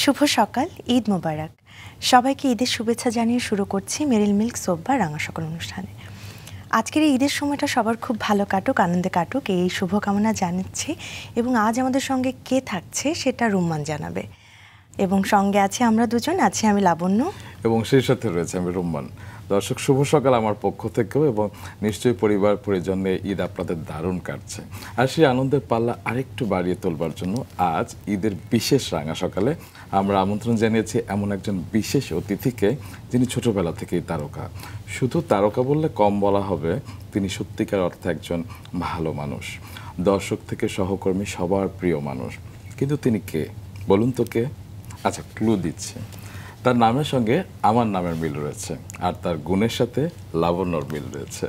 শুভ সকাল, ঈদ মোবারক। সবাইকে ঈদের শুভেচ্ছা জানিয়ে শুরু করছি মেরিল মিল্ক সোপ বা রাঙা সকাল অনুষ্ঠানে। আজকের এই ঈদের সময়টা সবার খুব ভালো কাটুক, আনন্দে কাটুক, এই শুভকামনা জানাচ্ছি। এবং আজ আমাদের সঙ্গে কে থাকছে সেটা রুম্মান জানাবে। এবং সঙ্গে আছে আমরা দুজন, আছি আমি লাবণ্য এবং সেই সাথে রয়েছে আমি রুম্মান। দর্শক শুভ সকাল আমার পক্ষ থেকেও, এবং নিশ্চয়ই পরিবার পরিজন নিয়ে ঈদ আপনাদের দারুণ কাটছে। আর সেই আনন্দের পাল্লা আরেকটু বাড়িয়ে তোলবার জন্য আজ ঈদের বিশেষ রাঙা সকালে আমরা আমন্ত্রণ জানিয়েছি এমন একজন বিশেষ অতিথিকে, যিনি ছোটবেলা থেকেই তারকা। শুধু তারকা বললে কম বলা হবে, তিনি সত্যিকার অর্থে একজন ভালো মানুষ, দর্শক থেকে সহকর্মী সবার প্রিয় মানুষ। কিন্তু তিনি কে বলুন তো কে? আচ্ছা, ক্লু দিচ্ছি। তার নামের সঙ্গে আমার নামের মিল রয়েছে, আর তার গুণের সাথে লাবণ্যর মিল রয়েছে।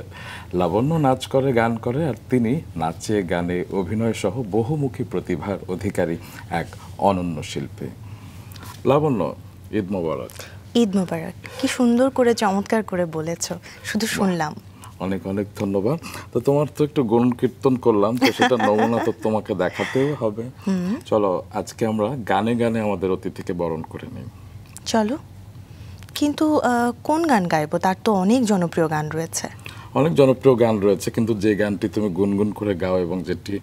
লাবণ্য নাচ করে, গান করে, আর তিনি নাচে, গানে, অভিনয় সহ বহুমুখী প্রতিভার অধিকারী এক অনন্য শিল্পী। লাবণ্য, ঈদ মোবারক। ঈদ মোবারক। কি সুন্দর করে, চমৎকার করে বলেছ, শুধু শুনলাম। অনেক অনেক ধন্যবাদ। তো তোমার তো একটু গুণ কীর্তন করলাম, তো সেটা নমুনা তো তোমাকে দেখাতেও হবে। চলো আজকে আমরা গানে গানে আমাদের অতিথিকে বরণ করে নিই। চলো, কিন্তু কোন গান গাইবো? তার তো অনেক জনপ্রিয় গান রয়েছে। অনেক জনপ্রিয় গান রয়েছে, কিন্তু যে গানটি তুমি গুনগুন করে গাও এবং যেটি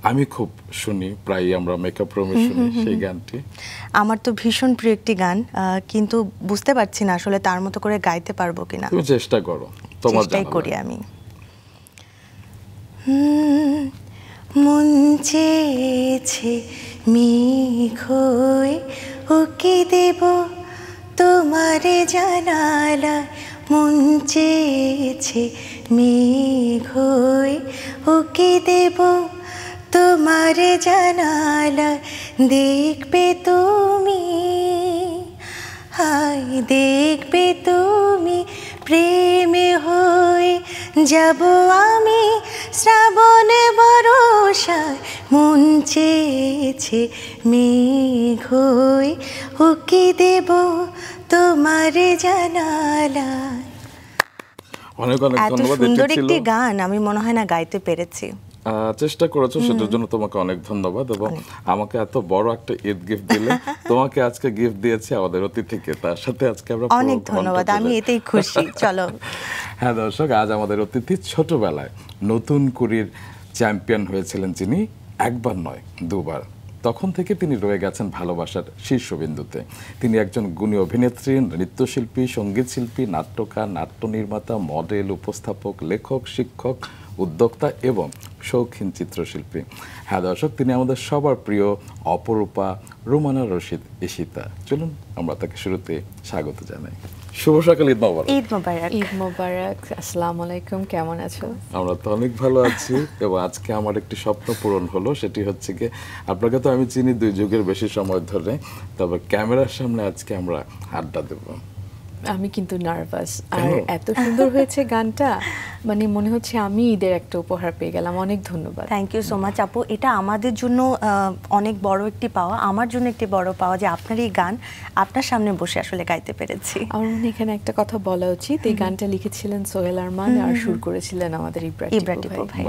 আমি খুব শুনি, প্রায় আমরা মেকআপ রুমে শুনি, সেই গানটি আমার তো ভীষণ প্রিয় একটি গান, কিন্তু বুঝতে পারছি না আসলে তার মতো করে গাইতে পারবো কিনা। তুমি চেষ্টা করো, তোমার চেষ্টাই করি আমি। মন চেয়েছে মেঘ হয়ে ওকে দেব তোমারে জানালা, মন চেয়েছে মেঘ হয়ে ওকে দেব তোমারে জানালা, দেখবে তুমি, হায় দেখবে তুমি, প্রেমে হয়ে যাব আমি শ্রাবণ বরষায়, মন চেয়েছে মেঘ হয়ে ওকে দেব তোমারে জানালা। অনেক অনেক ধন্যবাদ। এত সুন্দর একটি গান আমি মনে হয় না গাইতে পেরেছি। চেষ্টা করেছো, সেটার জন্য তোমাকে অনেক ধন্যবাদ। এবং আমাকে এত বড় একটা ঈদ গিফট দিলে, তোমাকে আজকে গিফট দিয়েছি আমাদের অতিথিকে, তার সাথে আজকে আমরা অনেক ধন্যবাদ, আমি এতেই খুশি। চলো। হ্যাঁ দর্শক, আজ আমাদের অতিথি ছোটবেলায় নতুন কুড়ির চ্যাম্পিয়ন হয়েছিলেন যিনি, একবার নয় দুবার। তখন থেকে তিনি রয়ে গেছেন ভালোবাসার শীর্ষবিন্দুতে। তিনি একজন গুণী অভিনেত্রী, নৃত্যশিল্পী, সঙ্গীত শিল্পী, নাট্যকার, নাট্য নির্মাতা, মডেল, উপস্থাপক, লেখক, শিক্ষক, উদ্যোক্তা এবং শৌখিন চিত্রশিল্পী। হ্যাঁ দর্শক, তিনি আমাদের সবার প্রিয় অপরূপা রুমানা রশিদ ঈশিতা। চলুন আমরা তাকে শুরুতে স্বাগত জানাই। শুভ সকাল, ঈদ মোবারক। ঈদ মোবারক। ঈদ মোবারক। আসসালামু আলাইকুম, কেমন আছো? আমরা তো অনেক ভালো আছি, এবং আজকে আমার একটি স্বপ্ন পূরণ হলো। সেটি হচ্ছে কি, আপনাকে তো আমি চিনি 2 যুগের বেশি সময় ধরে, তবে ক্যামেরার সামনে আজকে আমরা আড্ডা দেব। আমি কিন্তু নার্ভাস, আর এত সুন্দর হয়েছে গানটা, মানে মনে হচ্ছে আমি ঈদের একটা উপহার পেয়ে গেলাম। অনেক ধন্যবাদ। থ্যাংক ইউ সো মাচ আপু। এটা আমাদের জন্য অনেক বড় একটি পাওয়া, আমার জন্য একটি বড় পাওয়া যে আপনার এই গান আপনার সামনে বসে আসলে গাইতে পেরেছি। আমার মনে এখানে একটা কথা বলা উচিত, এই গানটা লিখেছিলেন সোহেল আরমান, আর সুর করেছিলেন আমাদের ইব্রাহিম ভাই।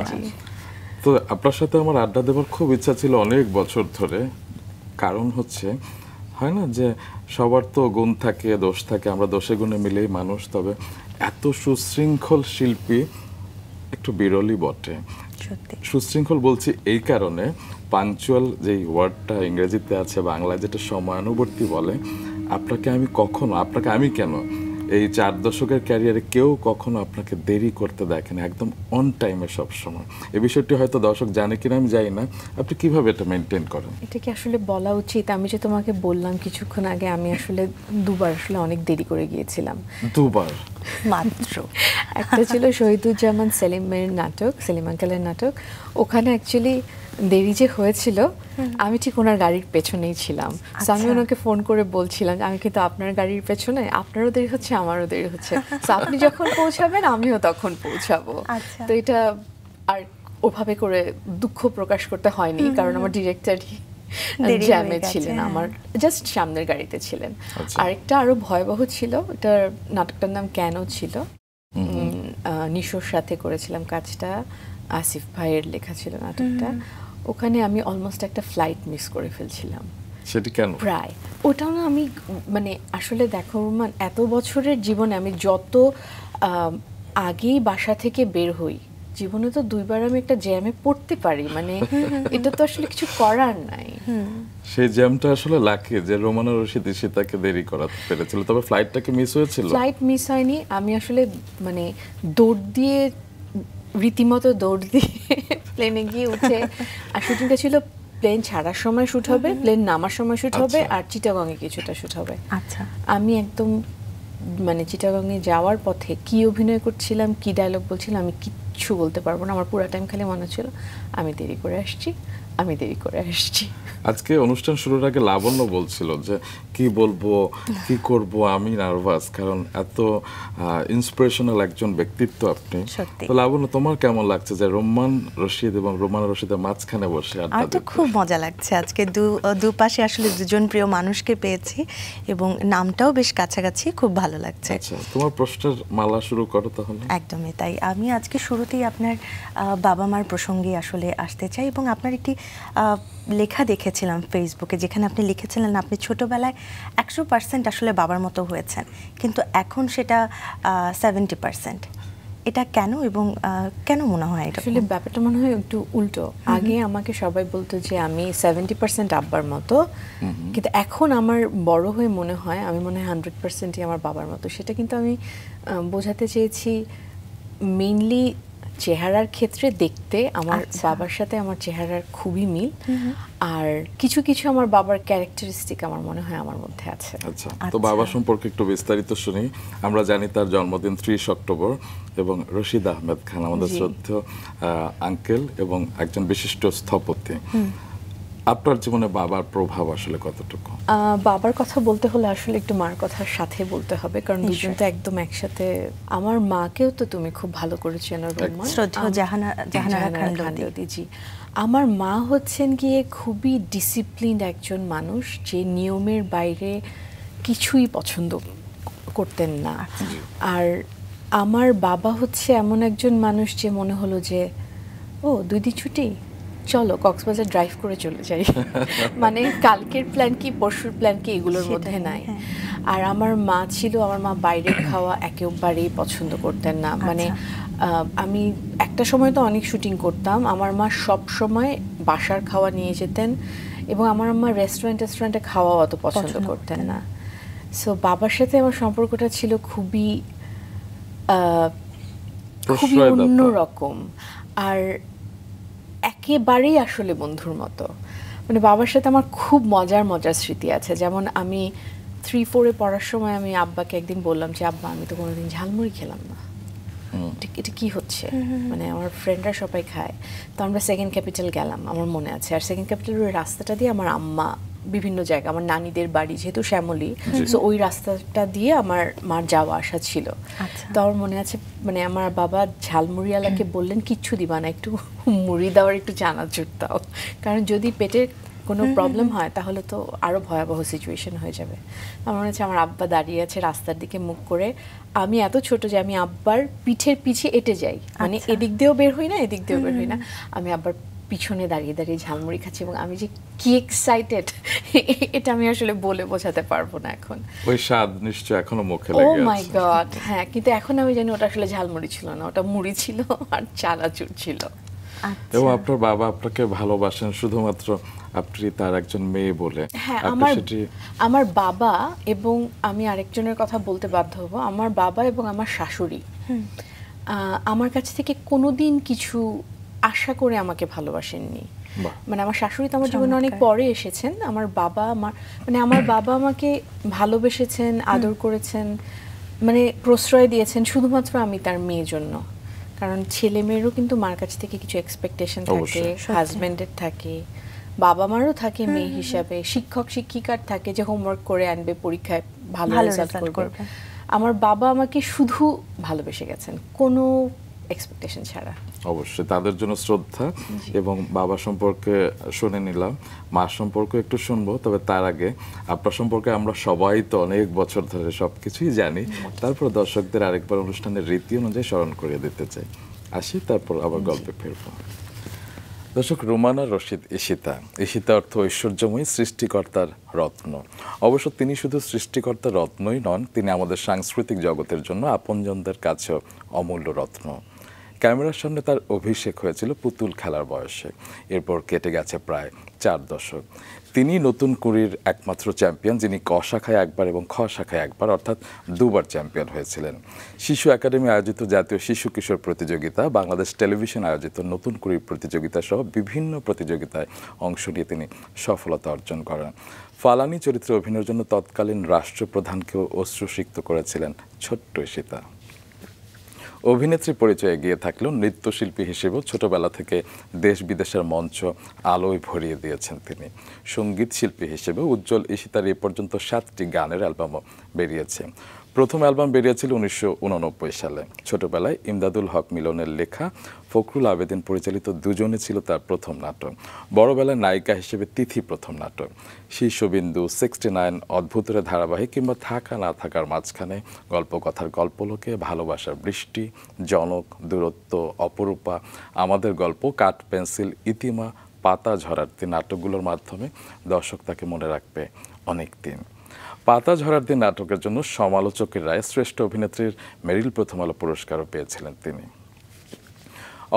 তো আপনার সাথে আমার আড্ডা দেওয়ার খুব ইচ্ছা ছিল অনেক বছর ধরে। কারণ হচ্ছে, হয় না যে সবার তো গুণ থাকে, দোষ থাকে, আমরা দোষে গুণে মিলেই মানুষ, তবে এত সুশৃঙ্খল শিল্পী একটু বিরলই বটে। সুশৃঙ্খল বলছি এই কারণে, পাঞ্চুয়াল যেই ওয়ার্ডটা ইংরেজিতে আছে, বাংলায় যেটা সময়ানুবর্তী বলে, আপনাকে আমি কেন এই 4 দশকের ক্যারিয়ারে কেউ কখনো আপনাকে দেরি করতে দেখেন, একদম অন টাইমে সবসময়। এই বিষয়টি হয়তো দর্শক জানে কিনা আমি জানি না, আপনি কিভাবে এটা মেনটেন করেন? এটা কি আসলে বলা উচিত? আমি যে তোমাকে বললাম কিছুক্ষণ আগে, আমি আসলে 2বার আসলে অনেক দেরি করে গিয়েছিলাম। 2বার মাত্র? একটা ছিল শহীদুজ্জামান সেলিমের নাটক, সেলিম আঙ্কেলের নাটক। ওখানে অ্যাকচুয়ালি দেরি যে হয়েছিল, আমি ঠিক ওনার গাড়ির পেছনেই ছিলাম। আমি ওনাকে ফোন করে বলছিলাম আমি কিন্তু আপনার গাড়ির পেছনে, আপনারও দেরি হচ্ছে, আমারও দেরি হচ্ছে, আপনি যখন পৌঁছাবেন আমিও তখন পৌঁছাবো। তো এটা আর ওভাবে করে দুঃখ প্রকাশ করতে হয়নি, কারণ আমার ডিরেক্টরই জ্যামে ছিলেন, আমার জাস্ট সামনের গাড়িতে ছিলেন। আরেকটা আরো ভয়াবহ ছিল, এটার নাটকটার নাম কেন ছিল, নিশোর সাথে করেছিলাম কাজটা, আসিফ ভাইয়ের লেখা ছিল নাটকটা। ওখানে আমি অলমোস্ট একটা ফ্লাইট মিস করে ফেলছিলাম। সেটি কেন? প্রায় ওটাও না আমি মানে আসলে দেখো রোমান, এত বছরের জীবনে আমি যত আগেই বাসা থেকে বের হই, জীবনে তো 2বার আমি একটা জ্যামে পড়তে পারি, মানে এটা তো আসলে কিছু করার নাই। সেই জ্যামটা আসলে লাকি যে রোমানা রশিদ ঈশিতাকে দেরি করাতে পেরেছিল, তবে ফ্লাইটটাকে মিস হয়েছিল। ফ্লাইট মিস হয়নি, আমি আসলে মানে দৌড় দিয়ে, রীতিমতো দৌড় দিয়ে প্লেনে গিয়ে উঠে, আর শুটিংটা ছিল প্লেন ছাড়ার সময় শুট হবে, প্লেন নামার সময় শুট হবে, আর চিটাগংয়ে কিছুটা শুট হবে। আচ্ছা, আমি একদম মানে চিটাগংয়ে যাওয়ার পথে কি অভিনয় করছিলাম, কি ডায়লগ বলছিলাম, আমি কিচ্ছু বলতে পারবো না। আমার পুরো টাইম খালি মনে ছিল আমি দেরি করে আসছি, আমি দেরি করে আসছি। আজকে অনুষ্ঠান শুরুর আগে লাবণ্য বলছিল যে কি বলবো, কি করব, আমি নার্ভাস, কারণ এত ইন্সপিরেশনাল একজন ব্যক্তিত্ব আপনি। সত্যি। তো লাবণ্য, তোমার কেমন লাগছে যে রোমান রশিদ এবং রোমানা রশিদের মাঝখানে বসে আড্ডা আমার তো দিতে? খুব মজা লাগছে আজকে, দুপাশে আসলে দুজন প্রিয় মানুষকে পেয়েছি এবং নামটাও বেশ কাছাকাছি, খুব ভালো লাগছে। আচ্ছা, তোমার প্রশ্নের মালা শুরু করো তাহলে। একদমই তাই। আমি আজকে শুরুতেই আপনার বাবা মার প্রসঙ্গে আসলে আসতে চাই, এবং আপনার একটি লেখা দেখেছিলাম ফেসবুকে, যেখানে আপনি লিখেছিলেন আপনি ছোটবেলায় 100% আসলে বাবার মতো হয়েছেন, কিন্তু এখন সেটা 70%। এটা কেন, এবং কেন মনে হয় এটা? আসলে ব্যাপারটা মনে হয় একটু উল্টো। আগে আমাকে সবাই বলতো যে আমি 70% আব্বার মতো, কিন্তু এখন আমার বড় হয়ে মনে হয় আমি মনে হয় 100%ই আমার বাবার মতো। সেটা কিন্তু আমি বোঝাতে চেয়েছি মেইনলি চেহারার ক্ষেত্রে দেখতে আমার বাবার সাথে আমার চেহারার খুবই মিল, আর কিছু কিছু আমার বাবার ক্যারেক্টারিস্টিক আমার মনে হয় আমার মধ্যে আছে। আচ্ছা, তো বাবা সম্পর্কে একটু বিস্তারিত শুনি। আমরা জানি তার জন্মদিন 30 অক্টোবর, এবং রশিদ আহমেদ খান আমাদের শ্রদ্ধেয় আঙ্কেল এবং একজন বিশিষ্ট স্থপতি। আপনার জীবনে বাবার প্রভাব আসলে কতটুকু? বাবার কথা বলতে হলে আসলে একটু মার কথার সাথে বলতে হবে, কারণ দুজন তো একদম একসাথে। আমার মাকেও তো তুমি খুব ভালো করে চেনো রোমান, শ্রদ্ধেয় জাহানারা খানলদি জি। আমার মা হচ্ছেন গিয়ে খুবই ডিসিপ্লিনড একজন মানুষ, যে নিয়মের বাইরে কিছুই পছন্দ করতেন না। আর আমার বাবা হচ্ছে এমন একজন মানুষ যে মনে হলো যে ও 2 দিন ছুটি, চলো কক্সবাজার ড্রাইভ করে চলে যাই, মানে কালকের প্ল্যান কি পরশুর প্ল্যান কি এগুলোর মধ্যে নাই। আর আমার মা ছিল, আমার মা বাইরের খাওয়া একেবারেই পছন্দ করতেন না। মানে আমি একটা সময় তো অনেক শুটিং করতাম, আমার মা সব সময় বাসার খাওয়া নিয়ে যেতেন, এবং আমার আম্মা রেস্টুরেন্টে খাওয়া অত পছন্দ করতেন না। সো বাবার সাথে আমার সম্পর্কটা ছিল খুবই অন্যরকম, আর একেবারেই আসলে বন্ধুর মতো। মানে বাবার সাথে আমার খুব মজার স্মৃতি আছে। যেমন আমি 3-4-এ পড়ার সময় আমি আব্বাকে একদিন বললাম যে আব্বা, আমি তো কোনোদিন ঝালমুড়ি খেলাম না, এটা কি হচ্ছে, মানে আমার ফ্রেন্ডরা সবাই খায়। তো আমরা সেকেন্ড ক্যাপিটাল গেলাম, আমার মনে আছে। আর সেকেন্ড ক্যাপিটালের ওই রাস্তাটা দিয়ে আমার আম্মা বিভিন্ন জায়গা, আমার নানিদের বাড়ি যেহেতু শ্যামলী, সো ওই রাস্তাটা দিয়ে আমার মার যাওয়া আসা ছিল। তো আমার মনে আছে, মানে আমার বাবা ঝালমুড়িওয়ালাকে বললেন কিচ্ছু দিবা না, একটু মুড়ি দেওয়ার একটু চানাচুর দাও, কারণ যদি পেটের কোনো প্রবলেম হয় তাহলে তো আরো ভয়াবহ সিচুয়েশন হয়ে যাবে। আমার মনে হচ্ছে আমার আব্বা দাঁড়িয়ে আছে রাস্তার দিকে মুখ করে, আমি এত ছোট যে আমি আব্বার পিঠের পিছে এঁটে যাই, মানে এদিক দিয়েও বের হই না এদিক দিয়েও বের হই না, আমি আব্বার পিছনে দাঁড়িয়ে দাঁড়িয়ে ঝালমুড়ি খাচ্ছি, এবং আমি যে কি এক্সাইটেড এটা আমি আসলে বলে বোঝাতে পারবো না এখন। ওই স্বাদ নিশ্চয় এখনো মুখে লেগে আছে। ও মাই গড, হ্যাঁ, কিন্তু এখন আমি জানি ওটা আসলে ঝালমুড়ি ছিল না, ওটা মুড়ি ছিল আর চানাচুর ছিল। এবং আপনার বাবা আপনাকে ভালোবাসেন শুধুমাত্র আপনি তার একজন মেয়ে বলে। হ্যাঁ, আমার বাবা এবং আমি আরেকজনের কথা বলতে বাধ্য হব, আমার বাবা এবং আমার শাশুড়ি আমার কাছ থেকে কোনোদিন কিছু আশা করে আমাকে ভালোবাসেননি। মানে আমার শাশুড়ি তো আমার জীবনে অনেক পরে এসেছেন, আমার বাবা আমার বাবা আমাকে ভালোবেসেছেন, আদর করেছেন, মানে প্রশ্রয় দিয়েছেন শুধুমাত্র আমি তার মেয়ের জন্য। কারণ ছেলে মেয়েরও কিন্তু মার কাছ থেকে কিছু এক্সপেকটেশন থাকে, হাজবেন্ডের থাকে, বাবা মারও থাকে মেয়ে হিসাবে, শিক্ষক শিক্ষিকার থাকে যে হোমওয়ার্ক করে আনবে, পরীক্ষায় ভালো রেজাল্ট করবে। আমার বাবা আমাকে শুধু ভালোবেসে গেছেন, কোনো এক্সপেকটেশন ছাড়া। অবশ্যই তাদের জন্য শ্রদ্ধা। এবং বাবা সম্পর্কে শুনে নিলাম, মা সম্পর্কে একটু শুনবো, তবে তার আগে আপনার সম্পর্কে আমরা সবাই তো অনেক বছর ধরে সবকিছুই জানি, তারপর দর্শকদের আরেকবার অনুষ্ঠানের রীতি অনুযায়ী স্মরণ করিয়ে দিতে চাই। আসি, তারপর আবার গল্পে ফিরবো। দর্শক, রুমানা রশিদ ঈশিতা। ঈশিতা অর্থ ঐশ্বর্যময়ী, সৃষ্টিকর্তার রত্ন। অবশ্য তিনি শুধু সৃষ্টিকর্তার রত্নই নন, তিনি আমাদের সাংস্কৃতিক জগতের জন্য আপনজনদের কাছেও অমূল্য রত্ন। ক্যামেরার সামনে তার অভিষেক হয়েছিল পুতুল খেলার বয়সে। এরপর কেটে গেছে প্রায় 4 দশক। তিনি নতুন কুড়ির একমাত্র চ্যাম্পিয়ন যিনি ক শাখায় একবার এবং খ শাখায় একবার, অর্থাৎ দুবার চ্যাম্পিয়ন হয়েছিলেন। শিশু একাডেমি আয়োজিত জাতীয় শিশু কিশোর প্রতিযোগিতা, বাংলাদেশ টেলিভিশন আয়োজিত নতুন কুড়ির প্রতিযোগিতা সহ বিভিন্ন প্রতিযোগিতায় অংশ নিয়ে তিনি সফলতা অর্জন করেন। ফালানি চরিত্রে অভিনয়ের জন্য তৎকালীন রাষ্ট্রপ্রধানকেও অশ্রুসিক্ত করেছিলেন ছোট্ট ঈশিতা। অভিনেত্রী পরিচয়ে এগিয়ে থাকলেও নৃত্যশিল্পী হিসেবেও ছোটবেলা থেকে দেশ বিদেশের মঞ্চ আলোয় ভরিয়ে দিয়েছেন তিনি। সঙ্গীত শিল্পী হিসেবে উজ্জ্বল ঈশিতার এ পর্যন্ত 7টি গানের অ্যালবামও বেরিয়েছে। প্রথম অ্যালবাম বেরিয়েছিল 1989 সালে। ছোটবেলায় ইমদাদুল হক মিলনের লেখা, ফখরুল আবেদিন পরিচালিত দুজনে ছিল তার প্রথম নাটক। বড়বেলায় নায়িকা হিসেবে তিথি প্রথম নাটক। শীর্ষবিন্দু, 69, অদ্ভুতের ধারাবাহিক কিংবা থাকা না থাকার মাঝখানে, গল্পকথার গল্পলোকে, ভালোবাসার বৃষ্টি, জনক, দূরত্ব, অপরূপা, আমাদের গল্প, কাঠ পেন্সিল, ইতিমা, পাতা ঝরার দিন নাটকগুলোর মাধ্যমে দর্শক তাকে মনে রাখবে অনেক দিন। পাতা ঝরার দিন নাটকের জন্য সমালোচকের রায়ে শ্রেষ্ঠ অভিনেত্রীর মেরিল প্রথম আলো পুরস্কারও পেয়েছিলেন তিনি।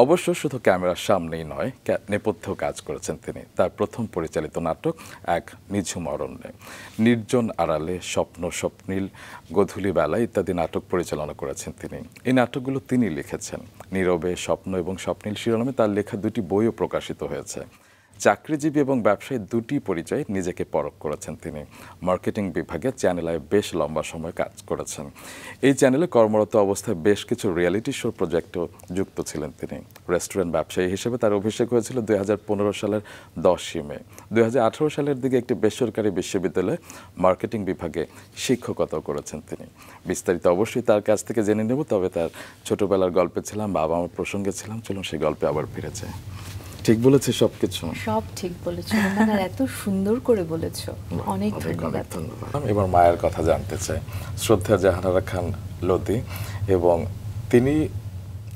অবশ্য শুধু ক্যামেরার সামনেই নয়, নেপথ্যেও কাজ করেছেন তিনি। তার প্রথম পরিচালিত নাটক এক নিঝুম অরণ্যে, নির্জন আড়ালে, স্বপ্ন স্বপ্নীল, গধূলি বেলা ইত্যাদি নাটক পরিচালনা করেছেন তিনি। এই নাটকগুলো তিনি লিখেছেন। নীরবে, স্বপ্ন এবং স্বপ্নীল শিরোনামে তার লেখা 2টি বইও প্রকাশিত হয়েছে। চাকরিজীবী এবং ব্যবসায়ী 2টি পরিচয়ে নিজেকে পরখ করেছেন তিনি। মার্কেটিং বিভাগে চ্যানেল আই বেশ লম্বা সময় কাজ করেছেন। এই চ্যানেলে কর্মরত অবস্থায় বেশ কিছু রিয়েলিটি শো প্রজেক্টেও যুক্ত ছিলেন তিনি। রেস্টুরেন্ট ব্যবসায়ী হিসেবে তার অভিষেক হয়েছিল 2015 সালের 10ই মে। 2018 সালের দিকে একটি বেসরকারি বিশ্ববিদ্যালয়ে মার্কেটিং বিভাগে শিক্ষকতাও করেছেন তিনি। বিস্তারিত অবশ্যই তার কাছ থেকে জেনে নেব, তবে তার ছোটবেলার গল্পে ছিলাম, বাবা আমার প্রসঙ্গে ছিলাম। চলুন সেই গল্পে আবার ফিরেছে। ঠিক বলেছে সবকিছু? সব ঠিক বলেছো, মানে এত সুন্দর করে বলেছো, অনেক ধন্যবাদ। এবার মায়ের কথা জানতে চাই। শ্রদ্ধা জাহানারা খান লতি, এবং তিনি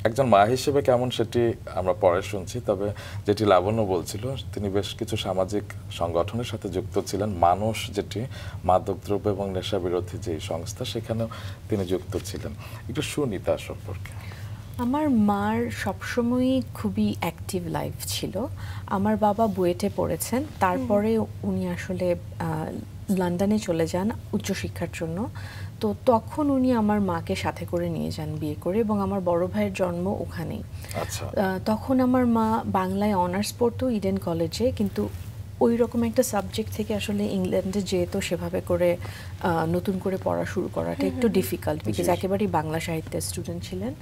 একজন মা হিসেবে কেমন সেটি আমরা পরে শুনছি, তবে যেটি লাবণ্য বলছিল, তিনি বেশ কিছু সামাজিক সংগঠনের সাথে যুক্ত ছিলেন। মানুষ, যেটি মাদকদ্রব্য এবং নেশা বিরোধী যে সংস্থা, সেখানেও তিনি যুক্ত ছিলেন। একটু শুনি তার সম্পর্কে। আমার মার সবসময়ই খুবই অ্যাক্টিভ লাইফ ছিল। আমার বাবা বুয়েটে পড়েছেন, তারপরে উনি আসলে লন্ডনে চলে যান উচ্চশিক্ষার জন্য। তো তখন উনি আমার মাকে সাথে করে নিয়ে যান বিয়ে করে, এবং আমার বড় ভাইয়ের জন্ম ওখানেই। তখন আমার মা বাংলায় অনার্স পড়তো ইডেন কলেজে, কিন্তু ওই রকম একটা সাবজেক্ট থেকে আসলে ইংল্যান্ডে যেত, সেভাবে করে নতুন করে পড়া শুরু করাটা একটু ডিফিকাল্ট, বিকজ একেবারেই বাংলা সাহিত্যের স্টুডেন্ট ছিলেন।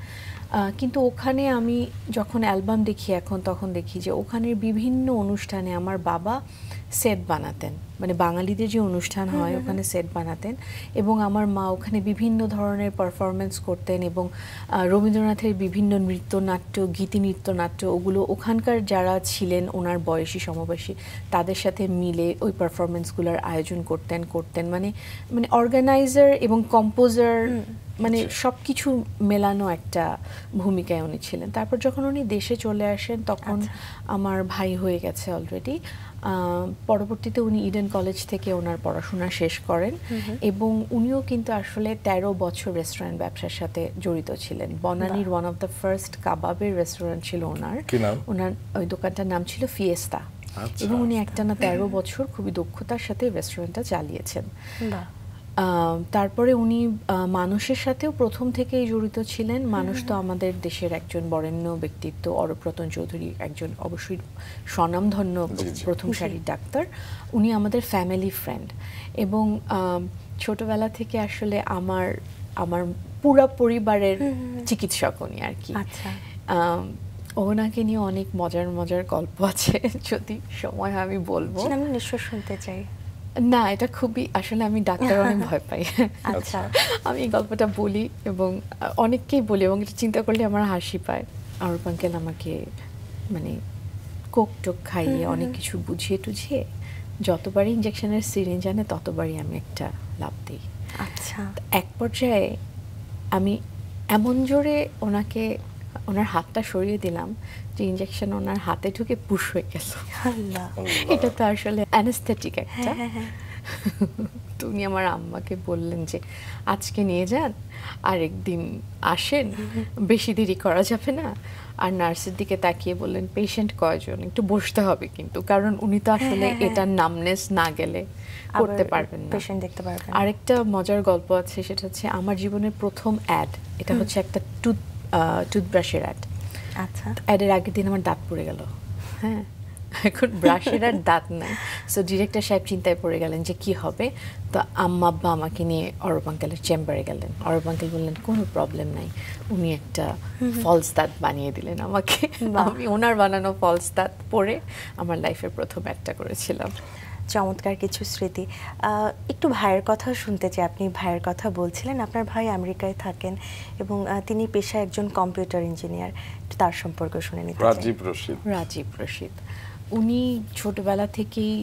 কিন্তু ওখানে আমি যখন অ্যালবাম দেখি এখন, তখন দেখি যে ওখানের বিভিন্ন অনুষ্ঠানে আমার বাবা সেট বানাতেন, মানে বাঙালিদের যে অনুষ্ঠান হয় ওখানে সেট বানাতেন, এবং আমার মা ওখানে বিভিন্ন ধরনের পারফরমেন্স করতেন, এবং রবীন্দ্রনাথের বিভিন্ন নৃত্যনাট্য, গীতি নৃত্যনাট্য, ওগুলো ওখানকার যারা ছিলেন ওনার বয়সী সমবয়সী তাদের সাথে মিলে ওই পারফরমেন্সগুলোর আয়োজন করতেন মানে অর্গানাইজার এবং কম্পোজার, মানে সব কিছু মেলানো একটা ভূমিকায় উনি ছিলেন। তারপর যখন উনি দেশে চলে আসেন, তখন আমার ভাই হয়ে গেছে অলরেডি। পরবর্তীতে উনি ইডেন কলেজ থেকে ওনার পড়াশোনা শেষ করেন, এবং উনিও কিন্তু আসলে 13 বছর রেস্টুরেন্ট ব্যবসার সাথে জড়িত ছিলেন। বনানীর ওয়ান অফ দ্য ফার্স্ট কাবাবের রেস্টুরেন্ট ছিল ওনার। ওনার ওই দোকানটার নাম ছিল ফিয়েস্তা, এবং উনি একটানা 13 বছর খুবই দক্ষতার সাথে রেস্টুরেন্টটা চালিয়েছেন। তারপরে উনি মানুষের সাথেও প্রথম থেকেই জড়িত ছিলেন। মানুষ তো আমাদের দেশের একজন বরেণ্য ব্যক্তিত্ব, অরূপ রতন চৌধুরী, একজন অবশ্যই স্বনামধন্য প্রথম সারির ডাক্তার। উনি আমাদের ফ্যামিলি ফ্রেন্ড, এবং ছোটবেলা থেকে আসলে আমার পুরা পরিবারের চিকিৎসক উনি আর কি। ওনাকে নিয়ে অনেক মজার মজার গল্প আছে, যদি সময় আমি বলবো। আমি নিশ্চয় শুনতে চাই। না, এটা খুবই, আসলে আমি ডাক্তার অনেক ভয় পাই। আচ্ছা, আমি এই গল্পটা বলি এবং অনেককেই বলি, এবং এটা চিন্তা করলে আমার হাসি পায়। অরূপ আঙ্কেল আমাকে মানে কোক টোক খাইয়ে অনেক কিছু বুঝিয়ে টুঝিয়ে যতবারই ইঞ্জেকশনের সিরিঞ্জ আনে ততবারই আমি একটা লাভ দিই। আচ্ছা, এক পর্যায়ে আমি এমন জোরে ওনাকে ওনার হাতটা সরিয়ে দিলাম, যে ইনজেকশন ওনার হাতে ঢুকে পুশ হয়ে গেল। আল্লাহ। এটা তো আসলে অ্যানেস্থেটিক একটা। হ্যাঁ। তো উনি আমার আম্মাকে বললেন যে আজকে নিয়ে যান, আরেকদিন আসেন, বেশি দেরি করা যাবে না। আর নার্সের দিকে তাকিয়ে বললেন পেশেন্ট কয়জন, একটু বসতে হবে কিন্তু, কারণ উনি তো আসলে এটার নামনেস না গেলে করতে পারবেন না, পেশেন্ট দেখতে পারবেন। আরেকটা মজার গল্প আছে, সেটা হচ্ছে আমার জীবনের প্রথম অ্যাড। এটা হচ্ছে একটা টুথব্রাশের অ্যাড। আচ্ছা। অ্যাডের আগের দিন আমার দাঁত পড়ে গেল। হ্যাঁ, এখন ব্রাশের আর দাঁত নাই। সো ডিরেক্টর সাহেব চিন্তায় পড়ে গেলেন যে কি হবে। তো আম্মা আব্বা আমাকে নিয়ে অরূপ আঙ্কেলের চেম্বারে গেলেন। অরূপ আঙ্কেল বললেন কোনো প্রবলেম নাই, উনি একটা ফলস দাঁত বানিয়ে দিলেন আমাকে। আমি ওনার বানানো ফলস দাঁত পরে আমার লাইফের প্রথম অ্যাডটা করেছিলাম। চমৎকার কিছু স্মৃতি। একটু ভাইয়ের কথা শুনতে চাই। আপনি ভাইয়ের কথা বলছিলেন, আপনার ভাই আমেরিকায় থাকেন এবং তিনি পেশায় একজন কম্পিউটার ইঞ্জিনিয়ার। তার সম্পর্কে শুনে নিতে চাই। রাজীব রশিদ উনি ছোটবেলা থেকেই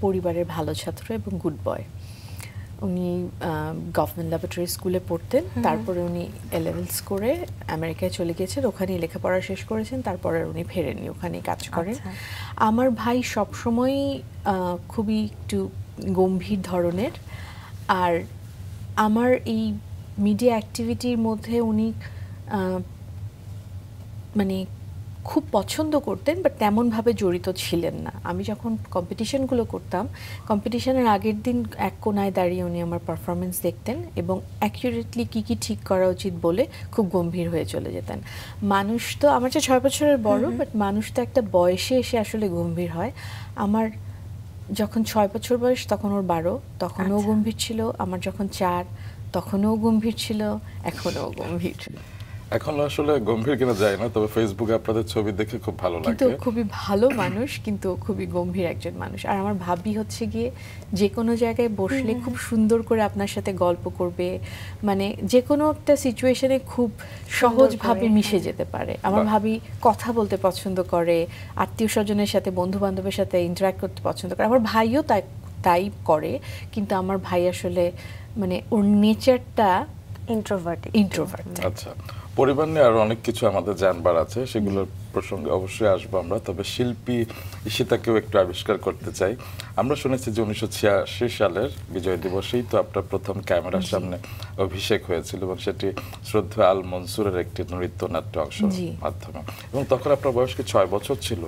পরিবারের ভালো ছাত্র এবং গুড বয়। উনি গভর্নমেন্ট ল্যাবরেটরি স্কুলে পড়তেন, তারপরে উনি এ-লেভেলস করে আমেরিকায় চলে গিয়েছেন, ওখানেই লেখাপড়া শেষ করেছেন, তারপরে উনি ফেরেননি, ওখানেই কাজ করেন। আমার ভাই সবসময়ই খুবই একটু গম্ভীর ধরনের, আর আমার এই মিডিয়া অ্যাক্টিভিটির মধ্যে উনি মানে খুব পছন্দ করতেন, বাট তেমনভাবে জড়িত ছিলেন না। আমি যখন কম্পিটিশনগুলো করতাম, কম্পিটিশনের আগের দিন এক কোনায় দাঁড়িয়ে উনি আমার পারফরমেন্স দেখতেন এবং অ্যাকিউরেটলি কী কী ঠিক করা উচিত বলে খুব গম্ভীর হয়ে চলে যেতেন। মানুষ তো আমার চেয়ে 6 বছরের বড়, বাট মানুষ তো একটা বয়সে এসে আসলে গম্ভীর হয়। আমার যখন 6 বছর বয়স তখন ওর 12, তখনও গম্ভীর ছিল। আমার যখন 4 তখনও গম্ভীর ছিল, এখনও গম্ভীর। এখন আসলে গম্ভীর কিনা যায় না, তবে ফেসবুকে আপনাদের ছবি দেখে খুব ভালো লাগে। কিন্তু খুবই ভালো মানুষ, কিন্তু খুবই গম্ভীর একজন মানুষ। আর আমার ভাবি হচ্ছে গিয়ে যে কোনো জায়গায় বসলে খুব সুন্দর করে আপনার সাথে গল্প করবে, মানে যে কোনো একটা সিচুয়েশনে খুব সহজভাবে মিশে যেতে পারে। আমার ভাবি কথা বলতে পছন্দ করে, আত্মীয় স্বজনের সাথে, বন্ধু বান্ধবের সাথে ইন্টারাক্ট করতে পছন্দ করে। আমার ভাইও তাই করে, কিন্তু আমার ভাই আসলে মানে ওর নেচারটা ইন্ট্রোভার্ট। আচ্ছা, পরিবার নিয়ে আরো অনেক কিছু আমাদের জানবার আছে, সেগুলোর প্রসঙ্গে অবশ্যই আসবো আমরা। তবে শিল্পী ঈশিতাকেও একটু আবিষ্কার করতে চাই। আমরা শুনেছি যে 1986 সালের বিজয় দিবসেই তো আপনার প্রথম ক্যামেরার সামনে অভিষেক হয়েছিল, এবং সেটি শ্রদ্ধা আল মনসুরের একটি নৃত্য নাট্য অংশ মাধ্যমে, এবং তখন আপনার বয়স কি 6 বছর ছিল?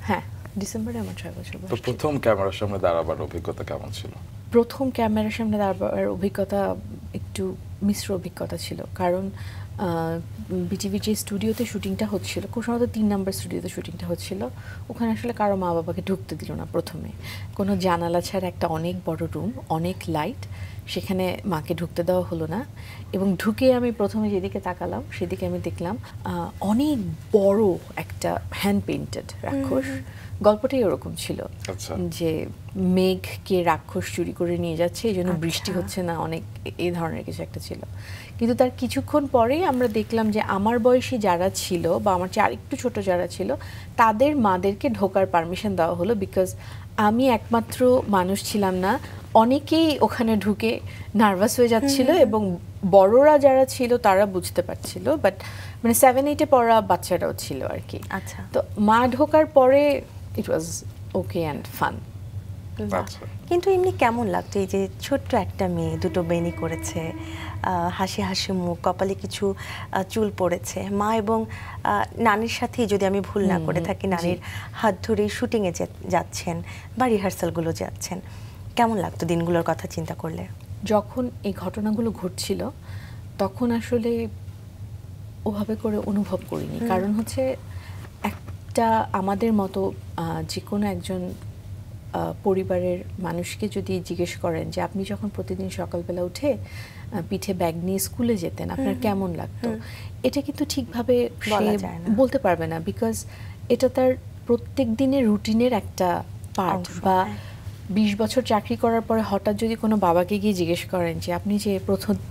হ্যাঁ, ডিসেম্বরে আমার 6 বছর বয়স। তো প্রথম ক্যামেরার সামনে দাঁড়াবার অভিজ্ঞতা কেমন ছিল? প্রথম ক্যামেরার সামনে দাঁড়াবার অভিজ্ঞতা একটু মিশ্র অভিজ্ঞতা ছিল, কারণ বিটিভি যে স্টুডিওতে শুটিংটা হচ্ছিল, খুব সম্ভবত 3 নম্বর স্টুডিওতে শুটিংটা হচ্ছিল, ওখানে আসলে কারো মা বাবাকে ঢুকতে দিল না প্রথমে। কোনো জানালা ছাড়া একটা অনেক বড় রুম, অনেক লাইট, সেখানে মাকে ঢুকতে দেওয়া হলো না। এবং ঢুকে আমি প্রথমে যেদিকে তাকালাম সেদিকে আমি দেখলাম অনেক বড় একটা হ্যান্ড পেইন্টেড রাক্ষস। গল্পটাই ওরকম ছিল যে মেঘকে রাক্ষস চুরি করে নিয়ে যাচ্ছে, এই জন্য বৃষ্টি হচ্ছে না, অনেক এই ধরনের কিছু একটা ছিল। কিন্তু তার কিছুক্ষণ পরেই আমরা দেখলাম যে আমার বয়সী যারা ছিল বা আমার চেয়ে আরেকটু ছোট যারা ছিল, তাদের মাদেরকে ঢোকার পারমিশন দেওয়া হলো, বিকজ আমি একমাত্র মানুষ ছিলাম না, অনেকেই ওখানে ঢুকে নার্ভাস হয়ে যাচ্ছিল, এবং বড়রা যারা ছিল তারা বুঝতে পারছিল, বাট মানে 7-8-এ পড়া বাচ্চারাও ছিল আর কি। আচ্ছা, তো মা ঢোকার পরে ইট ওয়াজ ওকে অ্যান্ড ফান। কিন্তু এমনি কেমন লাগতো এই যে ছোট্ট একটা মেয়ে, দুটো বেনি করেছে, হাসি হাসি মুখ, কপালে কিছু চুল পড়েছে, মা এবং নানির সাথেই, যদি আমি ভুল না করে থাকি, নানির হাত ধরেই শুটিংয়ে যাচ্ছেন বা রিহার্সালগুলো যাচ্ছেন, কেমন লাগতো দিনগুলোর কথা চিন্তা করলে? যখন এই ঘটনাগুলো ঘটছিল তখন আসলে ওভাবে করে অনুভব করিনি, কারণ হচ্ছে একটা আমাদের মতো যে কোনো একজন পরিবারের মানুষকে যদি জিজ্ঞেস করেন যে আপনি যখন প্রতিদিন সকালবেলা উঠে পিঠে ব্যাগ নিয়ে স্কুলে যেতেন, আপনার কেমন লাগতো, এটা কিন্তু ঠিকভাবে বলতে পারবে না, বিকজ এটা তার প্রত্যেক দিনের রুটিনের একটা পার্ট। বা 20 বছর চাকরি করার পরে হঠাৎ যদি কোনো বাবাকে গিয়ে জিজ্ঞেস করেন যে আপনি যে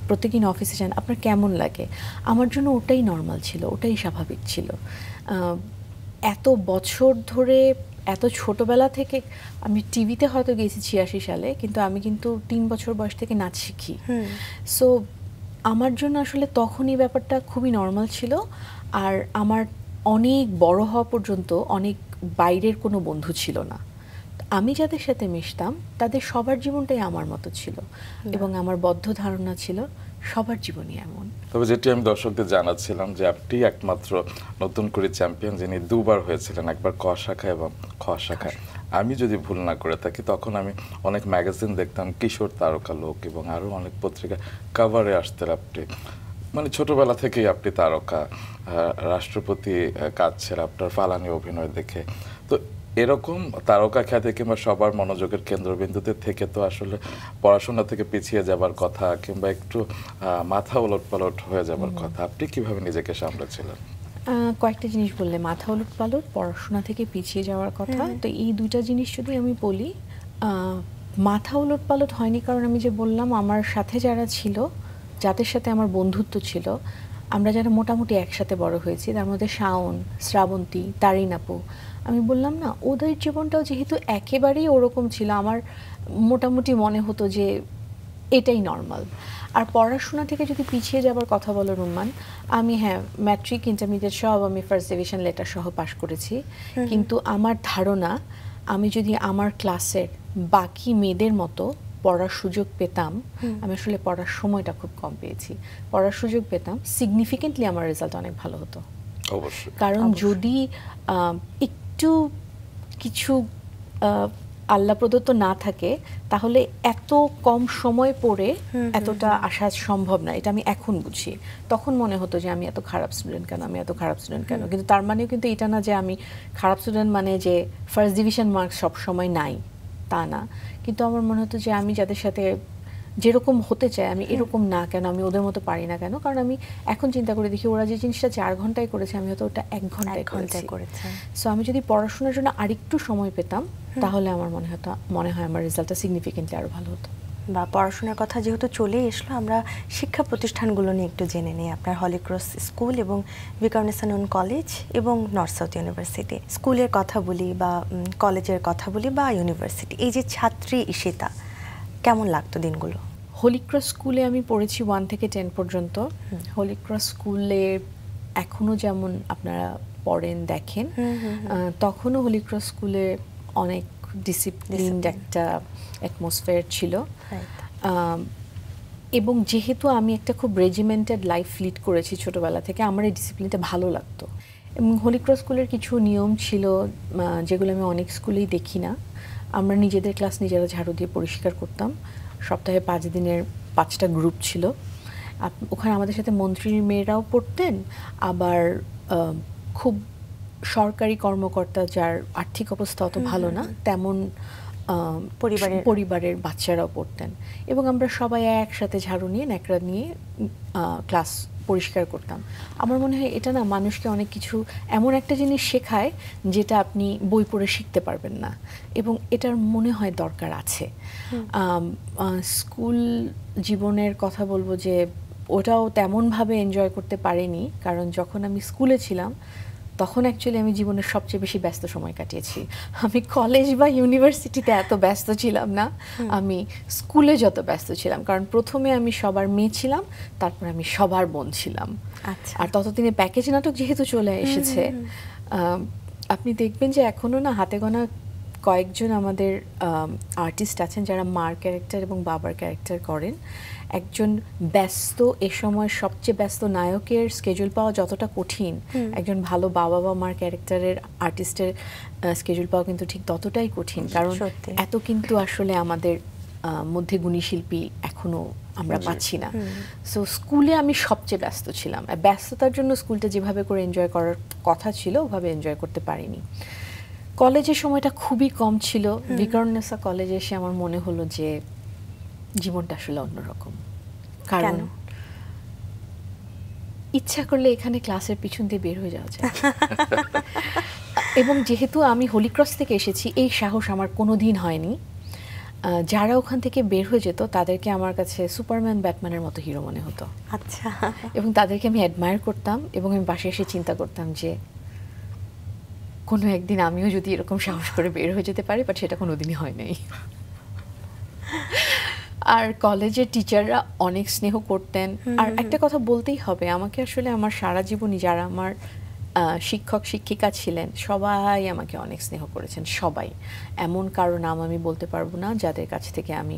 প্রত্যেকদিন অফিসে যান, আপনার কেমন লাগে, আমার জন্য ওটাই নর্মাল ছিল, ওটাই স্বাভাবিক ছিল। এত বছর ধরে, এত ছোটবেলা থেকে, আমি টিভিতে হয়তো গেছি 86 সালে, কিন্তু আমি কিন্তু 3 বছর বয়স থেকে নাচ শিখি। সো আমার জন্য আসলে তখন এই ব্যাপারটা খুবই নর্মাল ছিল। আর আমার অনেক বড় হওয়া পর্যন্ত অনেক বাইরের কোনো বন্ধু ছিল না। আমি যাদের সাথে মিশতাম তাদের সবার জীবনটাই আমার মতো ছিল, এবং আমার বদ্ধ ধারণা ছিল সবার জীবনই এমন। তবে যেটি আমি দর্শকদের জানাচ্ছিলাম যে আপনি একমাত্র নতুন করে চ্যাম্পিয়ন যিনি দুবার হয়েছিলেন, একবার ক শাখায় এবং খ শাখায়। আমি যদি ভুল না করে থাকি তখন আমি অনেক ম্যাগাজিন দেখতাম, কিশোর তারকা লোক এবং আরও অনেক পত্রিকা কাভারে আসতেন আপনি। মানে ছোটবেলা থেকেই আপনি তারকা, রাষ্ট্রপতি কাজ ছিল আপনার ফালানি অভিনয় দেখে। তো এরকম তারকা খ্যাতি কিংবা সবার মনোযোগের কেন্দ্রবিন্দুতে থেকে তো আসলে পড়াশোনা থেকে পিছিয়ে যাবার কথা কিংবা একটু মাথা ওলটপালট হয়ে যাবার কথা। আপনি কিভাবে নিজেকে সামলেছিলেন? কয়েকটা জিনিস বললে, মাথা ওলটপালট, পড়াশোনা থেকে পিছিয়ে যাওয়ার কথা। তো এই দুইটা জিনিস যদি আমি বলি, মাথা ওলটপালট হয়নি কারণ আমি যে বললাম আমার সাথে যারা ছিল, যাদের সাথে আমার বন্ধুত্ব ছিল, আমরা যারা মোটামুটি একসাথে বড় হয়েছি, তার মধ্যে শাওন, শ্রাবন্তী, তারিন আপু, আমি বললাম না, ওদের জীবনটাও যেহেতু একেবারেই ওরকম ছিল, আমার মোটামুটি মনে হতো যে এটাই নর্মাল। আর পড়াশোনা থেকে যদি পিছিয়ে যাবার কথা বলো রুম্মান, আমি ম্যাট্রিক, ইন্টারমিডিয়েট সব আমি ফার্স্ট ডিভিশন লেটার সহ পাশ করেছি, কিন্তু আমার ধারণা আমি যদি আমার ক্লাসের বাকি মেয়েদের মতো পড়ার সুযোগ পেতাম, আমি আসলে পড়ার সময়টা খুব কম পেয়েছি, পড়ার সুযোগ পেতাম, সিগনিফিকেন্টলি আমার রেজাল্ট অনেক ভালো হতো। অবশ্যই। কারণ যদি একটু কিছু আল্লাহ প্রদত্ত না থাকে তাহলে এত কম সময় পড়ে এতটা আসা সম্ভব না, এটা আমি এখন বুঝি। তখন মনে হতো যে আমি এত খারাপ স্টুডেন্ট কেন, আমি এত খারাপ স্টুডেন্ট কেন। কিন্তু তার মানেও কিন্তু এটা না যে আমি খারাপ স্টুডেন্ট মানে যে ফার্স্ট ডিভিশন মার্কস সব সময় নাই, তা না। কিন্তু আমার মনে হতো যে আমি যাদের সাথে যেরকম হতে চাই আমি এরকম না কেন, আমি ওদের মতো পারি না কেন। কারণ আমি এখন চিন্তা করে দেখি ওরা যে জিনিসটা 4 ঘন্টায় করেছে আমি হয়তো ওটা 1 ঘন্টায় করেছি। সো আমি যদি পড়াশোনার জন্য আরেকটু সময় পেতাম তাহলে আমার মনে হয় আমার রেজাল্টটা সিগনিফিকেন্টলি আরো ভালো হতো। বা পড়াশোনার কথা যেহেতু চলে এসলো, আমরা শিক্ষা প্রতিষ্ঠানগুলো নিয়ে একটু জেনে নিই। আপনার হলিক্রস স্কুল এবং বিকারুন্নিসা কলেজ এবং নর্থ সাউথ ইউনিভার্সিটি। স্কুলের কথা বলি বা কলেজের কথা বলি বা ইউনিভার্সিটি, এই যে ছাত্রী ঈশিতা, কেমন লাগতো দিনগুলো? হলিক্রস স্কুলে আমি পড়েছি 1 থেকে 10 পর্যন্ত। হলিক্রস স্কুলে এখনো যেমন আপনারা পড়েন দেখেন, তখনও হলিক্রস স্কুলে অনেক ডিসিপ্লিনড একটা অ্যাটমসফিয়ার ছিল। এবং যেহেতু আমি একটা খুব রেজিমেন্টেড লাইফ লিড করেছি ছোটবেলা থেকে, আমার এই ডিসিপ্লিনটা ভালো লাগতো। এবং হলিক্রস স্কুলের কিছু নিয়ম ছিল যেগুলো আমি অনেক স্কুলেই দেখি না। আমরা নিজেদের ক্লাস নিজেরা ঝাড়ু দিয়ে পরিষ্কার করতাম। সপ্তাহে 5 দিনের 5টা গ্রুপ ছিল। ওখানে আমাদের সাথে মন্ত্রীর মেয়েরাও পড়তেন, আবার খুব সরকারি কর্মকর্তা যার আর্থিক অবস্থা অত ভালো না তেমন পরিবারের বাচ্চারাও পড়তেন। এবং আমরা সবাই একসাথে ঝাড়ু নিয়ে ন্যাকড়া নিয়ে ক্লাস পরিষ্কার করতাম। আমার মনে হয় এটা না মানুষকে অনেক কিছু, এমন একটা জিনিস শেখায় যেটা আপনি বই পড়ে শিখতে পারবেন না, এবং এটার মনে হয় দরকার আছে। স্কুল জীবনের কথা বলবো যে ওটাও তেমনভাবে এনজয় করতে পারিনি, কারণ যখন আমি স্কুলে ছিলাম তখন অ্যাকচুয়ালি আমি জীবনের সবচেয়ে বেশি ব্যস্ত সময় কাটিয়েছি। আমি কলেজ বা ইউনিভার্সিটিতে এত ব্যস্ত ছিলাম না, আমি স্কুলে যত ব্যস্ত ছিলাম। কারণ প্রথমে আমি সবার মেয়ে ছিলাম, তারপর আমি সবার বোন ছিলাম। আর ততদিনে প্যাকেজ নাটক যেহেতু চলে এসেছে, আপনি দেখবেন যে এখনও না হাতে গোনা কয়েকজন আমাদের আর্টিস্ট আছেন যারা মার ক্যারেক্টার এবং বাবার ক্যারেক্টার করেন। একজন ব্যস্ত, এ সময় সবচেয়ে ব্যস্ত নায়কের স্কেজুল পাওয়া যতটা কঠিন, একজন ভালো বাবা বা মার ক্যারেক্টারের আর্টিস্টের স্কেজুল পাওয়া কিন্তু ঠিক ততটাই কঠিন। কারণ এত কিন্তু আসলে আমাদের মধ্যে গুণী শিল্পী এখনো আমরা পাচ্ছি না। সো স্কুলে আমি সবচেয়ে ব্যস্ত ছিলাম। ব্যস্ততার জন্য স্কুলটা যেভাবে করে এনজয় করার কথা ছিল ওভাবে এনজয় করতে পারিনি। কলেজের সময়টা খুবই কম ছিল। বিকারুন্নিসা কলেজে এসে আমার মনে হলো যে জীবনটা আসলে অন্যরকম। কারণ ইচ্ছা করলে এখানে ক্লাসের পিছন দিয়ে বের হয়ে যাওয়া যায়। এবং যেহেতু আমি হলিক্রস থেকে এসেছি, এই সাহস আমার কোনোদিন হয়নি। যারা ওখান থেকে বের হয়ে যেত তাদেরকে আমার কাছে সুপারম্যান, ব্যাটম্যানের মতো হিরো মনে হতো। আচ্ছা। এবং তাদেরকে আমি অ্যাডমায়ার করতাম, এবং আমি বাসায় এসে চিন্তা করতাম যে কোনো একদিন আমিও যদি এরকম সাহস করে বের হয়ে যেতে পারি, বাট সেটা কোনোদিনই হয় নাই। আর কলেজের টিচাররা অনেক স্নেহ করতেন। আর একটা কথা বলতেই হবে, আমাকে আসলে আমার সারা জীবনই যারা আমার শিক্ষক শিক্ষিকা ছিলেন সবাই আমাকে অনেক স্নেহ করেছেন, সবাই। এমন কারো নাম আমি বলতে পারবো না যাদের কাছ থেকে আমি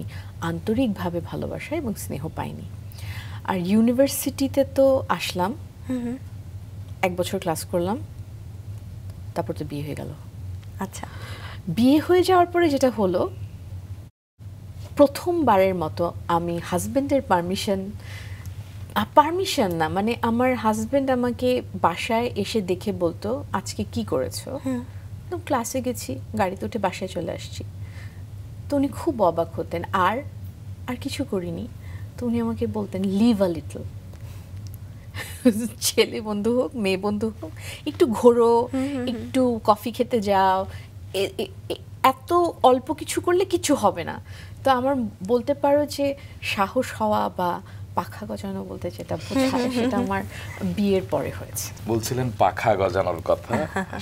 আন্তরিকভাবে ভালোবাসা এবং স্নেহ পাইনি। আর ইউনিভার্সিটিতে তো আসলাম, 1 বছর ক্লাস করলাম, তারপর তো বিয়ে হয়ে গেল। আচ্ছা, বিয়ে হয়ে যাওয়ার পরে যেটা হলো, প্রথমবারের মতো আমি হাজবেন্ডের পারমিশন না, মানে আমার হাজবেন্ড আমাকে বাসায় এসে দেখে বলতো আজকে কি করেছো, তো ক্লাসে গেছি, গাড়িতে উঠে বাসায় চলে আসছি। তো উনি খুব অবাক হতেন, আর কিছু করিনি। তো উনি আমাকে বলতেন লিভ আ লিটল, ছেলে বন্ধু হোক মেয়ে বন্ধু হোক, একটু ঘোরো, একটু কফি খেতে যাও, এত অল্প কিছু করলে কিছু হবে না। তো আমার বলতে পারো যে সাহস হওয়া বা পাখা গজানো বলতে যেটা বোঝায় সেটা আমার বিয়ের পরে হয়েছে। বলছিলেন পাখা গজানোর কথা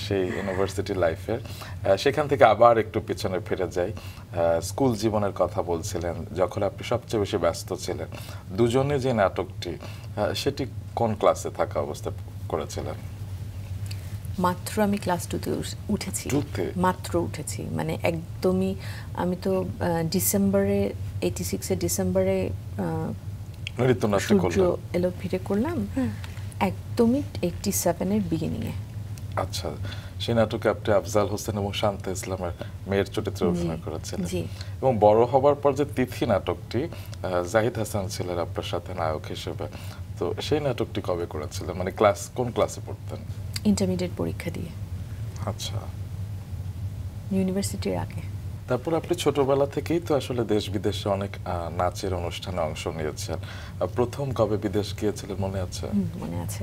সেই ইউনিভার্সিটি লাইফের, সেখান থেকে আবার একটু পিছনে ফিরে যাই। স্কুল জীবনের কথা বলছিলেন, যখন আপনি সবচেয়ে বেশি ব্যস্ত ছিলেন, দুজনে যে নাটকটি, সেটি কোন ক্লাসে থাকা অবস্থায় করেছিলেন? মাত্র আমি ক্লাস 2-তে উঠেছি, মাত্র উঠেছি, মানে একদমই। আমি তো ডিসেম্বরে 86-এর ডিসেম্বরে সূর্য এলো ফিরে করলাম, একদমই 87-এর বিগিনিংয়ে। আচ্ছা, সেই নাটকে আপনি আফজাল হোসেন এবং শান্তা ইসলামের মেয়ের চরিত্রে অভিনয় করেছিলেন, এবং বড় হবার পর যে তিথি নাটকটি, জাহিদ হাসান ছিলেন আপনার সাথে নায়ক হিসেবে। তো সেই নাটকটি কবে করেছিলেন, মানে কোন ক্লাসে পড়তেন? ইন্টারমিডিয়েট পরীক্ষা দিয়ে। আচ্ছা, ইউনিভার্সিটির আগে। তারপর আপনি ছোটবেলা থেকেই তো আসলে দেশ বিদেশে অনেক নাচের অনুষ্ঠানে অংশ নিয়েছেন। প্রথম কবে বিদেশ গিয়েছিলেন মনে আছে? মনে আছে,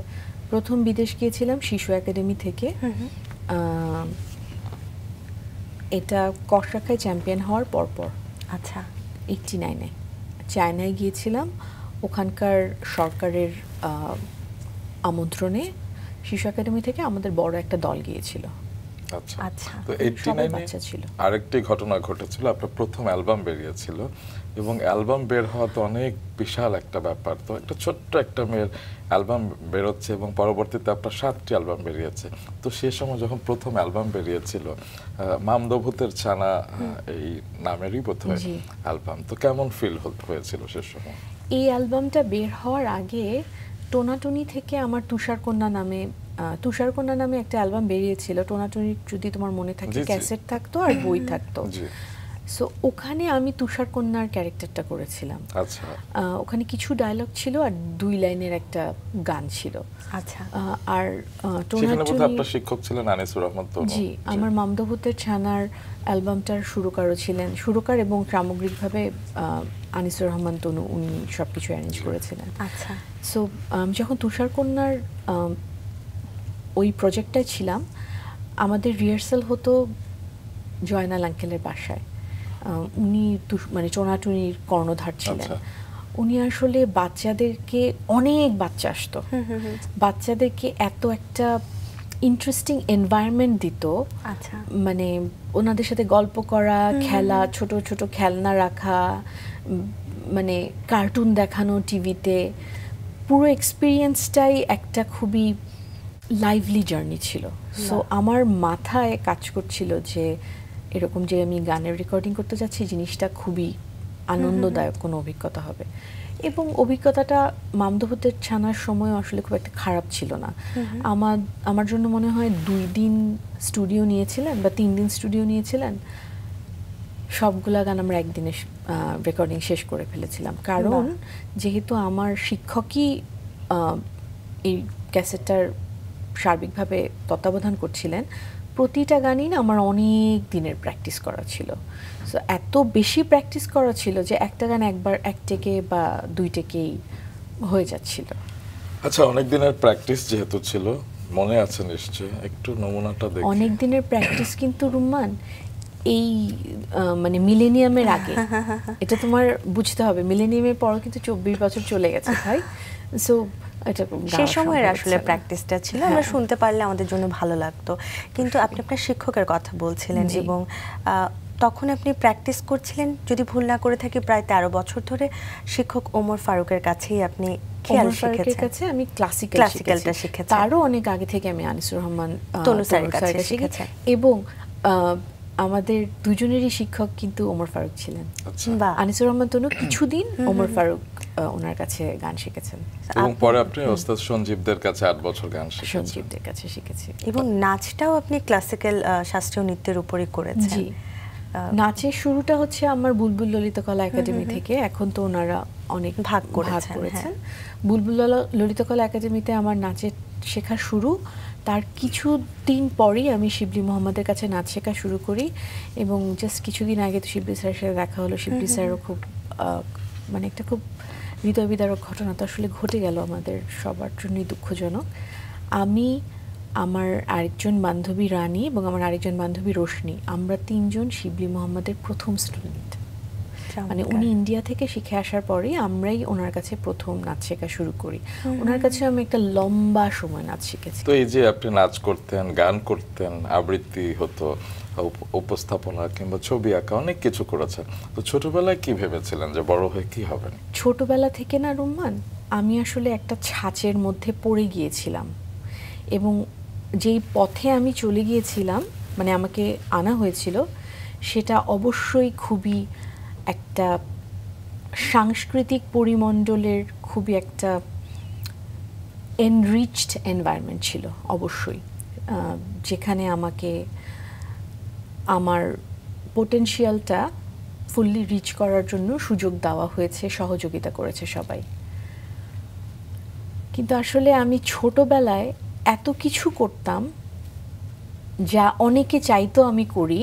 প্রথম বিদেশ গিয়েছিলাম শিশু একাডেমি থেকে। এটা কসাকায় চ্যাম্পিয়ন হওয়ার পরপর। আচ্ছা, 89-এ চায়নায় গিয়েছিলাম। ওখানকার সরকারের আমন্ত্রণে শিশু একাডেমি থেকে আমাদের বড় একটা দল গিয়েছিল। আচ্ছা, তো 89-এ আরেকটি ঘটনা ঘটেছিল, আপনার প্রথম অ্যালবাম বেরিয়েছিল, এবং অ্যালবাম বের হওয়া তো অনেক বিশাল একটা ব্যাপার। তো একটা ছোট্ট একটা মেয়ের অ্যালবাম বেরোচ্ছে এবং পরবর্তীতে আপনার 7টি অ্যালবাম বেরিয়েছে। তো সে সময় যখন প্রথম অ্যালবাম বেরিয়েছিল, মামদভূতের ছানা এই নামেরই বোধহয় অ্যালবাম, তো কেমন ফিল হয়েছিল সে সময়? এই অ্যালবামটা বের হওয়ার আগে টোনাটুনি থেকে আমার তুষারকন্যা নামে একটা অ্যালবাম বেরিয়েছিল। টোনাটুনি যদি তোমার মনে থাকে, ক্যাসেট থাকতো আর বই থাকতো। সো ওখানে আমি তুষারকন্যার ক্যারেক্টারটা করেছিলাম। আচ্ছা, ওখানে কিছু ডায়লগ ছিল আর 2 লাইনের একটা গান ছিল। আচ্ছা, আর টোনাটুনি আপনার শিক্ষক ছিলেন আনিসুর রহমান তনু। জি, আমার মামদভূতের ছানার অ্যালবামটার সুরকার এবং সামগ্রিকভাবে আনিসুর রহমান তনু, উনি সবকিছু অ্যারেঞ্জ করেছিলেন। আচ্ছা, সো যখন তুষারকন্যার ওই প্রজেক্টটায় ছিলাম, আমাদের রিহার্সাল হতো জয়নাল আঙ্কেলের বাসায়। উনি মানে টোনাটুনির কর্ণধার ছিলেন। উনি আসলে বাচ্চাদেরকে, অনেক বাচ্চা আসতো, বাচ্চাদেরকে এত একটা ইন্টারেস্টিং এনভায়রনমেন্ট দিত। আচ্ছা, মানে ওনাদের সাথে গল্প করা, খেলা, ছোট ছোট খেলনা রাখা, মানে কার্টুন দেখানো টিভিতে, পুরো এক্সপিরিয়েন্সটাই একটা খুবই লাইভলি জার্নি ছিল। সো আমার মাথায় কাজ করছিল যে এরকম যে আমি গানের রেকর্ডিং করতে যাচ্ছি, জিনিসটা খুবই আনন্দদায়ক কোনো অভিজ্ঞতা হবে। এবং অভিজ্ঞতাটা মামদভূতের ছানার সময় আসলে খুব একটা খারাপ ছিল না। আমার জন্য মনে হয় 2 দিন স্টুডিও নিয়েছিলেন বা 3 দিন স্টুডিও নিয়েছিলেন। সবগুলা গান আমরা একদিনে রেকর্ডিং শেষ করে ফেলেছিলাম, কারণ যেহেতু আমার শিক্ষকই এই ক্যাসেটটার সার্বিকভাবে তত্ত্বাবধান করছিলেন। প্রতিটা গানই না আমার অনেক দিনের প্র্যাকটিস করা ছিল। সো এত বেশি প্র্যাকটিস করা ছিল যে একটা গান একবার 1 টেকে বা 2 টেকেই হয়ে যাচ্ছিল। আচ্ছা, অনেক দিনের প্র্যাকটিস যেহেতু ছিল, মনে আছে নিশ্চয়ই, একটু নমুনাটা দেখি। অনেক দিনের প্র্যাকটিস কিন্তু রুম্মান এই মানে মিলেনিয়ামের আগে, এটা তোমার বুঝতে হবে, মিলেনিয়ামের পর কিন্তু 24 বছর চলে গেছে ভাই। সো সেই সময়ের আসলে প্র্যাকটিসটা ছিল, আমরা শুনতে পারলে আমাদের জন্য ভালো লাগতো। কিন্তু আপনি আপনার শিক্ষকের কথা বলছিলেন, এবং তখন আপনি প্র্যাকটিস করছিলেন, যদি ভুল না করে থাকি প্রায় 13 বছর ধরে শিক্ষক ওমর ফারুকের কাছেই আপনি খেয়াল ওমর ফারুকের শিখেছেন। কাছে আমি ক্লাসিক্যালটা শিখেছেন। তারও অনেক আগে থেকে আমি আনিসুর রহমান তনু স্যারের তনু কাছে স্যারের কাছে শিখেছেন। এবং আমাদের দুজনেরই শিক্ষক কিন্তু ওমর ফারুক ছিলেন। আচ্ছা। বাহ। আনিসুর রহমান তনু কিছুদিন ওমর ফারুক ওনার কাছে গান শিখেছেন, এবং পরে আপনি ওস্তাদ সঞ্জীবদের কাছে 8 বছর গান শিখেছেন। সঞ্জীবদের কাছে শিখেছি। এবং নাচটাও আপনি ক্লাসিক্যাল শাস্ত্রীয় নৃত্যের উপরই করেছেন। জি, নাচের শুরুটা হচ্ছে আমার বুলবুল ললিতকলা একাডেমি থেকে। এখন তো ওনারা অনেক ভাগ করেছেন। বুলবুল ললিতকলা একাডেমিতে আমার নাচের শেখা শুরু। তার কিছু দিন পরেই আমি শিবলি মোহাম্মদের কাছে নাচ শেখা শুরু করি, এবং জাস্ট কিছুদিন আগে তো শিবলি স্যারের সাথে দেখা হলো। শিবলি স্যারও খুব মানে একটা খুব হৃদয় বিদারক ঘটনা তো আসলে ঘটে গেল, আমাদের সবার জন্যই দুঃখজনক। আমি, আমার আরেকজন বান্ধবী রানী এবং আমার আরেকজন বান্ধবী রোশনি, আমরা তিনজন শিবলি মোহাম্মদের প্রথম স্টুডেন্ট। মানে উনি ইন্ডিয়া থেকে শিখে আসার পরেই আমরাই ওনার কাছে প্রথম নাচ শেখা শুরু করি। ওনার কাছে আমি একটা লম্বা সময় নাচ শিখেছি। তো এই যে আপনি নাচ করতেন, গান করতেন, আবৃত্তি হতো, উপস্থাপনা কিংবা ছবি আঁকা, অনেক কিছু করেছেন। তো ছোটবেলায় কি ভেবেছিলেন যে বড় হয়ে কি হবেন? ছোটবেলা থেকে না রুম্মান, আমি আসলে একটা ছাঁচের মধ্যে পড়ে গিয়েছিলাম, এবং যেই পথে আমি চলে গিয়েছিলাম, মানে আমাকে আনা হয়েছিল, সেটা অবশ্যই খুবই একটা সাংস্কৃতিক পরিমণ্ডলের খুবই একটা এনরিচড এনভায়রনমেন্ট ছিল অবশ্যই, যেখানে আমাকে আমার পোটেনশিয়ালটা ফুললি রিচ করার জন্য সুযোগ দেওয়া হয়েছে, সহযোগিতা করেছে সবাই। কিন্তু আসলে আমি ছোটবেলায় এত কিছু করতাম যা অনেকে চাইতো আমি করি।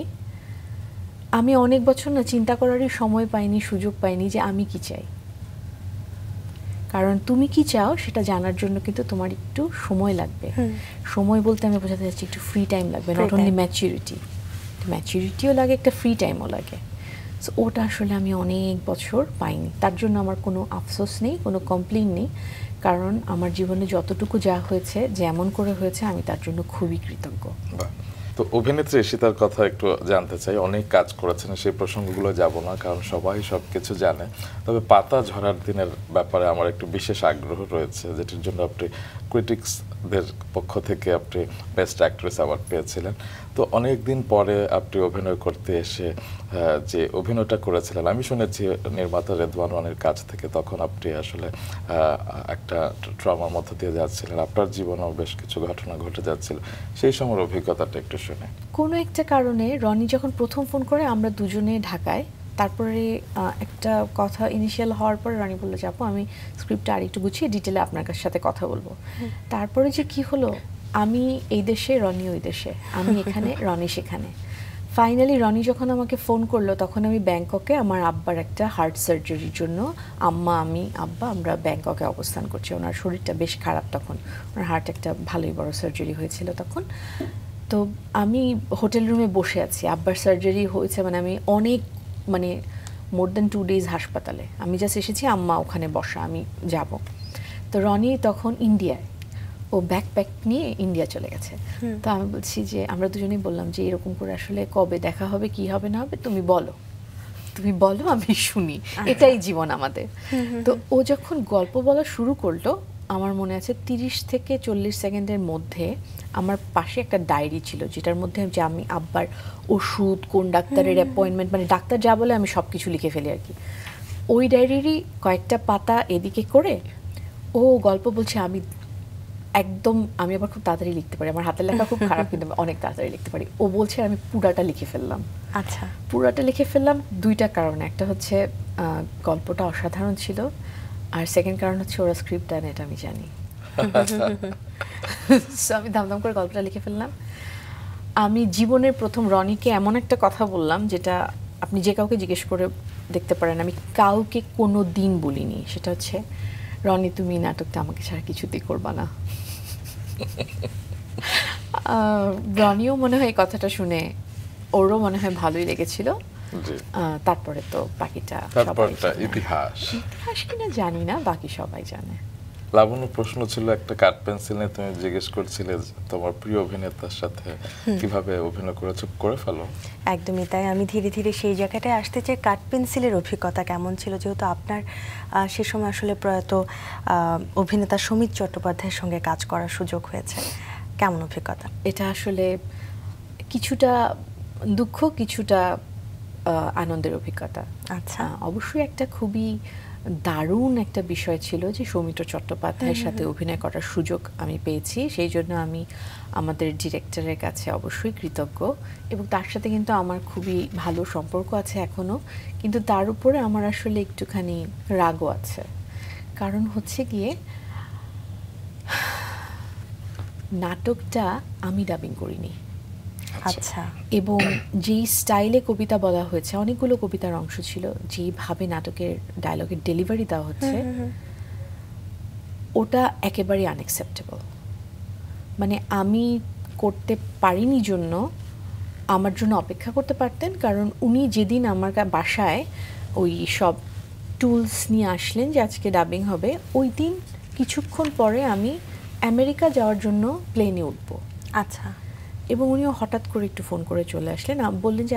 আমি অনেক বছর না চিন্তা করারই সময় পাইনি, সুযোগ পাইনি যে আমি কি চাই। কারণ তুমি কি চাও সেটা জানার জন্য কিন্তু তোমার একটু সময় লাগবে। সময় বলতে আমি বোঝাতে চাচ্ছি একটু ফ্রি টাইম লাগবে, নট অনলি ম্যাচুরিটিও লাগে, একটা ফ্রি টাইমও লাগে। সো ওটা আসলে আমি অনেক বছর পাইনি। তার জন্য আমার কোনো আফসোস নেই, কোনো কমপ্লেইন নেই, কারণ আমার জীবনে যতটুকু যা হয়েছে, যেমন করে হয়েছে, আমি তার জন্য খুবই কৃতজ্ঞ। তো অভিনেত্রী ঈশিতার কথা একটু জানতে চাই। অনেক কাজ করেছেন, সেই প্রসঙ্গগুলো যাব না, কারণ সবাই সব কিছু জানে। তবে পাতা ঝরার দিনের ব্যাপারে আমার একটু বিশেষ আগ্রহ রয়েছে, যেটির জন্য আপনি ক্রিটিক্সদের পক্ষ থেকে আপনি বেস্ট অ্যাক্ট্রেস অ্যাওয়ার্ড পেয়েছিলেন। তো অনেক দিন পরে আপনি অভিনয় করতে এসে যে অভিনয়টা করেছিলেন, আমি শুনেছি নির্মাতা রেদওয়ান রনির কাছ থেকে, তখন আপনি আসলে একটা ট্রমার মধ্য দিয়ে যাচ্ছিলেন, আপনার জীবনেও বেশ কিছু ঘটনা ঘটে যাচ্ছিল। সেই সময়ের অভিজ্ঞতাটা একটু শুনে। কোনো একটা কারণে রনি যখন প্রথম ফোন করে, আমরা দুজনে ঢাকায়, তারপরে একটা কথা ইনিশিয়াল হওয়ার পরে রনি বললো যে আপু আমি স্ক্রিপ্টটা আর একটু গুছিয়ে ডিটেলে আপনার সাথে কথা বলবো। তারপরে যে কি হলো, আমি এই দেশে, রনি ওই দেশে, আমি এখানে, রনি সেখানে। ফাইনালি রনি যখন আমাকে ফোন করলো, তখন আমি ব্যাংককে আমার আব্বার একটা হার্ট সার্জারির জন্য, আব্বা আমরা ব্যাংককে অবস্থান করছি। ওনার শরীরটা বেশ খারাপ তখন, ওনার হার্ট একটা ভালোই বড় সার্জারি হয়েছিল তখন। তো আমি হোটেল রুমে বসে আছি, আব্বার সার্জারি হয়েছে, মানে আমি অনেক, মানে মোর দ্যান 2 days হাসপাতালে। আমি জাস্ট এসেছি, আম্মা ওখানে বসা, আমি যাব। তো রনি তখন ইন্ডিয়ায়, ও ব্যাকপ্যাক নিয়ে ইন্ডিয়া চলে গেছে। তো আমি বলছি যে, আমরা দুজনেই বললাম যে এরকম করে আসলে কবে দেখা হবে, কি হবে না হবে, তুমি বলো আমি শুনি, এটাই জীবন আমাদের। তো ও যখন গল্প বলা শুরু করলো, আমার মনে আছে 30 থেকে 40 সেকেন্ডের মধ্যে আমার পাশে একটা ডায়েরি ছিল, যেটার মধ্যে যে আমি আব্বার ওষুধ, কোন ডাক্তারের অ্যাপয়েন্টমেন্ট, মানে ডাক্তার যা বলে আমি সব কিছু লিখে ফেলি আর কি। ওই ডায়েরিরই কয়েকটা পাতা এদিকে করে ও গল্প বলছে। আমি আবার খুব তাড়াতাড়ি লিখতে পারি, আমার হাতের লেখা খুব খারাপ, কিন্তু অনেক তাড়াতাড়ি লিখতে পারি। ও বলছে, আমি পুরাটা লিখে ফেললাম। আচ্ছা, পুরাটা লিখে ফেললাম 2টা কারণে। একটা হচ্ছে গল্পটা অসাধারণ ছিল, আর সেকেন্ড কারণ হচ্ছে ওরা স্ক্রিপ্ট দেয় না, এটা আমি জানি। সো আমি দাম করে গল্পটা লিখে ফেললাম। আমি জীবনের প্রথম রনিকে এমন একটা কথা বললাম, যেটা আপনি যে কাউকে জিজ্ঞেস করে দেখতে পারেন, আমি কাউকে কোনো দিন বলিনি। সেটা হচ্ছে, রনি তুমি নাটকটা আমাকে ছাড়া কিছুতেই করবা না। রনিও মনে হয় এই কথাটা শুনে ওরও মনে হয় ভালোই লেগেছিল। তারপরে তো বাকিটা ইতিহাস কিনা জানি না, বাকি সবাই জানে। লাবণ্য, প্রশ্ন ছিল একটা কাঠ পেন্সিল নিয়ে তুমি জিজ্ঞেস করছিলে যে তোমার প্রিয় অভিনেতার সাথে কিভাবে অভিনয় করেছো, করে ফেলো। একদমই তাই, আমি ধীরে ধীরে সেই জায়গাটায় আসতে চাই। কাঠ পেন্সিলের অভিজ্ঞতা কেমন ছিল, যেহেতু আপনার সে সময় আসলে প্রয়াত অভিনেতা সমিত চট্টোপাধ্যায়ের সঙ্গে কাজ করার সুযোগ হয়েছে, কেমন অভিজ্ঞতা? এটা আসলে কিছুটা দুঃখ, কিছুটা আনন্দের অভিজ্ঞতা। আচ্ছা। অবশ্যই একটা খুবই দারুণ একটা বিষয় ছিল যে সৌমিত্র চট্টোপাধ্যায়ের সাথে অভিনয় করার সুযোগ আমি পেয়েছি, সেই জন্য আমি আমাদের ডিরেক্টরের কাছে অবশ্যই কৃতজ্ঞ, এবং তার সাথে কিন্তু আমার খুবই ভালো সম্পর্ক আছে এখনো। কিন্তু তার উপরে আমার আসলে একটুখানি রাগও আছে, কারণ হচ্ছে গিয়ে নাটকটা আমি ডাবিং করিনি। আচ্ছা। এবং যেই স্টাইলে কবিতা বলা হয়েছে, অনেকগুলো কবিতার অংশ ছিল, যেভাবে নাটকের ডায়লগের ডেলিভারি দেওয়া হচ্ছে, ওটা একেবারেই আনএক্সেপ্টেবল। মানে আমি করতে পারিনি জন্য আমার জন্য অপেক্ষা করতে পারতেন, কারণ উনি যেদিন আমার বাসায় ওই সব টুলস নিয়ে আসলেন যে আজকে ডাবিং হবে, ওই দিন কিছুক্ষণ পরে আমি আমেরিকা যাওয়ার জন্য প্লেনে উঠবো। আচ্ছা। এবং উনিও হঠাৎ করে একটু ফোন করে চলে আসলেন, বললেন যে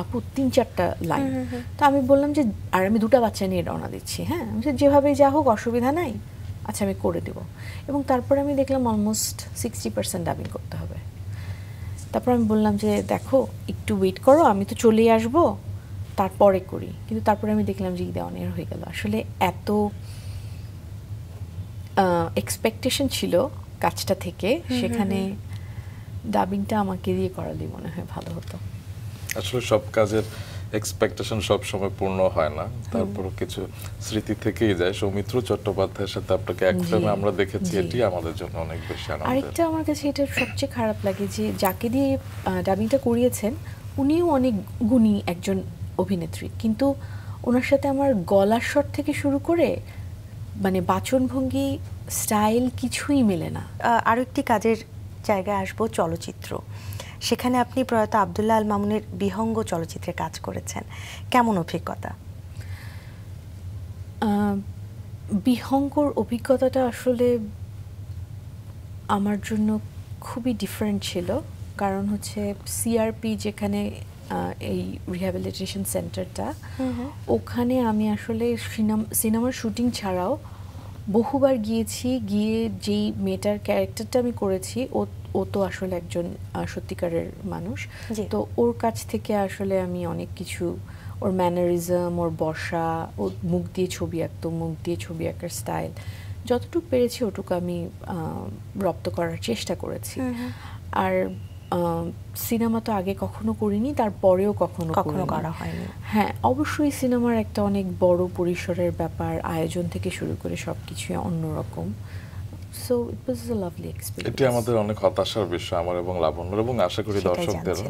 আপু 3-4টা লাইন। তো আমি বললাম যে আর আমি 2টা বাচ্চা নিয়ে রওনা দিচ্ছি, হ্যাঁ আমি যেভাবে যা হোক অসুবিধা নাই, আচ্ছা আমি করে দেব। এবং তারপরে আমি দেখলাম অলমোস্ট 60% ডাবিং করতে হবে। তারপর আমি বললাম যে দেখো একটু ওয়েট করো, আমি তো চলেই আসবো, তারপরে করি। কিন্তু তারপরে আমি দেখলাম যে ঈদে অনেক হয়ে গেল। আসলে এত এক্সপেকটেশন ছিল কাজটা থেকে, সেখানে ডাবিংটা আমাকে দিয়ে করালেই মনে হয় ভালো হতো। আসলে সব কাজের এক্সপেকটেশন সব সময় পূর্ণ হয় না, তারপরও কিছু স্মৃতি থেকেই যায়। সৌমিত্র চট্টোপাধ্যায়ের সাথে আপনাকে এক ফ্রেমে আমরা দেখেছি, এটি আমাদের জন্য অনেক বেশি আনন্দের। আরেকটা আমার কাছে এটা সবচেয়ে খারাপ লাগে যে যাকে দিয়ে ডাবিংটা করিয়েছেন উনিও অনেক গুণী একজন অভিনেত্রী, কিন্তু ওনার সাথে আমার গলার স্বর থেকে শুরু করে মানে বাচনভঙ্গি, স্টাইল কিছুই মেলে না। আরও একটি কাজের জায়গায় আসবো, চলচ্চিত্র। সেখানে আপনি প্রয়াত আব্দুল্লাহ আল মামুনের বিহঙ্গ চলচ্চিত্রে কাজ করেছেন, কেমন অভিজ্ঞতা? বিহঙ্গর অভিজ্ঞতাটা আসলে আমার জন্য খুবই ডিফারেন্ট ছিল, কারণ হচ্ছে সিআরপি যেখানে এই রিহ্যাবিলিটেশন সেন্টারটা, ওখানে আমি আসলে সিনেমার শুটিং ছাড়াও বহুবার গিয়েছি। গিয়ে যেই মেয়েটার ক্যারেক্টারটা আমি করেছি, ও তো আসলে একজন সত্যিকারের মানুষ, তো ওর কাছ থেকে আসলে আমি অনেক কিছু, ওর ম্যানারিজম, ওর বসা, ওর মুখ দিয়ে ছবি আঁকতো, মুখ দিয়ে ছবি আঁকার স্টাইল, যতটুকু পেরেছি ওটুকু আমি রপ্ত করার চেষ্টা করেছি। আর সিনেমা তো আগে কখনো করিনি, তারপরেও কখনো করা হয়নি। হ্যাঁ, অবশ্যই সিনেমার একটা অনেক বড় পরিসরের ব্যাপার, আয়োজন থেকে শুরু করে সবকিছু অন্যরকম। So it was a lovely experience. এটি আমাদের অনেক হতাশার বিষয়, আমার এবং লাবণ্যর, এবং আশা করি দর্শকদেরও,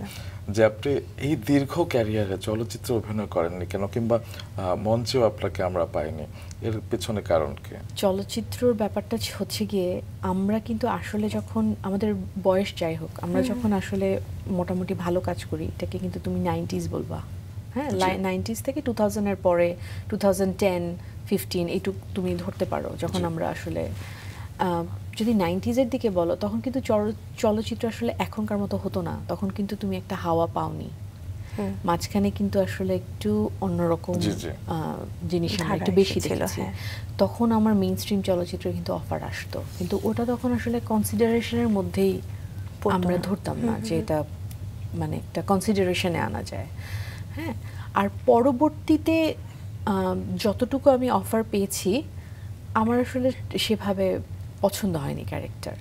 যে আপনি এই দীর্ঘ ক্যারিয়ারে চলচ্চিত্রে অভিনয় করেননি কেন, কিংবা মঞ্চেও আপনাকে আমরা পাইনি, এর পেছনে কারণ কি? চলচ্চিত্রর ব্যাপারটা হচ্ছে গিয়ে, আমরা কিন্তু আসলে যখন আমাদের বয়স যাই হোক, আমরা যখন আসলে মোটামুটি ভালো কাজ করি, এটাকে কিন্তু তুমি 90s বলবা, হ্যাঁ 90s থেকে 2000 এর পরে 2010, 15 এইটুকু তুমি ধরতে পারো, যখন আমরা আসলে যদি 90s এর দিকে বলো, তখন কিন্তু চলচ্চিত্র আসলে এখনকার মতো হতো না। তখন কিন্তু তুমি একটা হাওয়া পাওনি, মাঝখানে কিন্তু আসলে একটু অন্যরকম জিনিস আমরা একটু বেশি দেখেছি। তখন আমার মেইন স্ট্রিম চলচ্চিত্র কিন্তু অফার আসতো, কিন্তু ওটা তখন আসলে কনসিডারেশনের মধ্যেই আমরা ধরতাম না যে এটা মানে একটা কনসিডারেশনে আনা যায়। হ্যাঁ, আর পরবর্তীতে যতটুকু আমি অফার পেয়েছি, আমার আসলে সেভাবে পছন্দ হয়নি ক্যারেক্টার,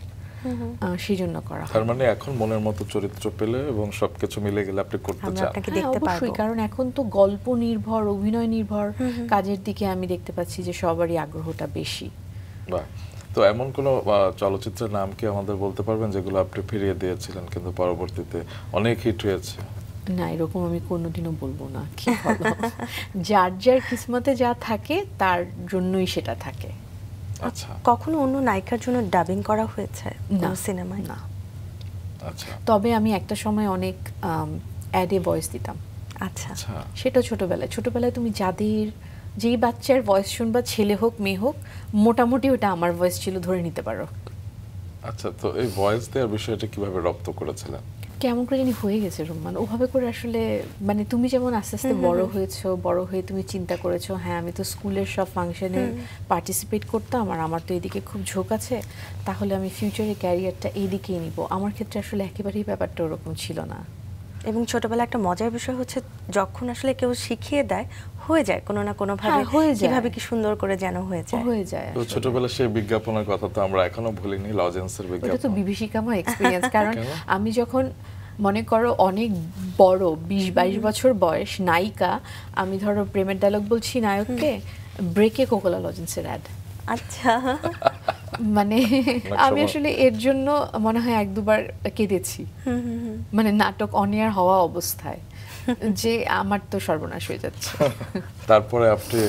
সেই জন্য করা। তার মানে এখন মনের মতো চরিত্র পেলে এবং সবকিছু মিলে গেলে আপনি করতে চান? অবশ্যই, কারণ এখন তো গল্প নির্ভর, অভিনয় নির্ভর কাজের দিকে আমি দেখতে পাচ্ছি যে সবারই আগ্রহটা বেশি। বাহ। তো এমন কোন চলচ্চিত্রের নাম কি আমাদের বলতে পারবেন যেগুলো আপনি ফিরিয়ে দিয়েছিলেন কিন্তু পরবর্তীতে অনেক হিট হয়েছে? না, এরকম আমি কোনোদিনও বলবো না। কি বলো, যার যার কিসমতে যা থাকে তার জন্যই সেটা থাকে। আচ্ছা, কখনো অন্য নায়িকার জন্য ডাবিং করা হয়েছে কোন সিনেমায়? না। আচ্ছা, তবে আমি একটা সময় অনেক অ্যাডে ভয়েস দিতাম। আচ্ছা, সেটা ছোটবেলায় তুমি যাদের যেই বাচ্চার ভয়েস শুনবা, ছেলে হোক মেয়ে হোক, মোটামুটি ওটা আমার ভয়েস ছিল ধরে নিতে পারো। আচ্ছা, তো এই ভয়েস দেওয়ার বিষয়টা কিভাবে রপ্ত করেছিলেন? কেমন করে জানি হয়ে গেছে রুম্মান, ওভাবে করে আসলে মানে তুমি যেমন আস্তে আস্তে বড় হয়েছো, বড় হয়ে তুমি চিন্তা করেছো হ্যাঁ আমি তো স্কুলের সব ফাংশনে পার্টিসিপেট করতাম আর আমার তো এদিকে খুব ঝোঁক আছে, তাহলে আমি ফিউচারে ক্যারিয়ারটা এইদিকেই নিব। আমার ক্ষেত্রে আসলে একেবারেই ব্যাপারটা ওরকম ছিল না। এবং ছোটবেলা একটা মজার বিষয় হচ্ছে যখন আসলে কেউ শিখিয়ে দেয় হয়ে যায় কোনো না কোনো ভাবে, হ্যাঁ, হয়ে যায়। কিভাবে কি সুন্দর করে যেন হয়ে যায়। তো ছোটবেলার সেই বিজ্ঞাপনের কথা তো আমরা এখনো ভুলিনি, লজেন্সের ওটা তো বিজ্ঞাপন। বিভীষিকাময় এক্সপিরিয়েন্স। কারণ আমি যখন মনে করো অনেক বড় 20-22 বছর বয়স, নায়িকা, আমি ধরো প্রেমের ডায়লগ বলছি নায়ককে, ব্রেকে কোকোলা লজেন্সের অ্যাড। আচ্ছা। মানে আমি আসলে এর জন্য মনে হয় 1-2 বার কেঁদেছি, মানে নাটক অন এয়ার হওয়া অবস্থায়, যে আমার তো সর্বনাশ হয়ে যাচ্ছে। তারপরে আপনি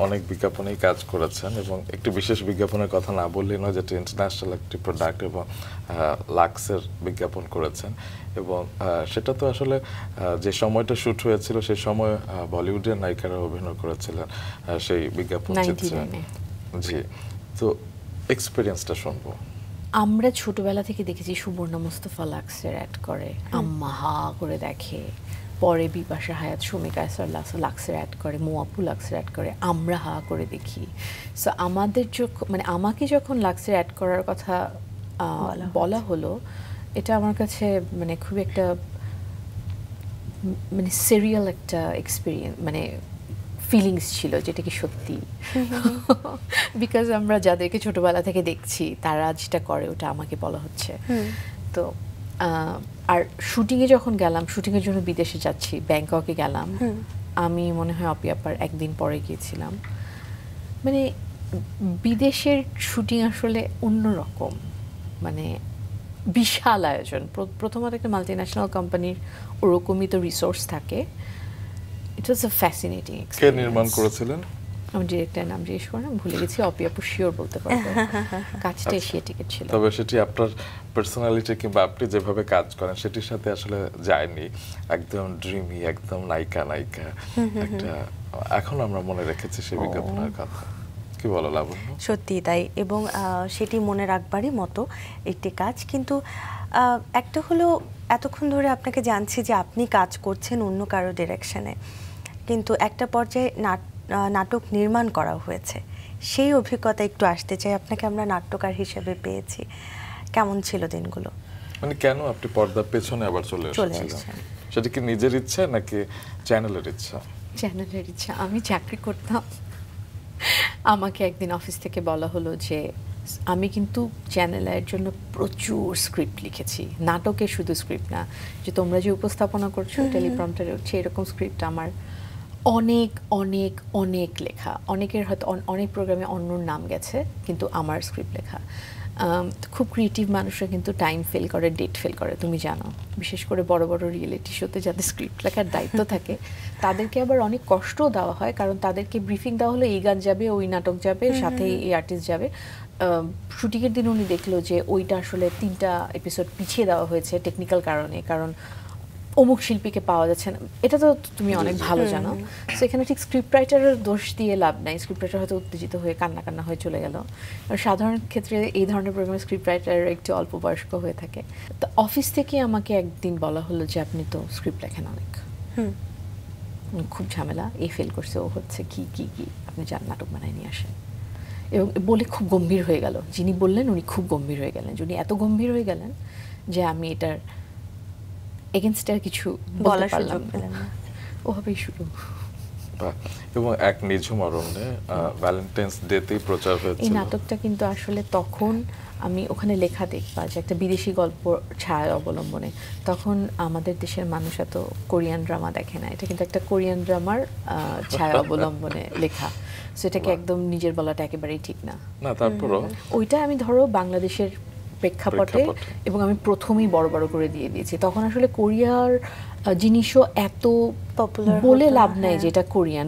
অনেক বিজ্ঞাপনেই কাজ করেছেন এবং একটি বিশেষ বিজ্ঞাপনের কথা না বললেই নয়, যেটা ইন্টারন্যাশনাল একটি প্রোডাক্ট এবং লাক্সের বিজ্ঞাপন করেছেন। এবং সেটা তো আসলে যে সময়টা শুট হয়েছিল সেই সময় বলিউডের নায়িকারা অভিনয় করেছিলেন সেই বিজ্ঞাপন চিত্রে। জি, তো এক্সপিরিয়েন্সটা শুনবো। আমরা ছোটবেলা থেকে দেখেছি সুবর্ণা মুস্তফা লাক্সের অ্যাড করে, আম্মা হা করে দেখে, পরে বিপাশা হায়াত, শমিকা আয়সার লাক্সের অ্যাড করে, মোয়াপু লাক্সের অ্যাড করে, আমরা হা করে দেখি। সো আমাদের যখন মানে আমাকে যখন লাক্সের অ্যাড করার কথা বলা হলো, এটা আমার কাছে মানে খুব একটা মানে সিরিয়াল একটা এক্সপিরিয়েন্স, মানে ফিলিংস ছিল, যেটা কি সত্যি। বিকজ আমরা যাদেরকে ছোটবেলা থেকে দেখছি তারা যেটা করে ওটা আমাকে বলা হচ্ছে। তো আর শুটিংয়ে যখন গেলাম, শুটিংয়ের জন্য বিদেশে যাচ্ছি, ব্যাংককে গেলাম, আমি মনে হয় অপি আপার একদিন পরে গিয়েছিলাম। মানে বিদেশের শুটিং আসলে অন্যরকম, মানে বিশাল আয়োজন। প্রথমত একটা মাল্টিন্যাশনাল কোম্পানির ওরকমই তো রিসোর্স থাকে। ইট ওয়াজ আ ফ্যাসিনেটিং এক্সপেরিয়েন্স। কে নির্মাণ করেছিলেন? আমি ডিরেক্টরের নাম জিজ্ঞেস করে ভুলে গেছি, অপি আপু শিওর বলতে পারবে। কাজটা এশিয়া টিকেট ছিল। তবে সেটি আপনার পার্সোনালিটি কিংবা আপনি যেভাবে কাজ করেন সেটির সাথে আসলে যায়নি। একদম ড্রিমি, একদম নায়িকা নায়িকা একটা, এখন আমরা মনে রেখেছি সেই বিজ্ঞাপনের কথা। কি বলো লাবণ্য? সত্যি তাই, এবং সেটি মনে রাখবারই মতো একটি কাজ। কিন্তু একটা হলো এতক্ষণ ধরে আপনাকে জানছি যে আপনি কাজ করছেন অন্য কারো ডিরেকশনে, কিন্তু একটা পর্যায়ে নাটক নির্মাণ করা হয়েছে, সেই অভিজ্ঞতা একটু আসতে চাই। আপনাকে আমরা নাট্যকার হিসেবে পেয়েছি, কেমন ছিল দিনগুলো? মানে কেন আপনি পর্দার পেছনে আবার চলে এসেছিলেন? সেটা কি নিজের ইচ্ছা নাকি চ্যানেলের ইচ্ছা? চ্যানেলের ইচ্ছা। আমি চাকরি করতাম, আমাকে একদিন অফিস থেকে বলা হলো যে আমি কিন্তু চ্যানেলের জন্য প্রচুর স্ক্রিপ্ট লিখেছি, নাটকের শুধু স্ক্রিপ্ট না, যে তোমরা যে উপস্থাপনা করছো টেলিপ্রম্পটারে হচ্ছে এরকম স্ক্রিপ্ট আমার অনেক অনেক অনেক লেখা। অনেকের হয়তো অনেক প্রোগ্রামে অন্যর নাম গেছে, কিন্তু আমার স্ক্রিপ্ট লেখা। খুব ক্রিয়েটিভ মানুষরা কিন্তু টাইম ফেল করে, ডেট ফেল করে, তুমি জানো। বিশেষ করে বড় বড় রিয়েলিটি শোতে যাদের স্ক্রিপ্ট লেখার দায়িত্ব থাকে তাদেরকে আবার অনেক কষ্টও দেওয়া হয়, কারণ তাদেরকে ব্রিফিং দেওয়া হলো এই গান যাবে, ওই নাটক যাবে, সাথে এই আর্টিস্ট যাবে। শুটিংয়ের দিন উনি দেখলো যে ওইটা আসলে 3টা এপিসোড পিছিয়ে দেওয়া হয়েছে টেকনিক্যাল কারণে, কারণ অমুক শিল্পীকে পাওয়া যাচ্ছে না। এটা তো তুমি অনেক ভালো জানো। সো এখানে ঠিক স্ক্রিপ্ট রাইটারের দোষ দিয়ে লাভ নাই, স্ক্রিপ্ট রাইটার হয়তো উত্তেজিত হয়ে কান্না হয়ে চলে গেল। আর সাধারণ ক্ষেত্রে এই ধরনের প্রোগ্রামে স্ক্রিপ্ট রাইটার একটু অল্প বয়স্ক হয়ে থাকে। তো অফিস থেকে আমাকে একদিন বলা হলো যে আপনি তো স্ক্রিপ্ট লেখেন অনেক, খুব ঝামেলা, এই ফেল করছে, ও হচ্ছে কি কি কি, আপনি যান নাটক বানায় নিয়ে আসেন। এবং বলে খুব গম্ভীর হয়ে গেল, যিনি বললেন উনি খুব গম্ভীর হয়ে গেলেন, যিনি এত গম্ভীর হয়ে গেলেন যে আমি এটার এগেইনস্ট আর কিছু বলতে পারলাম না। ওভাবেই শুরু। এবং এক নিঝুম অরণ্যে ভ্যালেন্টাইন্স ডেতেই প্রচার হয়েছিল এই নাটকটা। কিন্তু আসলে তখন আমি ওখানে লেখা দেখবা যে একটা বিদেশি গল্প ছায়া অবলম্বনে, তখন আমাদের দেশের মানুষ এত কোরিয়ান ড্রামা দেখে না, এটা কিন্তু একটা কোরিয়ান ড্রামার ছায়া অবলম্বনে লেখা। সেটাকে একদম নিজের বলাটা একেবারেই ঠিক না। না, তারপরও ওইটা আমি ধরো বাংলাদেশের প্রেক্ষাপটে এবং আমি প্রথমেই বড় বড় করে দিয়ে দিয়েছি। তখন আসলে কোরিয়ার জিনিসও এত পপুলার বলে লাভ নাই যে এটা কোরিয়ান,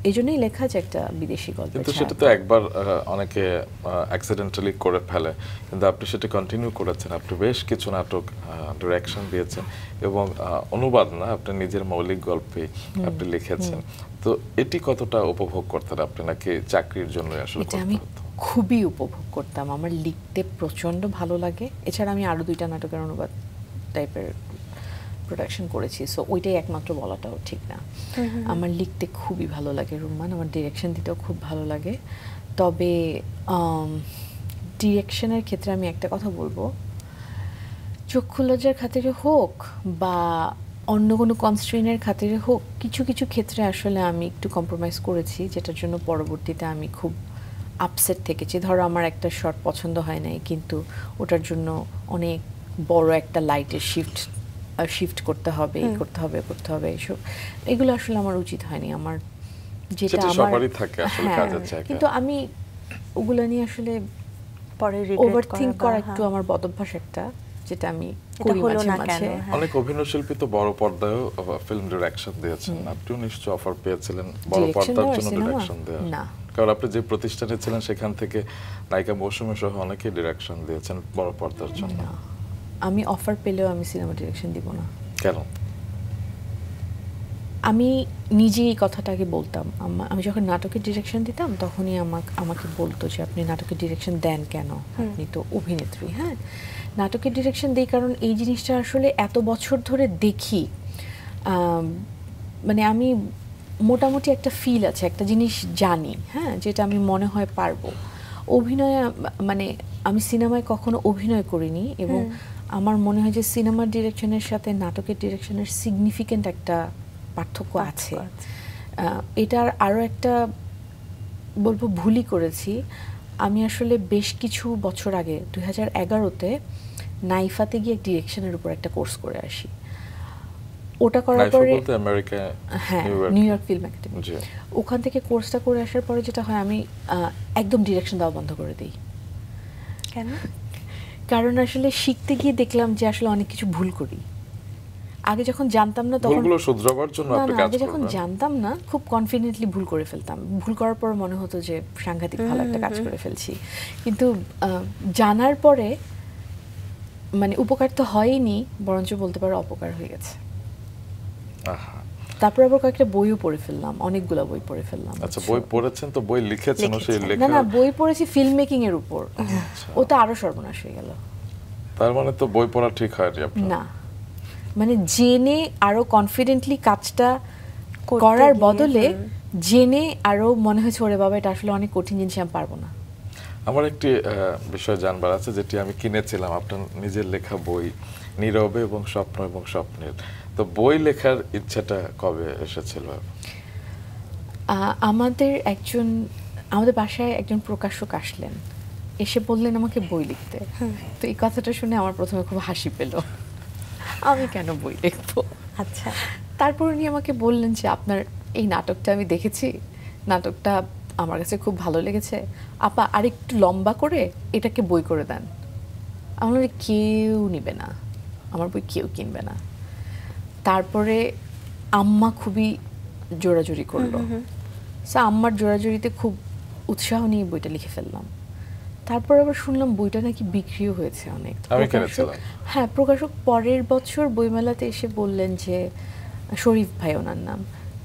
এই জন্যই লেখা যে একটা বিদেশি গল্প। কিন্তু সেটা তো একবার অনেকে অ্যাক্সিডেন্টালি করে ফেলে, কিন্তু আপনি সেটা কন্টিনিউ করেছেন। আপনি বেশ কিছু নাটক ডিরেকশন দিয়েছেন এবং অনুবাদ না, আপনি নিজের মৌলিক গল্পে আপনি লিখেছেন। তো এটি কতটা উপভোগ করতেন আপনি, নাকি চাকরির জন্য আসলে করতে আমি হতো? খুবই উপভোগ করতাম, আমার লিখতে প্রচন্ড ভালো লাগে। এছাড়া আমি আরো 2টা নাটকের অনুবাদ টাইপের প্রোডাকশন করেছি, সো ওইটাই একমাত্র বলাটাও ঠিক না। আমার লিখতে খুবই ভালো লাগে রুম্মান, আমার ডিরেকশন দিতেও খুব ভালো লাগে। তবে ডিরেকশনের ক্ষেত্রে আমি একটা কথা বলবো, চক্ষু লজ্জার খাতিরে হোক বা অন্য কোনো কনস্ট্রেনের খাতিরে হোক, কিছু কিছু ক্ষেত্রে আসলে আমি একটু কম্প্রোমাইজ করেছি, যেটার জন্য পরবর্তীতে আমি খুব আপসেট থেকেছি। ধরো আমার একটা শট পছন্দ হয় নাই, কিন্তু ওটার জন্য অনেক বড় একটা লাইটের শিফট করতে হবে, করতে হবে এসব, এগুলো আসলে আমার উচিত হয়নি। আমার যেটা আমার সবারই থাকে আসলে কাজের জায়গা, কিন্তু আমি ওগুলো নিয়ে আসলে পরে ওভারথিংক করা একটু আমার বদভ্যাস একটা, যেটা আমি করি মাঝে মাঝে। অনেক অভিনয় শিল্পী তো বড় পর্দায়ও ফিল্ম ডিরেকশন দিয়েছেন, আপনিও নিশ্চয়ই অফার পেয়েছিলেন বড় পর্দার জন্য ডিরেকশন দেওয়ার? না, কারণ আপনি যে প্রতিষ্ঠানে ছিলেন সেখান থেকে নায়িকা মৌসুমী সহ অনেকে ডিরেকশন দিয়েছেন বড় পর্দার জন্য। আমি অফার পেলেও আমি সিনেমা ডিরেকশন দিব না। কেন? আমি নিজে এই কথাটাকে বলতাম, আমি যখন নাটকের ডিরেকশন দিতাম তখনই আমাকে বলতো যে আপনি নাটকের ডিরেকশন দেন কেন, আপনি তো অভিনেত্রী। হ্যাঁ, নাটকের ডিরেকশন দিই কারণ এই জিনিসটা আসলে এত বছর ধরে দেখি, মানে আমি মোটামুটি একটা ফিল আছে, একটা জিনিস জানি, হ্যাঁ, যেটা আমি মনে হয় পারবো। অভিনয় মানে আমি সিনেমায় কখনো অভিনয় করিনি, এবং আমার মনে হয় যে সিনেমার ডিরেকশনের সাথে নাটকের ডিরেকশনের সিগনিফিক্যান্ট একটা পার্থক্য আছে। এটার আরও একটা বলবো ভুলই করেছি। আমি আসলে বেশ কিছু বছর আগে 2011-তে নাইফাতে গিয়ে ডিরেকশনের উপর একটা কোর্স করে আসি। ওটা করার পরে হ্যাঁ, নিউ ইয়র্ক ফিল্ম একাডেমি, ওখান থেকে কোর্সটা করে আসার পরে যেটা হয়, আমি একদম ডিরেকশন দেওয়া বন্ধ করে দিই। কেন? কারণ আসলে শিখতে গিয়ে দেখলাম যে আসলে অনেক কিছু ভুল করি। আগে যখন জানতাম না তখন শুধরাবার জন্য আপনি কাজ করবেন। আগে যখন জানতাম না খুব কনফিডেন্টলি ভুল করে ফেলতাম, ভুল করার পর মনে হতো যে সাংঘাতিক ভালো একটা কাজ করে ফেলছি। কিন্তু জানার পরে মানে উপকার তো হয়নি, বরঞ্চ বলতে পারো অপকার হয়ে গেছে। তারপর আবার কয়েকটা বইও পড়ে ফেললাম, অনেকগুলো বই পড়ে ফেললাম। আচ্ছা, বই পড়েছেন তো বই লিখেছেন? সেই লেখা না, বই পড়েছি ফিল্ম মেকিং এর উপর। ওটা আরো সর্বনাশ হয়ে গেল। তার মানে তো বই পড়া ঠিক হয়নি আপনার? না, মানে জেনে আরো কনফিডেন্টলি কাজটা করার বদলে জেনে আরো মনে হয়েছে ওরে বাবা এটা আসলে অনেক কঠিন জিনিস, আমি পারবো না। আমার একটি বিষয় জানবার আছে, যেটি আমি কিনেছিলাম, আপনার নিজের লেখা বই নীরবে এবং স্বপ্ন এবং স্বপ্নের। তো বই লেখার ইচ্ছাটা কবে এসেছিল? আমাদের বাসায় একজন প্রকাশক আসলেন, এসে বললেন আমাকে বই লিখতে। তো এই কথাটা শুনে আমার প্রথমে খুব হাসি পেল, আমি কেন বই লিখবো। আচ্ছা, তারপর উনি আমাকে বললেন যে আপনার এই নাটকটা আমি দেখেছি, নাটকটা আমার কাছে খুব ভালো লেগেছে, আপা আরেকটু লম্বা করে এটাকে বই করে দেন। আমার কেউ নিবে না, আমার বই কেউ কিনবে না। তারপরে আম্মা খুবই জোরাজুরি করলো, আম্মার জোরাজুরিতে খুব উৎসাহ নিয়ে বইটা লিখে ফেললাম। তারপর আবার শুনলাম বইটা নাকি বিক্রিও হয়েছে অনেক। হ্যাঁ, প্রকাশক পরের বছর বইমেলাতে এসে বললেন যে, শরীফ ভাই ওনার নাম,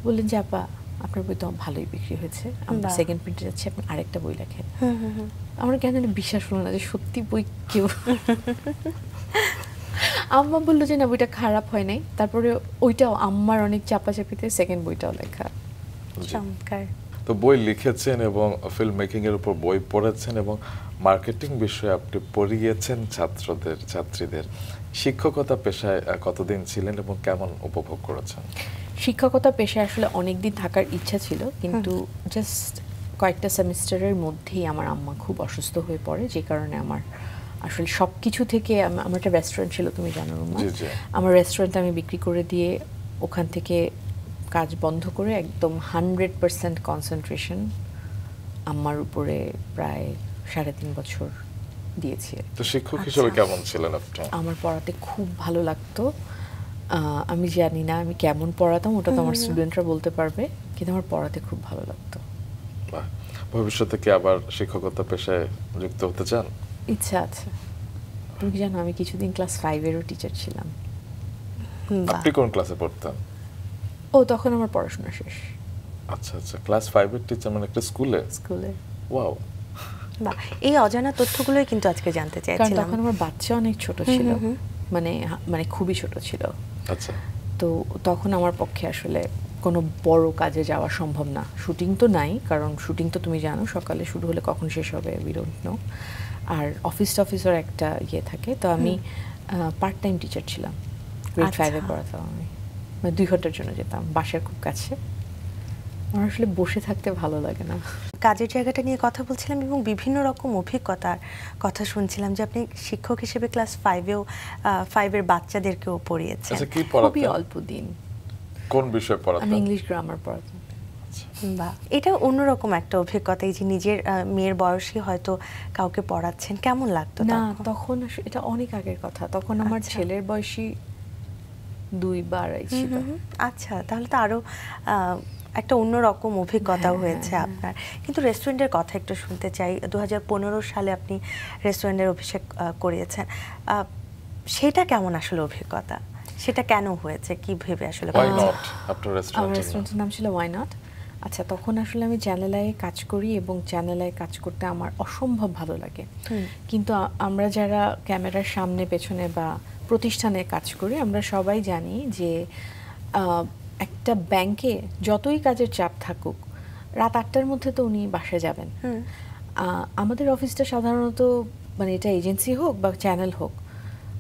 বললেন যে আপা আপনার বই তো ভালোই বিক্রি হয়েছে, আমরা সেকেন্ড প্রিন্টে যাচ্ছি, আপনি আরেকটা বই লেখেন। আমার কেন বিশ্বাস হলো না যে সত্যি বই কেউ। আম্মা বললো যে না, বইটা খারাপ হয় নাই। তারপরে ওইটাও আম্মার অনেক চাপাচাপিতে সেকেন্ড বইটাও লেখা। চমৎকার। তো বই লিখেছেন এবং ফিল্ম মেকিং এর উপর বই পড়েছেন এবং মার্কেটিং বিষয়ে আপনি পড়িয়েছেন ছাত্রীদের। শিক্ষকতা পেশায় কতদিন ছিলেন এবং কেমন উপভোগ করেছেন? শিক্ষকতা পেশায় আসলে অনেক দিন থাকার ইচ্ছা ছিল, কিন্তু জাস্ট কয়েকটা সেমিস্টারের মধ্যেই আমার আম্মা খুব অসুস্থ হয়ে পড়ে, যে কারণে আমার আসলে সব কিছু থেকে, আমার একটা রেস্টুরেন্ট ছিল তুমি জানো রুমা, আমার রেস্টুরেন্ট আমি বিক্রি করে দিয়ে ওখান থেকে কাজ বন্ধ করে একদম 100% কনসেন্ট্রেশন আম্মার উপরে প্রায় 3.5 বছর দিয়েছি। তো শিক্ষক হিসেবে কেমন ছিলেন আপনি? আমার পড়াতে খুব ভালো লাগতো। আমি জানি না আমি কেমন পড়াতাম, ওটা তো আমার স্টুডেন্টরা বলতে পারবে, কিন্তু আমার পড়াতে খুব ভালো লাগতো। বাহ। ভবিষ্যতে কি আবার শিক্ষকতা পেশায় যুক্ত হতে চান? ইচ্ছা আছে। তুমি কি জানো আমি কিছুদিন ক্লাস 5-এরও টিচার ছিলাম। আপনি কোন ক্লাসে পড়তেন? ও তখন আমার পড়াশোনা শেষ। আচ্ছা আচ্ছা, ক্লাস 5 এর টিচার মানে একটা স্কুলে? স্কুলে। ওয়াও। বাহ, এই অজানা তথ্যগুলোই কিন্তু আজকে জানতে কারণ চাইছিলাম। তখন আমার বাচ্চা অনেক ছোট ছিল, মানে খুবই ছোট ছিল। আচ্ছা। তো তখন আমার পক্ষে আসলে কোনো বড় কাজে যাওয়া সম্ভব না। শুটিং তো নাই, কারণ শুটিং তো তুমি জানো সকালে শুরু হলে কখন শেষ হবে উই ডোন্ট নো। আর অফিসের একটা ইয়ে থাকে। তো আমি পার্ট টাইম টিচার ছিলাম, গ্রেড 5-এ পড়াতাম আমি, মানে 2 ঘন্টার জন্য যেতাম, বাসার খুব কাছে। আমার আসলে বসে থাকতে ভালো লাগে না। কাজের জায়গাটা নিয়ে কথা বলছিলাম এবং বিভিন্ন রকম অভিজ্ঞতার কথা শুনছিলাম যে আপনি শিক্ষক হিসেবে ক্লাস 5-এর বাচ্চাদেরকেও পড়িয়েছেন। আচ্ছা, কি খুবই পড়াতেন? অল্প দিন। কোন বিষয় আমি পড়াতেন? ইংলিশ গ্রামার পড়াতাম। বাহ, এটা অন্যরকম একটা অভিজ্ঞতা, এই যে নিজের মেয়ের বয়সী হয়তো কাউকে পড়াচ্ছেন, কেমন লাগতো না, তখন? তখন এটা অনেক আগের কথা। তখন আমার ছেলের বয়সী 2 বা 2.5 ছিল। আচ্ছা, তাহলে তো আরো একটা অন্যরকম অভিজ্ঞতাও হয়েছে আপনার। কিন্তু রেস্টুরেন্টের কথা একটু শুনতে চাই। 2015 সালে আপনি রেস্টুরেন্টের অভিষেক করিয়েছেন। সেটা কেমন আসলে অভিজ্ঞতা? সেটা কেন হয়েছে, কি ভেবে আসলে Why করেছেন? not? আপনার আমার রেস্টুরেন্টের নাম? রেস্টুরেন্টের নাম ছিল ওয়াই নট। আচ্ছা, তখন আসলে আমি চ্যানেলায় কাজ করি এবং চ্যানেলায় কাজ করতে আমার অসম্ভব ভালো লাগে। কিন্তু আমরা যারা ক্যামেরার সামনে পেছনে বা প্রতিষ্ঠানে কাজ করি, আমরা সবাই জানি যে একটা ব্যাংকে যতই কাজের চাপ থাকুক, রাত 8টার মধ্যে তো উনি বাসায় যাবেন। আমাদের অফিসটা সাধারণত, মানে এটা এজেন্সি হোক বা চ্যানেল হোক,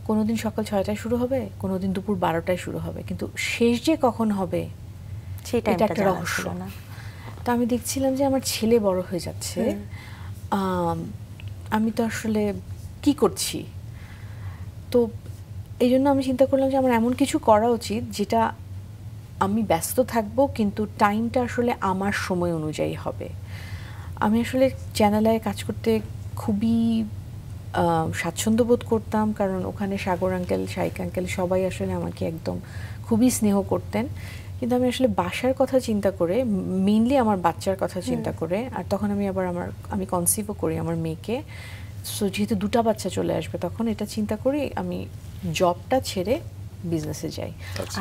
কোনোদিন সকাল 6টায় শুরু হবে, কোনোদিন দুপুর 12টায় শুরু হবে, কিন্তু শেষ যে কখন হবে সেটা এটা একটা রহস্য। তো আমি দেখছিলাম যে আমার ছেলে বড় হয়ে যাচ্ছে, আমি তো আসলে কি করছি। তো এই জন্য আমি চিন্তা করলাম যে আমার এমন কিছু করা উচিত যেটা আমি ব্যস্ত থাকবো কিন্তু টাইমটা আসলে আমার সময় অনুযায়ী হবে। আমি আসলে চ্যানেলে কাজ করতে খুবই স্বাচ্ছন্দ্য বোধ করতাম, কারণ ওখানে সাগর আঙ্কেল, শাইক আঙ্কেল সবাই আসলে আমাকে একদম খুবই স্নেহ করতেন। কিন্তু আমি আসলে বাসার কথা চিন্তা করে, মেইনলি আমার বাচ্চার কথা চিন্তা করে, আর তখন আমি কনসিভও করি আমার মেয়েকে। সো যেহেতু 2টা বাচ্চা চলে আসবে, তখন এটা চিন্তা করি আমি জবটা ছেড়ে বিজনেসে যাই।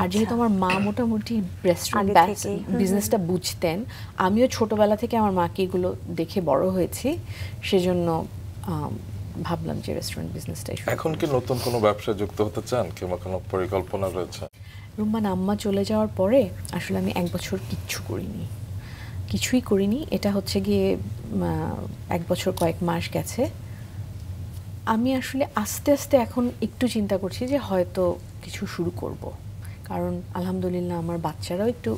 আর যেহেতু আমার মা মোটামুটি রেস্টুরেন্ট বিজনেসটা বুঝতেন, আমিও ছোটবেলা থেকে আমার মাকে এগুলো দেখে বড় হয়েছি, সেজন্য ভাবলাম যে রেস্টুরেন্ট বিজনেসটাই। এখন কি নতুন কোনো ব্যবসায় যুক্ত হতে চান কিংবা কোনো পরিকল্পনা রয়েছে? রুম্মান আম্মা চলে যাওয়ার পরে আসলে আমি 1 বছর কিছুই করিনি। এটা হচ্ছে গিয়ে 1 বছর কয়েক মাস গেছে। আমি আসলে আস্তে আস্তে এখন একটু চিন্তা করছি যে হয়তো কিছু শুরু করব, কারণ আলহামদুলিল্লাহ আমার বাচ্চারাও একটু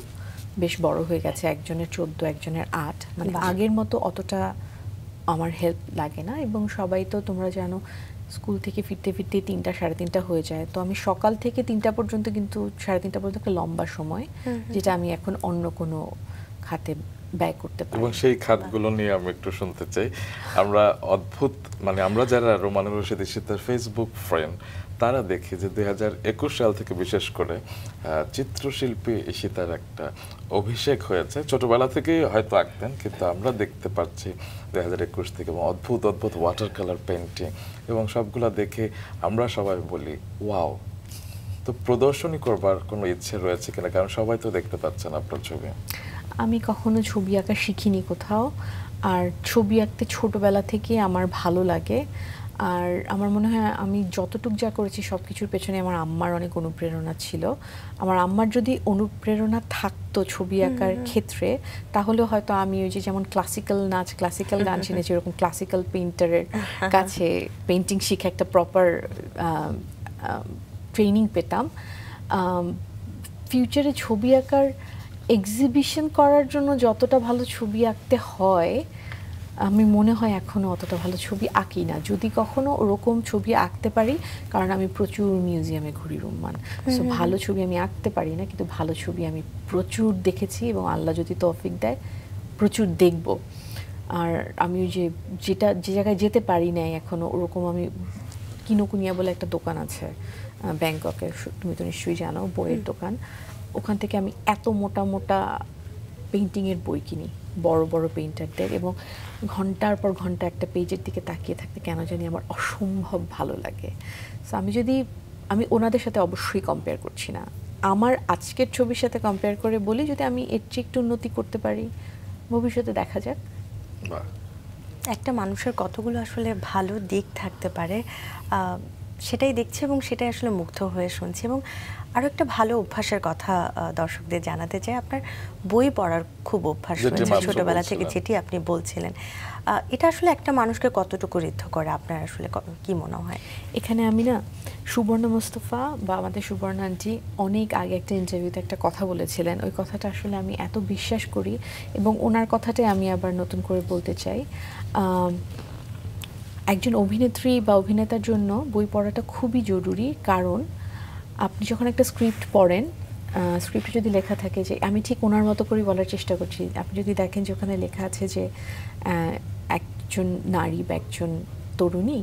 বেশ বড় হয়ে গেছে, একজনের 14, একজনের 8, মানে আগের মতো অতটা আমার হেল্প লাগে না। এবং সবাই তো তোমরা জানো স্কুল থেকে ফিরতে 3টা 3:30 হয়ে যায়। তো আমি সকাল থেকে 3টা পর্যন্ত, কিন্তু 3:30 পর্যন্ত একটা লম্বা সময়, যেটা আমি এখন অন্য কোনো খাতে ব্যয় করতে পারি। এবং সেই খাতগুলো নিয়ে আমি একটু শুনতে চাই। আমরা মানে আমরা যারা রোমানুর রশিদ ঈশিতার ফেসবুক ফ্রেন্ড, তারা দেখি যে 2021 সাল থেকে বিশেষ করে চিত্রশিল্পী ঈশিতার একটা অভিষেক হয়েছে। ছোটবেলা থেকেই হয়তো আঁকতেন, কিন্তু আমরা দেখতে পাচ্ছি 2021 থেকে অদ্ভুত ওয়াটার কালার পেইন্টিং, এবং সবগুলা দেখে আমরা সবাই বলি ওয়াও। তো প্রদর্শনী করবার কোনো ইচ্ছে রয়েছে কিনা, কারণ সবাই তো দেখতে পাচ্ছেন আপনার ছবি। আমি কখনো ছবি আঁকা শিখিনি কোথাও, আর ছবি আঁকতে ছোটবেলা থেকে আমার ভালো লাগে। আর আমার মনে হয় আমি যতটুক যা করেছি সব কিছুর পেছনে আমার আম্মার অনেক অনুপ্রেরণা ছিল। আমার আম্মার যদি অনুপ্রেরণা থাকতো ছবি আঁকার ক্ষেত্রে, তাহলে হয়তো আমি ওই যে যেমন ক্লাসিক্যাল নাচ, ক্লাসিক্যাল গান শুনেছি, এরকম ক্লাসিক্যাল পেইন্টারের কাছে পেইন্টিং শিখে একটা প্রপার ট্রেনিং পেতাম। ফিউচারে ছবি আঁকার এক্সিবিশন করার জন্য যতটা ভালো ছবি আঁকতে হয়, আমি মনে হয় এখনও অতটা ভালো ছবি আঁকি না। যদি কখনো ওরকম ছবি আঁকতে পারি, কারণ আমি প্রচুর মিউজিয়ামে ঘুরি রুম্মান, সো ভালো ছবি আমি আঁকতে পারি না, কিন্তু ভালো ছবি আমি প্রচুর দেখেছি এবং আল্লাহ যদি তৌফিক দেয় প্রচুর দেখব। আর আমি ওই যে জায়গায় যেতে পারি নাই এখনো, ওরকম আমি কিনোকুনিয়া বলে একটা দোকান আছে ব্যাংককে, তুমি তো নিশ্চয়ই জানো, বইয়ের দোকান। ওখান থেকে আমি এত মোটা মোটা পেইন্টিংয়ের বই কিনি, বড় বড় পেইন্টারদের, এবং ঘন্টার পর ঘন্টা একটা পেজের দিকে তাকিয়ে থাকতে কেন জানি আমার অসম্ভব ভালো লাগে। সো আমি ওনাদের সাথে অবশ্যই কম্পেয়ার করছি না, আমার আজকের ছবির সাথে কম্পেয়ার করে বলি যদি আমি এর চেয়ে একটু উন্নতি করতে পারি ভবিষ্যতে দেখা যাক। একটা মানুষের কতগুলো আসলে ভালো দিক থাকতে পারে সেটাই দেখছি এবং সেটাই আসলে মুগ্ধ হয়ে শুনছি। এবং আরও একটা ভালো অভ্যাসের কথা দর্শকদের জানাতে চাই, আপনার বই পড়ার খুব অভ্যাস রয়েছে ছোটবেলা থেকে, যেটি আপনি বলছিলেন। এটা আসলে একটা মানুষকে কতটুকু ঋদ্ধ করে আপনার আসলে কি মনে হয়? এখানে আমি না সুবর্ণা মোস্তফা বা আমাদের সুবর্ণা আন্টি অনেক আগে একটা ইন্টারভিউতে একটা কথা বলেছিলেন, ওই কথাটা আসলে আমি এত বিশ্বাস করি এবং ওনার কথাটাই আমি আবার নতুন করে বলতে চাই। একজন অভিনেত্রী বা অভিনেতার জন্য বই পড়াটা খুবই জরুরি, কারণ আপনি যখন একটা স্ক্রিপ্ট পড়েন, স্ক্রিপ্টে যদি লেখা থাকে যে, আমি ঠিক ওনার মতো করে বলার চেষ্টা করছি, আপনি যদি দেখেন যে ওখানে লেখা আছে যে একজন নারী বা একজন তরুণী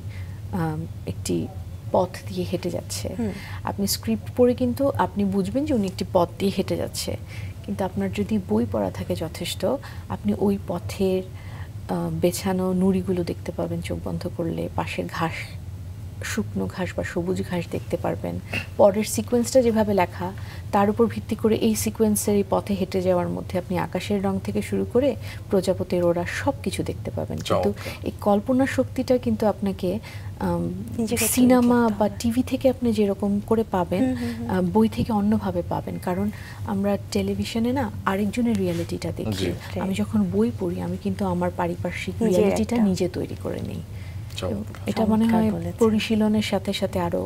একটি পথ দিয়ে হেঁটে যাচ্ছে, আপনি স্ক্রিপ্ট পড়ে কিন্তু আপনি বুঝবেন যে উনি একটি পথ দিয়ে হেঁটে যাচ্ছে, কিন্তু আপনার যদি বই পড়া থাকে যথেষ্ট, আপনি ওই পথের বেছানো নুড়িগুলো দেখতে পাবেন চোখ বন্ধ করলে, পাশের ঘাস, শুকনো ঘাস বা সবুজ ঘাস দেখতে পারবেন, পরের সিকোয়েন্সটা যেভাবে লেখা তার উপর ভিত্তি করে এই সিকোয়েন্সের এই পথে হেঁটে যাওয়ার মধ্যে আপনি আকাশের রং থেকে শুরু করে প্রজাপতির ওরা সব কিছু দেখতে পাবেন। কিন্তু এই কল্পনার শক্তিটা কিন্তু আপনাকে সিনেমা বা টিভি থেকে আপনি যেরকম করে পাবেন বই থেকে অন্যভাবে পাবেন, কারণ আমরা টেলিভিশনে না আরেকজনের রিয়ালিটিটা দেখি, আমি যখন বই পড়ি আমি কিন্তু আমার পারিপার্শ্বিক রিয়ালিটিটা নিজে তৈরি করে নিই। এটা মনে হয় পরিশীলনের সাথে সাথে আরো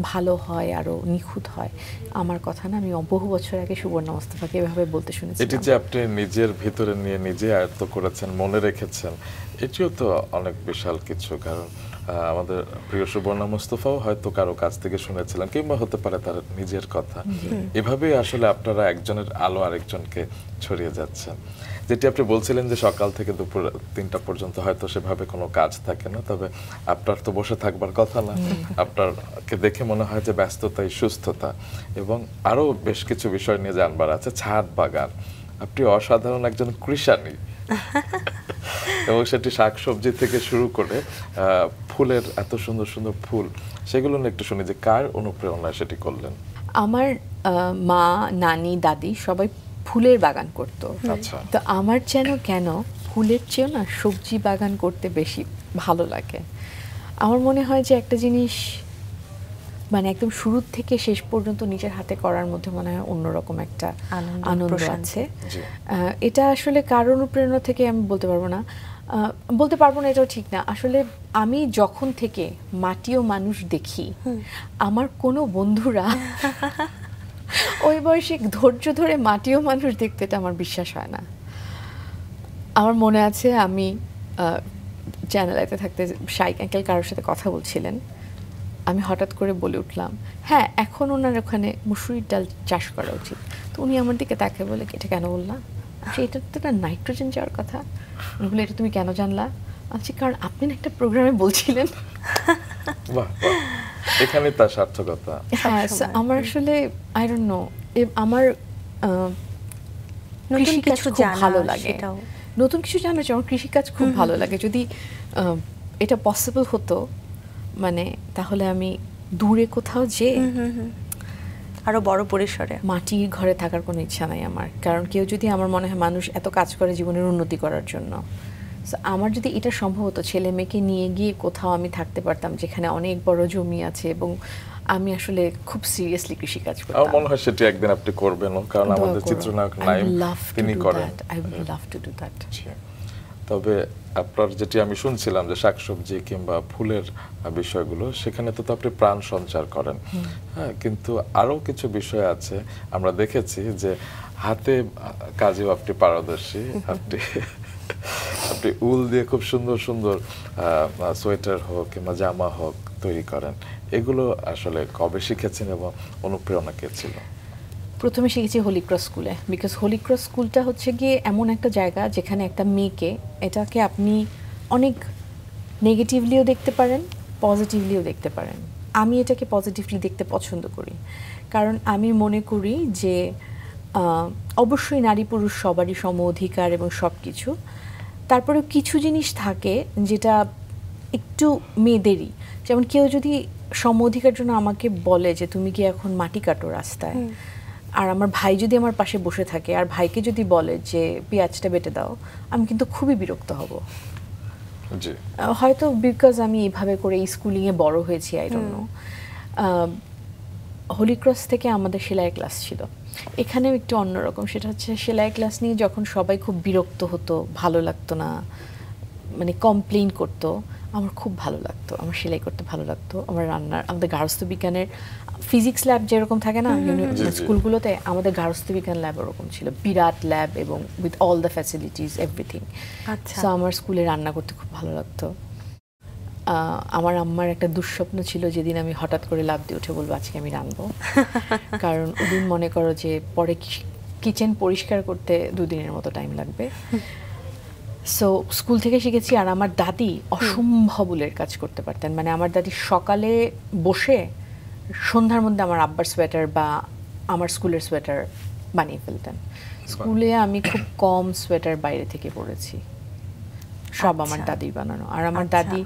ভালো হয়, আরো নিখুঁত হয়। আমার কথা না, আমি বহু বছর আগে সুবর্ণা মোস্তফাকে এভাবে বলতে শুনেছি। এটি যে আপনি নিজের ভিতরে নিয়ে নিজে আয়ত্ত করেছেন, মনে রেখেছেন, এটিও তো অনেক বিশাল কিছু। কারণ আমাদের প্রিয় সুবর্ণা মোস্তফাও হয়তো কারো কাছ থেকে শুনেছিলেন, কিংবা হতে পারে তার নিজের কথা। এভাবেই আসলে আপনারা একজনের আলো আরেকজনকে ছড়িয়ে যাচ্ছেন। যেটি আপনি বলছিলেন যে সকাল থেকে দুপুর 3টা পর্যন্ত হয়তো সেভাবে কোনো কাজ থাকে না, তবে আপনার তো বসে থাকবার কথা না, আপনারকে দেখে মনে হয় যে ব্যস্ততাই সুস্থতা, এবং আরো বেশ কিছু বিষয় নিয়ে জানবার আছে। ছাদ বাগান, আপনি অসাধারণ একজন কৃষানী এবং সেটি শাকসবজি থেকে শুরু করে ফুলের এত সুন্দর সুন্দর ফুল, সেগুলো নিয়ে একটু শুনি যে কার অনুপ্রেরণায় সেটি করলেন। আমার মা, নানি, দাদি সবাই ফুলের বাগান করতো। তো আমার যেন কেন ফুলের চেয়েও না সবজি বাগান করতে বেশি ভালো লাগে। আমার মনে হয় যে একটা জিনিস মানে একদম শুরু থেকে শেষ পর্যন্ত নিজের হাতে করার মধ্যে মনে হয় অন্যরকম একটা আনন্দ আছে। এটা আসলে কার অনুপ্রেরণা থেকে আমি বলতে পারবো না, এটাও ঠিক না। আসলে আমি যখন থেকে মাটি ও মানুষ দেখি, আমার কোনো বন্ধুরা ওই বয়সে ধৈর্য ধরে মাটি ও মানুষ দেখতে, এটা আমার বিশ্বাস হয় না। আমার মনে আছে আমি চ্যানেল আইতে থাকতে শাইক আঙ্কেল কারোর সাথে কথা বলছিলেন, আমি হঠাৎ করে বলে উঠলাম, হ্যাঁ এখন ওনার ওখানে মুসুরির ডাল চাষ করা উচিত। তো উনি আমার দিকে তাকে বলে, এটা কেন বললাম? এটা তো একটা নাইট্রোজেন যাওয়ার কথা। উনি বলে, এটা তুমি কেন জানলা? আচ্ছা, কারণ আপনি না একটা প্রোগ্রামে বলছিলেন। এখানে তার সার্থকতা। হ্যাঁ, আমার আসলে আই ডোন্ট নো, আমার কৃষিকাজ খুব ভালো লাগে, নতুন কিছু জানা যায়। আমার কৃষিকাজ খুব ভালো লাগে। যদি এটা পসিবল হতো, মানে তাহলে আমি দূরে কোথাও যে আরো বড় পরিসরে মাটির ঘরে থাকার কোনো ইচ্ছা নাই আমার। কারণ কেউ যদি, আমার মনে হয় মানুষ এত কাজ করে জীবনের উন্নতি করার জন্য, আমার যদি এটা সম্ভব হতো, ছেলে মেয়েকে নিয়ে গিয়ে কোথাও আমি থাকতে পারতাম যেখানে অনেক বড় জমি আছে এবং আমি আসলে খুব সিরিয়াসলি কৃষিকাজ করতাম। আমার মনে হয় সেটি একদিন আপনি করবেন, কারণ আমাদের চিত্রনায়ক নাইম তিনি করেন। I would love to do that. তবে আপনার যেটি আমি শুনছিলাম যে শাকসবজি কিংবা ফুলের বিষয়গুলো, সেখানে তো আপনি প্রাণ সঞ্চার করেন। হ্যাঁ, কিন্তু আরো কিছু বিষয় আছে, আমরা দেখেছি যে হাতে কাজেও আপনি পারদর্শী। আপনি উল দিয়ে খুব সুন্দর সুন্দর সোয়েটার হোক কিংবা জামা হোক তৈরি করেন। এগুলো আসলে কবে শিখেছেন এবং অনুপ্রেরণা কে ছিল? প্রথমে শিখেছি হোলি ক্রস স্কুলে, বিকজ হোলি ক্রস স্কুলটা হচ্ছে গিয়ে এমন একটা জায়গা যেখানে একটা মেয়েকে, এটাকে আপনি অনেক নেগেটিভলিও দেখতে পারেন, পজিটিভলিও দেখতে পারেন। আমি এটাকে পজিটিভলি দেখতে পছন্দ করি, কারণ আমি মনে করি যে অবশ্যই নারী পুরুষ সবারই সম অধিকার এবং সব কিছু, তারপরেও কিছু জিনিস থাকে যেটা একটু মেয়েদেরই, যেমন কেউ যদি সম অধিকার জন্য আমাকে বলে যে তুমি কি এখন মাটি কাটো রাস্তায়, আর আমার ভাই যদি আমার পাশে বসে থাকে আর ভাইকে যদি বলে যে পেঁয়াজটা বেটে দাও, আমি কিন্তু খুবই বিরক্ত হব। জি, হয়তো বিকজ আমি এইভাবে করে স্কুলিংয়ে বড় হয়েছি, I don't know. Holy Cross থেকে আমাদের সেলাই ক্লাস ছিল, এখানেও একটু অন্যরকম। সেটা হচ্ছে সেলাই ক্লাস নিয়ে যখন সবাই খুব বিরক্ত হতো, ভালো লাগতো না, মানে কমপ্লেইন করতো, আমার খুব ভালো লাগতো, আমার সেলাই করতে ভালো লাগতো। আমার আমাদের গার্হস্থ্য বিজ্ঞানের ফিজিক্স ল্যাব যেরকম থাকে না স্কুলগুলোতে, আমাদের গার্হস্থ্য বিজ্ঞান ল্যাব ওরকম ছিল, বিরাট ল্যাব এবং with all the facilities everything. So আমার স্কুলে রান্না করতে খুব ভালো লাগতো। আমার আম্মার একটা দুঃস্বপ্ন ছিল যেদিন আমি হঠাৎ করে লাফ দিয়ে উঠে বলবো আজকে আমি রান্নবো, কারণ ওদিন মনে করো যে পরে কিচেন পরিষ্কার করতে 2 দিনের মতো টাইম লাগবে। সো স্কুল থেকে শিখেছি। আর আমার দাদি অসম্ভব উলের কাজ করতে পারতেন, মানে আমার দাদি সকালে বসে সন্ধ্যার মধ্যে আমার আব্বার সোয়েটার বা আমার স্কুলের সোয়েটার বানিয়ে ফেলতেন। স্কুলে আমি খুব কম সোয়েটার বাইরে থেকে পরেছি, সব আমার দাদির বানানো। আর আমার দাদি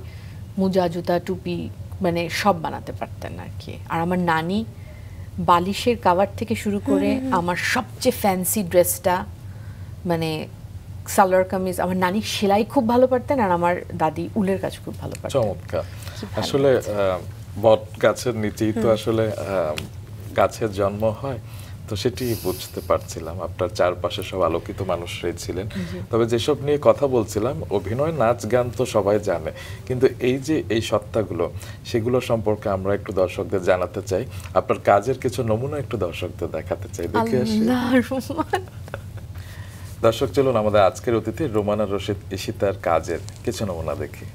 মোজা জুতা টুপি মানে সব বানাতে পারতেন আর কি। আর আমার নানি বালিশের কাভার থেকে শুরু করে আমার সবচেয়ে ফ্যান্সি ড্রেসটা, মানে সালোয়ার কামিজ, আমার নানি সেলাই খুব ভালো পারতেন আর আমার দাদি উলের কাজ খুব ভালো পারতেন। চমৎকার। আসলে বট গাছের নিচেই তো আসলে গাছের জন্ম হয়, তো সেটি বুঝতে পারছিলাম। আপনার চারপাশে সব আলোকিত মানুষরাই ছিলেন। তবে যেসব নিয়ে কথা বলছিলাম, অভিনয় নাচ গান তো সবাই জানে, কিন্তু এই যে এই সত্তাগুলো, সেগুলো সম্পর্কে আমরা একটু দর্শকদের জানাতে চাই। আপনার কাজের কিছু নমুনা একটু দর্শকদের দেখাতে চাই, দেখে আসি। দর্শক চলুন আমাদের আজকের অতিথি রোমানা রশিদ ঈশিতার কাজের কিছু নমুনা দেখি।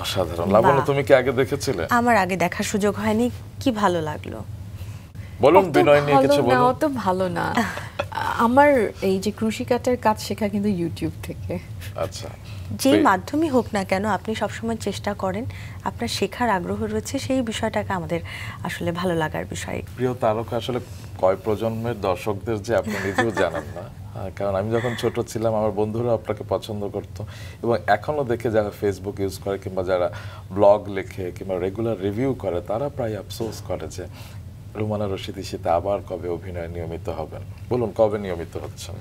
অসাধারণ। লাবণ্য, তুমি কি আগে দেখেছিলে? আমার আগে দেখার সুযোগ হয়নি, কি ভালো লাগলো। বলুন, বিনয় নিয়ে কিছু বলুন। অত ভালো না। আমার এই যে ক্রুশি কাটার কাজ শেখা কিন্তু ইউটিউব থেকে। আচ্ছা, যে মাধ্যমে হোক না কেন আপনি সবসময় চেষ্টা করেন, আপনার শেখার আগ্রহ রয়েছে, সেই বিষয়টাকে আমাদের আসলে ভালো লাগার বিষয়। প্রিয় তারকা, আসলে কয় প্রজন্মের দর্শকদের যে আপনি নিজেও জানেন না, কারণ আমি যখন ছোট ছিলাম আমার বন্ধুরা আপনাকে পছন্দ করতো, এবং এখনো দেখে যারা ফেসবুক ইউজ করে কিংবা যারা ব্লগ লেখে কিংবা রেগুলার রিভিউ করে, তারা প্রায় আফসোস করে যে রোমানা রশিদ ঈশিতা আবার কবে অভিনয় নিয়মিত হবেন। বলুন, কবে নিয়মিত হচ্ছেন?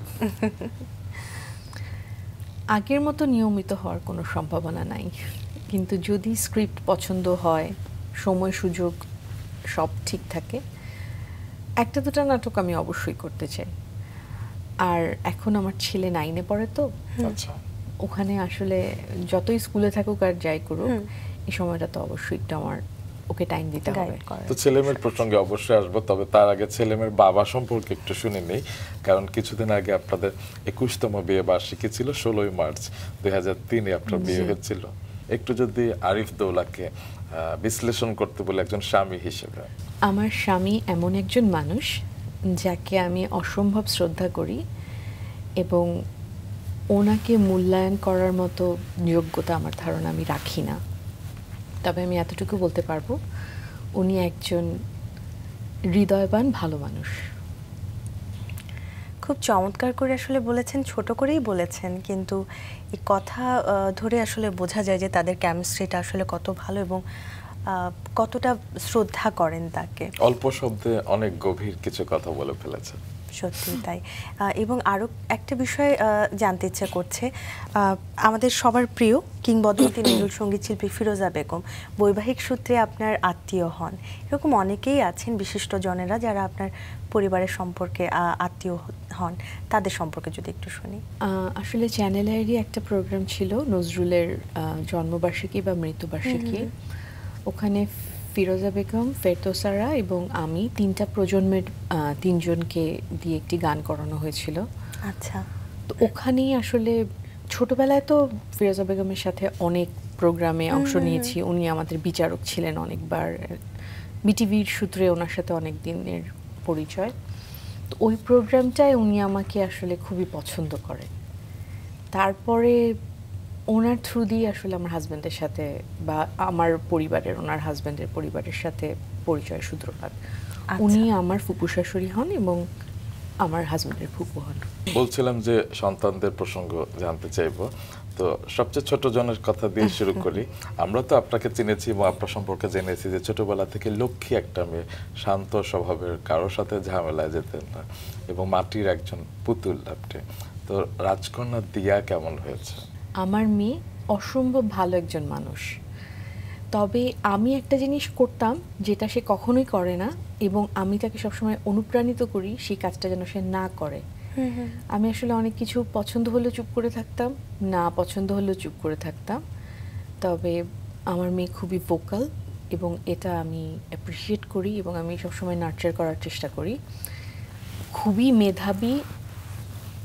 আগের মতো নিয়মিত হওয়ার কোনো সম্ভাবনা নাই, কিন্তু যদি স্ক্রিপ্ট পছন্দ হয়, সময় সুযোগ সব ঠিক থাকে, 1-2টা নাটক আমি অবশ্যই করতে চাই। আর এখন আমার ছেলে 9-এ পড়ে, তো আচ্ছা, ওখানে আসলে যতই স্কুলে থাকুক আর যাই করুক, এই সময়টা তো অবশ্যই একটু আমার ওকে টাইম দিতে হবে। তো ছেলেমেয়ের প্রসঙ্গে অবশ্যই আসবো, তবে তার আগে ছেলেমেয়ের বাবা সম্পর্কে একটু শুনে নেই। কারণ কিছুদিন আগে আপনাদের 21তম বিয়ে বার্ষিকী ছিল, 16ই মার্চ 2003-এ আপনার বিয়ে হয়েছিল। একটু যদি আরিফ দৌলাকে বিশ্লেষণ করতে বলে একজন স্বামী হিসেবে। আমার স্বামী এমন একজন মানুষ যাকে আমি অসম্ভব শ্রদ্ধা করি, এবং ওনাকে মূল্যায়ন করার মতো যোগ্যতা আমার ধারণা আমি রাখি না। তবে আমি এতটুকু বলতে পারবো, উনি একজন হৃদয়বান ভালো মানুষ। খুব চমৎকার করে আসলে বলেছেন, ছোট করেই বলেছেন, কিন্তু এই কথা ধরে আসলে বোঝা যায় যে তাদের কেমিস্ট্রিটা আসলে কত ভালো এবং কতটা শ্রদ্ধা করেন তাকে। অল্প শব্দে অনেক গভীর কিছু কথা বলে ফেলেছে। সত্যি তাই। এবং আরও একটা বিষয় জানতে ইচ্ছে করছে, আমাদের সবার প্রিয় কিংবদন্তি নজরুল সঙ্গীত শিল্পী ফিরোজা বেগম বৈবাহিক সূত্রে আপনার আত্মীয় হন। এরকম অনেকেই আছেন বিশিষ্ট জনেরা যারা আপনার পরিবারের সম্পর্কে আত্মীয় হন, তাদের সম্পর্কে যদি একটু শুনি। আসলে চ্যানেলেরই একটা প্রোগ্রাম ছিল নজরুলের জন্মবার্ষিকী বা মৃত্যুবার্ষিকী। ওখানে ফিরোজা বেগম, ফেরদৌসারা এবং আমি তিনটা প্রজন্মের তিনজনকে দিয়ে একটি গান করানো হয়েছিল। আচ্ছা। তো ওখানেই আসলে ছোটবেলায় তো ফিরোজা বেগমের সাথে অনেক প্রোগ্রামে অংশ নিয়েছি। উনি আমাদের বিচারক ছিলেন অনেকবার, বিটিভির সূত্রে ওনার সাথে অনেক দিনের পরিচয়। তো ওই প্রোগ্রামটায় উনি আমাকে আসলে খুবই পছন্দ করেন। তারপরে ওনার থ্রু দিয়ে আসলে আমার হাজব্যান্ডের সাথে বা আমার পরিবারের, ওনার হাজব্যান্ডের পরিবারের সাথে পরিচয় সূত্রপাত। উনি আমার ফুপু শাশুড়ি হন এবং আমার হাজব্যান্ডের ফুপু হন। বলছিলাম যে সন্তানদের প্রসঙ্গ জানতে চাইবো, তো সবচেয়ে ছোট জনের কথা দিয়ে শুরু করি। আমরা তো আপনাকে চিনেছি এবং আপনার সম্পর্কে জেনেছি যে ছোটবেলা থেকে লক্ষ্মী একটা মেয়ে, শান্ত স্বভাবের, কারোর সাথে ঝামেলায় যেতেন না এবং মাটির একজন পুতুল আপনি। তো রাজকন্যা দিয়া কেমন হয়েছে? আমার মেয়ে অসম্ভব ভালো একজন মানুষ, তবে আমি একটা জিনিস করতাম যেটা সে কখনোই করে না এবং আমি তাকে সবসময় অনুপ্রাণিত করি সেই কাজটা যেন সে না করে। আমি আসলে অনেক কিছু পছন্দ হলেও চুপ করে থাকতাম, না পছন্দ হলেও চুপ করে থাকতাম, তবে আমার মেয়ে খুবই ভোকাল এবং এটা আমি অ্যাপ্রিসিয়েট করি এবং আমি সবসময় নার্চার করার চেষ্টা করি। খুবই মেধাবী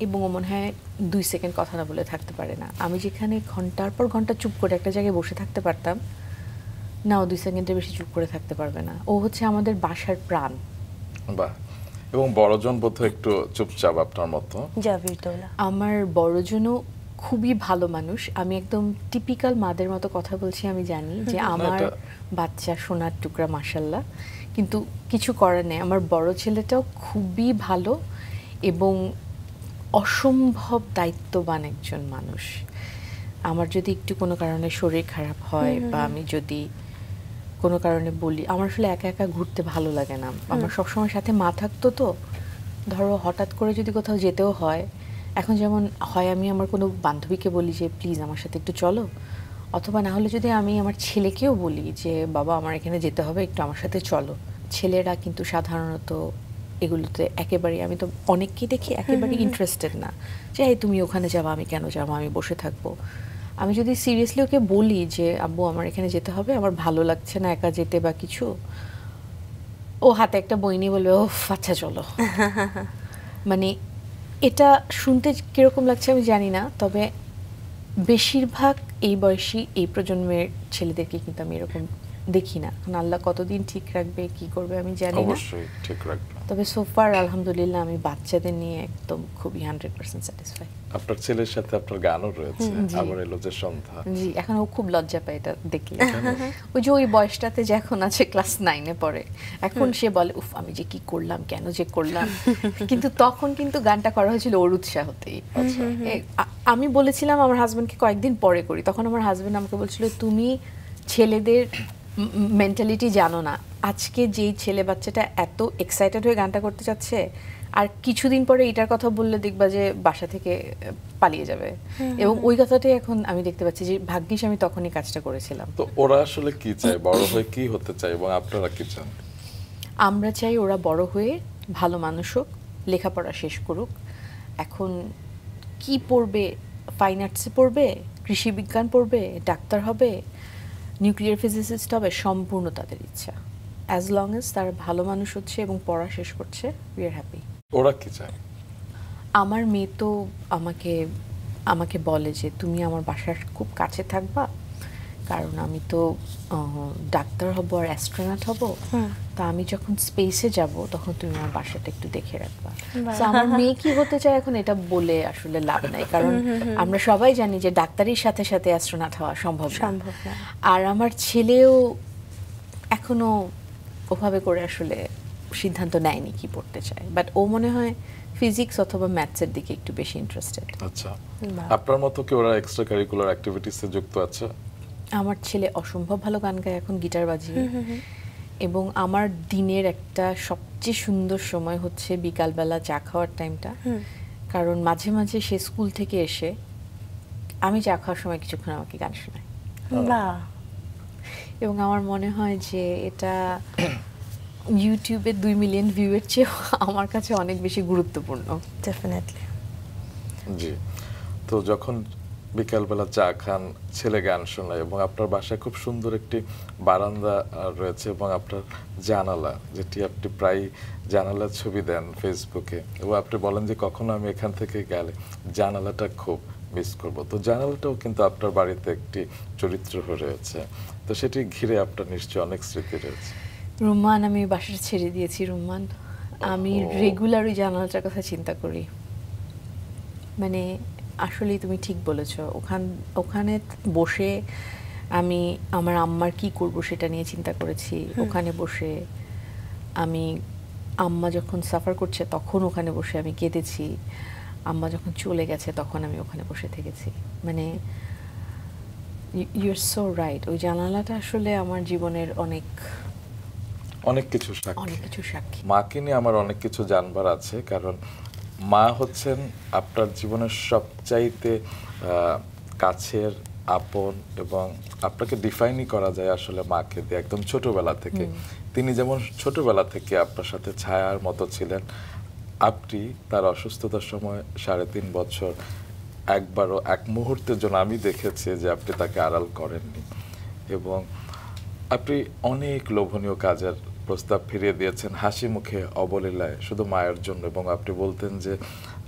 এবং মনে হয় 2 সেকেন্ড কথা না বলে থাকতে পারে না। আমি যেখানে ঘন্টার পর ঘন্টা চুপ করে একটা জায়গায় বসে থাকতে পারতাম না, ও 2 সেকেন্ডের বেশি চুপ করে থাকতে পারবে না। ও হচ্ছে আমাদের বাসার প্রাণ। বাহ। এবং বড়জন বোধহয় একটু চুপচাপ আপনার মতো। জাবিরদৌলা আমার বড়জনও খুবই ভালো মানুষ। আমি একদম টিপিক্যাল মাদের মতো কথা বলছি, আমি জানি যে আমার বাচ্চা সোনার টুকরা মাশাল্লাহ, কিন্তু কিছু করার নেই। আমার বড় ছেলেটাও খুবই ভালো এবং অসম্ভব দায়িত্ববান একজন মানুষ। আমার যদি একটু কোনো কারণে শরীর খারাপ হয় বা আমি যদি কোনো কারণে বলি, আমার আসলে একা একা ঘুরতে ভালো লাগে না। আমার সবসময় সাথে মা থাকতো, তো ধরো হঠাৎ করে যদি কোথাও যেতেও হয়, এখন যেমন হয় আমি আমার কোনো বান্ধবীকে বলি যে প্লিজ আমার সাথে একটু চলো, অথবা না হলে যদি আমি আমার ছেলেকেও বলি যে বাবা আমার এখানে যেতে হবে, একটু আমার সাথে চলো। ছেলেরা কিন্তু সাধারণত এগুলোতে একেবারেই, আমি তো অনেককেই দেখি একেবারেই ইন্টারেস্টেড না, যে এই তুমি ওখানে যাবা, আমি কেন যাবো, আমি বসে থাকবো। আমি যদি সিরিয়াসলি ওকে বলি যে আব্বু আমার এখানে যেতে হবে, আমার ভালো লাগছে না একা যেতে বা কিছু, ও হাতে একটা বই নিয়ে বলবে ও আচ্ছা চলো। মানে এটা শুনতে কিরকম লাগছে আমি জানি না, তবে বেশিরভাগ এই বয়সী এই প্রজন্মের ছেলেদেরকে কিন্তু আমি এরকম দেখি না। এখন আল্লাহ কতদিন ঠিক রাখবে, কি করবে আমি জানি না, অবশ্যই ঠিক রাখবে। তবে সোফার আলহামদুলিল্লাহ আমি বাচ্চাদের নিয়ে একদম খুবই 100% স্যাটিসফাই। আপনার ছেলের সাথে আপনার গানও রয়েছে, আবার এলো যে সন্ধ্যা। জি, এখন ও খুব লজ্জা পায় এটা দেখলে। ওই যে ওই বয়সটাতে যে এখন আছে ক্লাস 9-এ পড়ে, এখন সে বলে উফ আমি যে কি করলাম, কেন যে করলাম। কিন্তু তখন কিন্তু গানটা করা হয়েছিল ওর উৎসাহতেই। আমি বলেছিলাম আমার হাজবেন্ডকে কয়েকদিন পরে করি, তখন আমার হাজবেন্ড আমাকে বলছিল তুমি ছেলেদের মেন্টালিটি জানো না। আজকে যেই ছেলে বাচ্চাটা এত এক্সাইটেড হয়ে গানটা করতে চাচ্ছে, আর কিছুদিন পরে এটার কথা বললে দেখবা যে বাসা থেকে পালিয়ে যাবে। এবং ওই কথাটাই এখন আমি দেখতে পাচ্ছি যে ভাগ্যিস আমি তখনই কাজটা করেছিলাম। তো ওরা আসলে কি চায়, বড় হয়ে কি হতে চায় এবং আপনারা কি চান? আমরা চাই ওরা বড় হয়ে ভালো মানুষ হোক, লেখাপড়া শেষ করুক। এখন কি পড়বে, ফাইন আর্টসে পড়বে, কৃষি বিজ্ঞান পড়বে, ডাক্তার হবে, নিউক্লিয়ার ফিজিসিস্ট হবে, সম্পূর্ণ তাদের ইচ্ছা। অ্যাজ লং এজ তারা ভালো মানুষ হচ্ছে এবং পড়া শেষ করছে, উই আর হ্যাপি। ওরা কি চায়? আমার মেয়ে তো আমাকে বলে যে তুমি আমার বাসার খুব কাছে থাকবা, কারণ আমি তো ডাক্তার হব আর অ্যাস্ট্রোনট হব, তা আমি যখন স্পেসে যাব তখন তুমি আমার বাসাটা একটু দেখে রাখবা। তো আমার মেয়ে কি হতে চায় এখন এটা বলে আসলে লাভ নাই, কারণ আমরা সবাই জানি যে ডাক্তারির সাথে সাথে অ্যাস্ট্রোনট হওয়া সম্ভব না। আর আমার ছেলেও এখনো ওভাবে করে আসলে সিদ্ধান্ত নেয়নি কি পড়তে চায়, বাট ও মনে হয় ফিজিক্স অথবা ম্যাথসের দিকে একটু বেশি ইন্টারেস্টেড। আচ্ছা, বাহ। আপনার মতো কি ওরা এক্সট্রা কারিকুলার অ্যাক্টিভিটিসে যুক্ত আছে? আমার ছেলে অসম্ভব ভালো গান গায়, এখন গিটার বাজিয়ে। এবং আমার দিনের একটা সবচেয়ে সুন্দর সময় হচ্ছে বিকালবেলা চা খাওয়ার টাইমটা, কারণ মাঝে মাঝে সে স্কুল থেকে এসে আমি চা খাওয়ার সময় কিছুক্ষণ আমাকে গান শোনায়। বাহ। এবং আমার মনে হয় যে এটা ইউটিউবে 2 মিলিয়ন ভিউয়ের চেয়েও আমার কাছে অনেক বেশি গুরুত্বপূর্ণ। ডেফিনেটলি। জি, তো যখন বিকালবেলা চা খান, ছেলে গান শোনায়, এবং আপনার বাসায় খুব সুন্দর একটি বারান্দা রয়েছে এবং আপনার জানালা, যেটি আপনি প্রায় জানালার ছবি দেন ফেসবুকে, এবং আপনি বলেন যে কখনো আমি এখান থেকে গেলে জানালাটা খুব মিস করব। তো জানালাটাও কিন্তু আপনার বাড়িতে একটি চরিত্র হয়ে রয়েছে, তো সেটি ঘিরে আপনার নিশ্চয়ই অনেক স্মৃতি রয়েছে। রুম্মান, আমি বাসাটা ছেড়ে দিয়েছি রুম্মান। আমি রেগুলার ওই জানালাটার কথা চিন্তা করি। মানে আসলেই তুমি ঠিক বলেছ, ওখানে বসে আমি আমার আম্মার কি করব সেটা নিয়ে চিন্তা করেছি। ওখানে বসে আমি আম্মা যখন সাফার করছে তখন ওখানে বসে আমি কেঁদেছি। আম্মা যখন চলে গেছে তখন আমি ওখানে বসে থেকেছি। মানে ইউ আর সো রাইট, ওই জানালাটা আসলে আমার জীবনের অনেক কিছু সাক্ষী। মাকে নিয়ে আমার অনেক কিছু জানবার আছে, কারণ মা হচ্ছেন আপনার জীবনের সবচাইতে কাছের আপন, এবং আপনাকে ডিফাইনই করা যায় আসলে মাকে দিয়ে একদম ছোটবেলা থেকে। তিনি যেমন ছোটবেলা থেকে আপনার সাথে ছায়ার মতো ছিলেন, আপনি তার অসুস্থতার সময় 3.5 বছর একবারও এক মুহূর্তের জন্য আমি দেখেছি যে আপনি তাকে আড়াল করেননি, এবং আপনি অনেক লোভনীয় কাজের প্রস্তাব ফিরিয়ে দিয়েছেন হাসি মুখে, অবলীলায়, শুধু মায়ের জন্য। এবং আপনি বলতেন যে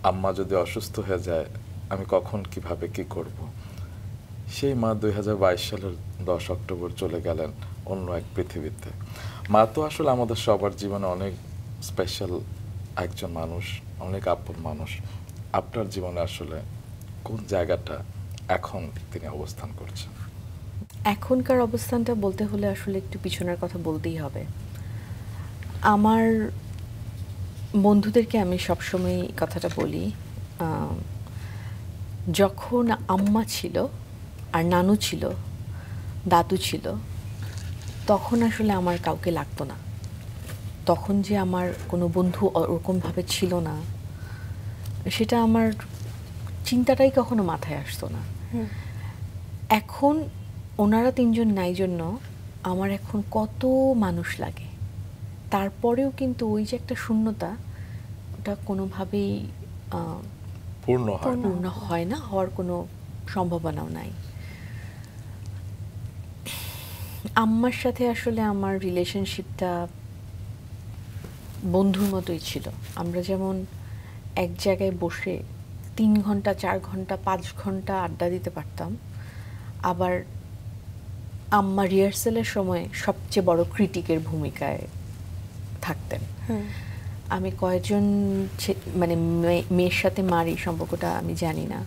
আম্মা যদি অসুস্থ হয়ে যায় আমি কখন কিভাবে কি করব। সেই মা 2022 সালের 10 অক্টোবর চলে গেলেন অন্য এক পৃথিবীতে। মা তো আসলে আমাদের সবার জীবনে অনেক স্পেশাল একজন মানুষ, অনেক আপন মানুষ। আপনার জীবনে আসলে কোন জায়গাটা এখন তিনি অবস্থান করছেন? এখনকার অবস্থানটা বলতে হলে আসলে একটু পিছনের কথা বলতেই হবে। আমার বন্ধুদেরকে আমি সবসময় এই কথাটা বলি, যখন আম্মা ছিল আর নানু ছিল, দাদু ছিল, তখন আসলে আমার কাউকে লাগতো না। তখন যে আমার কোনো বন্ধু ওরকমভাবে ছিল না, সেটা আমার চিন্তাটাই কখনো মাথায় আসতো না। এখন ওনারা 3 জন নাই জন্য আমার এখন কত মানুষ লাগে, তারপরেও কিন্তু ওই যে একটা শূন্যতা, ওটা কোনোভাবেই পূর্ণ হয় না, হওয়ার কোনো সম্ভাবনাও নাই। আম্মার সাথে আসলে আমার রিলেশনশিপটা বন্ধুর মতোই ছিল। আমরা যেমন এক জায়গায় বসে 3 ঘন্টা 4 ঘন্টা 5 ঘন্টা আড্ডা দিতে পারতাম, আবার আম্মা রিহার্সেলের সময় সবচেয়ে বড় ক্রিটিকের ভূমিকায় থাকতেন। আমি কয়েকজন মানে মেয়ের সাথে মার এই সম্পর্কটা আমি জানি না,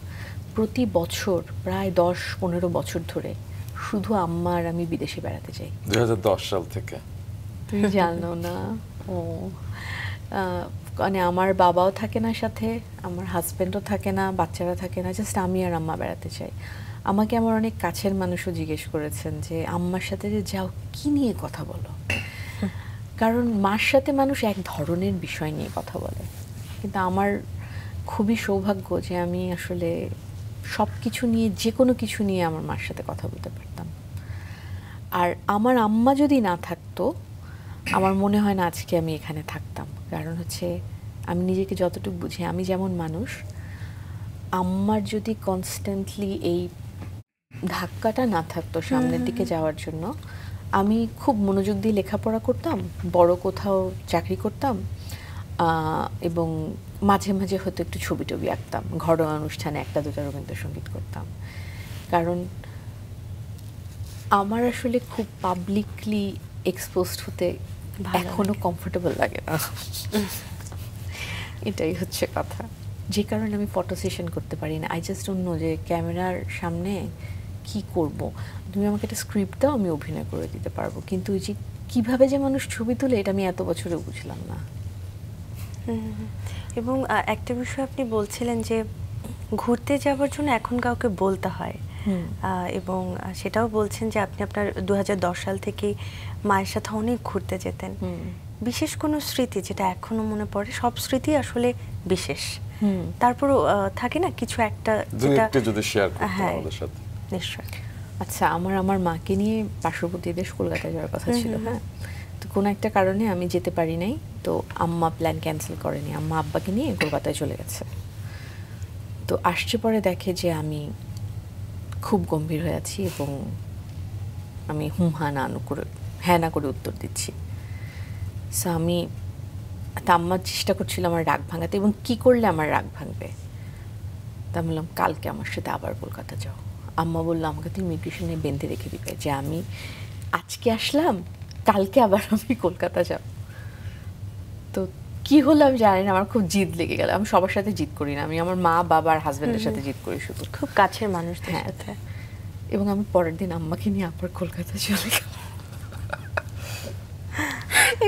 প্রতি বছর প্রায় 10-15 বছর ধরে শুধু আম্মা আর আমি বিদেশে বেড়াতে যাই। 2010 সাল থেকে? তুমি জানো না। ও মানে আমার বাবাও থাকে না সাথে, আমার হাজব্যান্ডও থাকে না, বাচ্চারা থাকে না, জাস্ট আমি আর আম্মা বেড়াতে চাই। আমাকে আমার অনেক কাছের মানুষও জিজ্ঞেস করেছেন যে আম্মার সাথে যে যাও কি নিয়ে কথা বলো, কারণ মার সাথে মানুষ এক ধরনের বিষয় নিয়ে কথা বলে, কিন্তু আমার খুবই সৌভাগ্য যে আমি আসলে সব কিছু নিয়ে, যে কোনো কিছু নিয়ে আমার মার সাথে কথা বলতে পারতাম। আর আমার আম্মা যদি না থাকতো আমার মনে হয় না আজকে আমি এখানে থাকতাম। কারণ হচ্ছে আমি নিজেকে যতটুকু বুঝি, আমি যেমন মানুষ, আম্মার যদি কনস্ট্যান্টলি এই ধাক্কাটা না থাকতো সামনের দিকে যাওয়ার জন্য, আমি খুব মনোযোগ দিয়ে লেখাপড়া করতাম, বড় কোথাও চাকরি করতাম, এবং মাঝে মাঝে হয়তো একটু ছবি টবি আঁকতাম, ঘরোয়া অনুষ্ঠানে 1-2টা রবীন্দ্রসঙ্গীত করতাম। কারণ আমার আসলে খুব পাবলিকলি এক্সপোজড হতে এখনো কমফোর্টেবল লাগে না। এটাই হচ্ছে কথা, যে কারণে আমি ফটো সেশন করতে পারি না। আই জাস্ট ডোন্ট নো যে ক্যামেরার সামনে কি করব। তুমি আমাকে একটা স্ক্রিপ্ট দাও, আমি অভিনয় করে দিতে পারবো, কিন্তু ওই যে কিভাবে যে মানুষ ছবি তুলে এটা আমি এত বছরে বুঝলাম না। এবং একটা বিষয় আপনি বলছিলেন যে ঘুরতে যাওয়ার জন্য এখন কাউকে বলতে হয়, এবং সেটাও বলছেন যে আপনি আপনার 2010 সাল থেকে মায়ের সাথে অনেক ঘুরতে যেতেন। বিশেষ কোনো স্মৃতি যেটা এখনো মনে পড়ে? সব স্মৃতি আসলে বিশেষ, তারপরও থাকে না কিছু একটা যেটা যদি শেয়ার করতেন আমাদের সাথে। নিশ্চয়। আচ্ছা, আমার মাকে নিয়ে পার্শ্ববর্তী দেশ কলকাতায় যাওয়ার কথা ছিল। হ্যাঁ, তো কোনো একটা কারণে আমি যেতে পারি নাই, তো আম্মা প্ল্যান ক্যান্সেল করেনি, আম্মা আব্বাকে নিয়ে কলকাতায় চলে গেছে। তো আসছে পরে দেখে যে আমি খুব গম্ভীর হয়ে আছি এবং আমি হ্যাঁ না করে উত্তর দিচ্ছি। সো আমি আম্মা চেষ্টা করছিল আমার রাগ ভাঙাতে, এবং কি করলে আমার রাগ ভাঙবে। তা বললাম কালকে আমার সাথে আবার কলকাতা যাও। আম্মা বললো আমাকে তো ইমিগ্রেশনে বেঁধে রেখে দিবে, যে আমি আজকে আসলাম কালকে আবার আমি কলকাতা যাব। তো কি হলো আমি জানি না, আমার খুব জিদ লেগে গেল। আমি সবার সাথে জিদ করি না, আমি আমার মা বাবা আর হাজব্যান্ডের সাথে জিদ করি শুধু, খুব কাছের মানুষদের সাথে। এবং আমি পরের দিন আম্মাকে নিয়ে আবার কলকাতা চলে গেলাম।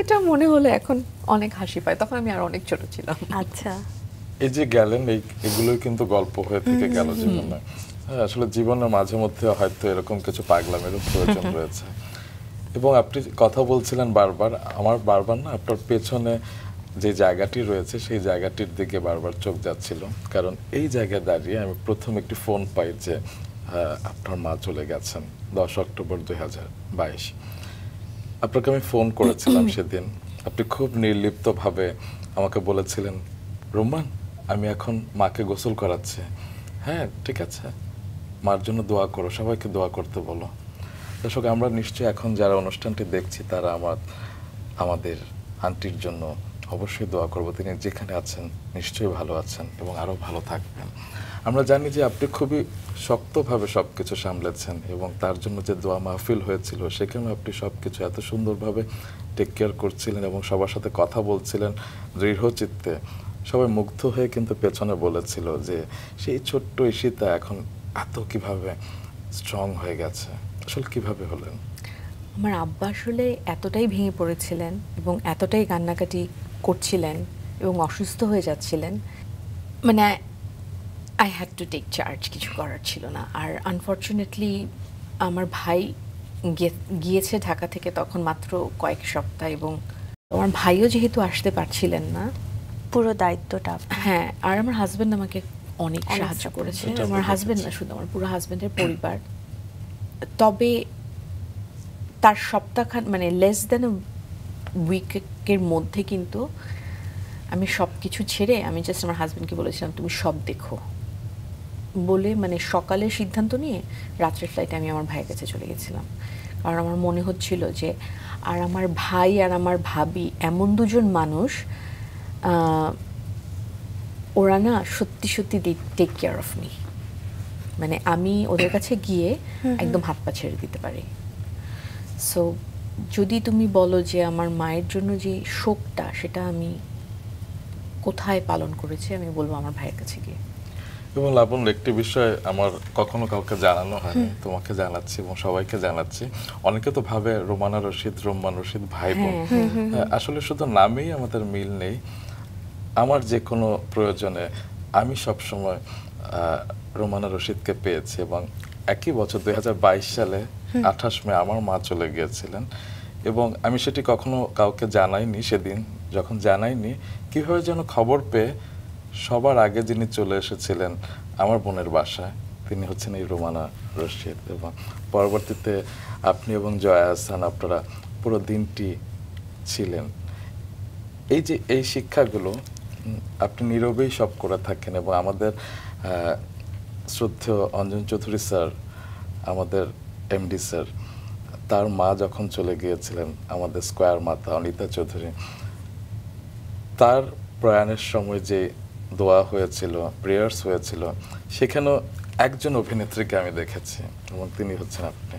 এটা মনে হলো এখন অনেক হাসি পায়, তখন আমি আর অনেক ছোট ছিলাম। আচ্ছা, এই যে গেলেন এগুলোই কিন্তু গল্প হয়ে থেকে গেল জীবনে। আসলে জীবনের মাঝে মধ্যে হয়তো এরকম কিছু পাগলামেরও প্রয়োজন রয়েছে। এবং আপনি কথা বলছিলেন বারবার, আমার বারবার না আপনার পেছনে যে জায়গাটি রয়েছে সেই জায়গাটির দিকে বারবার চোখ যাচ্ছিল, কারণ এই জায়গায় দাঁড়িয়ে আমি প্রথম একটি ফোন পাই যে আপনার মা চলে গেছেন 10 অক্টোবর 2022। আপনাকে আমি ফোন করেছিলাম সেদিন, আপনি খুব নির্লিপ্তভাবে আমাকে বলেছিলেন, রোমান আমি এখন মাকে গোসল করাচ্ছি, হ্যাঁ ঠিক আছে, মার জন্য দোয়া করো, সবাইকে দোয়া করতে বলো। দর্শক, আমরা নিশ্চয়ই এখন যারা অনুষ্ঠানটি দেখছি তারা আমাদের আন্টির জন্য অবশ্যই দোয়া করব। তিনি যেখানে আছেন নিশ্চয়ই ভালো আছেন এবং আরও ভালো থাকবেন। আমরা জানি যে আপনি খুবই শক্তভাবে সব কিছু সামলেছেন, এবং তার জন্য যে দোয়া মাহফিল হয়েছিল সেখানে আপনি সব কিছু এত সুন্দরভাবে টেক কেয়ার করছিলেন এবং সবার সাথে কথা বলছিলেন দৃঢ় চিত্তে। সবাই মুগ্ধ হয়ে কিন্তু পেছনে বলেছিল যে সেই ছোট্ট ঈশিতা এখন এত কিভাবে স্ট্রং হয়ে গেছে। আসলে কিভাবে হলেন? আমার আব্বা আসলে এতটাই ভেঙে পড়েছিলেন এবং এতটাই কান্নাকাটি করছিলেন এবং অসুস্থ হয়ে যাচ্ছিলেন, মানে I had to take charge, কিছু করার ছিল না। আর আনফর্চুনেটলি আমার ভাই গিয়েছে ঢাকা থেকে তখন মাত্র কয়েক সপ্তাহ, এবং আমার ভাইও যেহেতু আসতে পারছিলেন না, পুরো দায়িত্বটা। হ্যাঁ, আর আমার হাজব্যান্ড আমাকে অনেক সাহায্য করেছে। আমার হাজব্যান্ড না, শুধু আমার পুরো হাজব্যান্ডের পরিবার। তবে তার সপ্তাহখান মানে লেস দেন উইকের মধ্যে কিন্তু আমি সব কিছু ছেড়ে আমি জাস্ট আমার হাজব্যান্ডকে বলেছিলাম তুমি সব দেখো বলে, মানে সকালে সিদ্ধান্ত নিয়ে রাত্রের ফ্লাইটে আমি আমার ভাইয়ের কাছে চলে গেছিলাম। কারণ আমার মনে হচ্ছিল যে আর আমার ভাই আর আমার ভাবি এমন দুজন মানুষ, ওরা না সত্যি সত্যি টেক কেয়ার অফ মি, মানে আমি ওদের কাছে গিয়ে একদম হাত পা ছেড়ে দিতে পারি। সো যদি তুমি বলো যে আমার মায়ের জন্য যে শোকটা সেটা আমি কোথায় পালন করেছি, আমি বলবো আমার ভাইয়ের কাছে গিয়ে। এবং লাবণ, একটি বিষয় আমার কখনো কাউকে জানানো হয়নি, তোমাকে জানাচ্ছি এবং সবাইকে জানাচ্ছি। অনেকে তো ভাবে রোমান রশিদ ভাই বোন, আসলে শুধু নামেই আমাদের মিল নেই। আমার যে কোনো প্রয়োজনে আমি সবসময় রোমানা রশিদকে পেয়েছি, এবং একই বছর 2022 সালে 28 মে আমার মা চলে গিয়েছিলেন, এবং আমি সেটি কখনো কাউকে জানাইনি। সেদিন যখন জানাইনি, কীভাবে যেন খবর পেয়ে সবার আগে যিনি চলে এসেছিলেন আমার বোনের বাসায়, তিনি হচ্ছেন এই রোমানা রশিদ। এবং পরবর্তীতে আপনি এবং জয়া আহসান আপনারা পুরো দিনটি ছিলেন। এই যে এই শিক্ষাগুলো আপনি নীরবেই সব করে থাকেন, এবং আমাদের শ্রদ্ধেয় অঞ্জন চৌধুরী স্যার, আমাদের এমডি স্যার, তার মা যখন চলে গিয়েছিলেন, আমাদের স্কয়ার মাতা অনিতা চৌধুরী, তার প্রয়াণের সময় যে দোয়া হয়েছিল, প্রেয়ার্স হয়েছিল, সেখানেও একজন অভিনেত্রীকে আমি দেখেছি, এবং তিনি হচ্ছেন আপনি।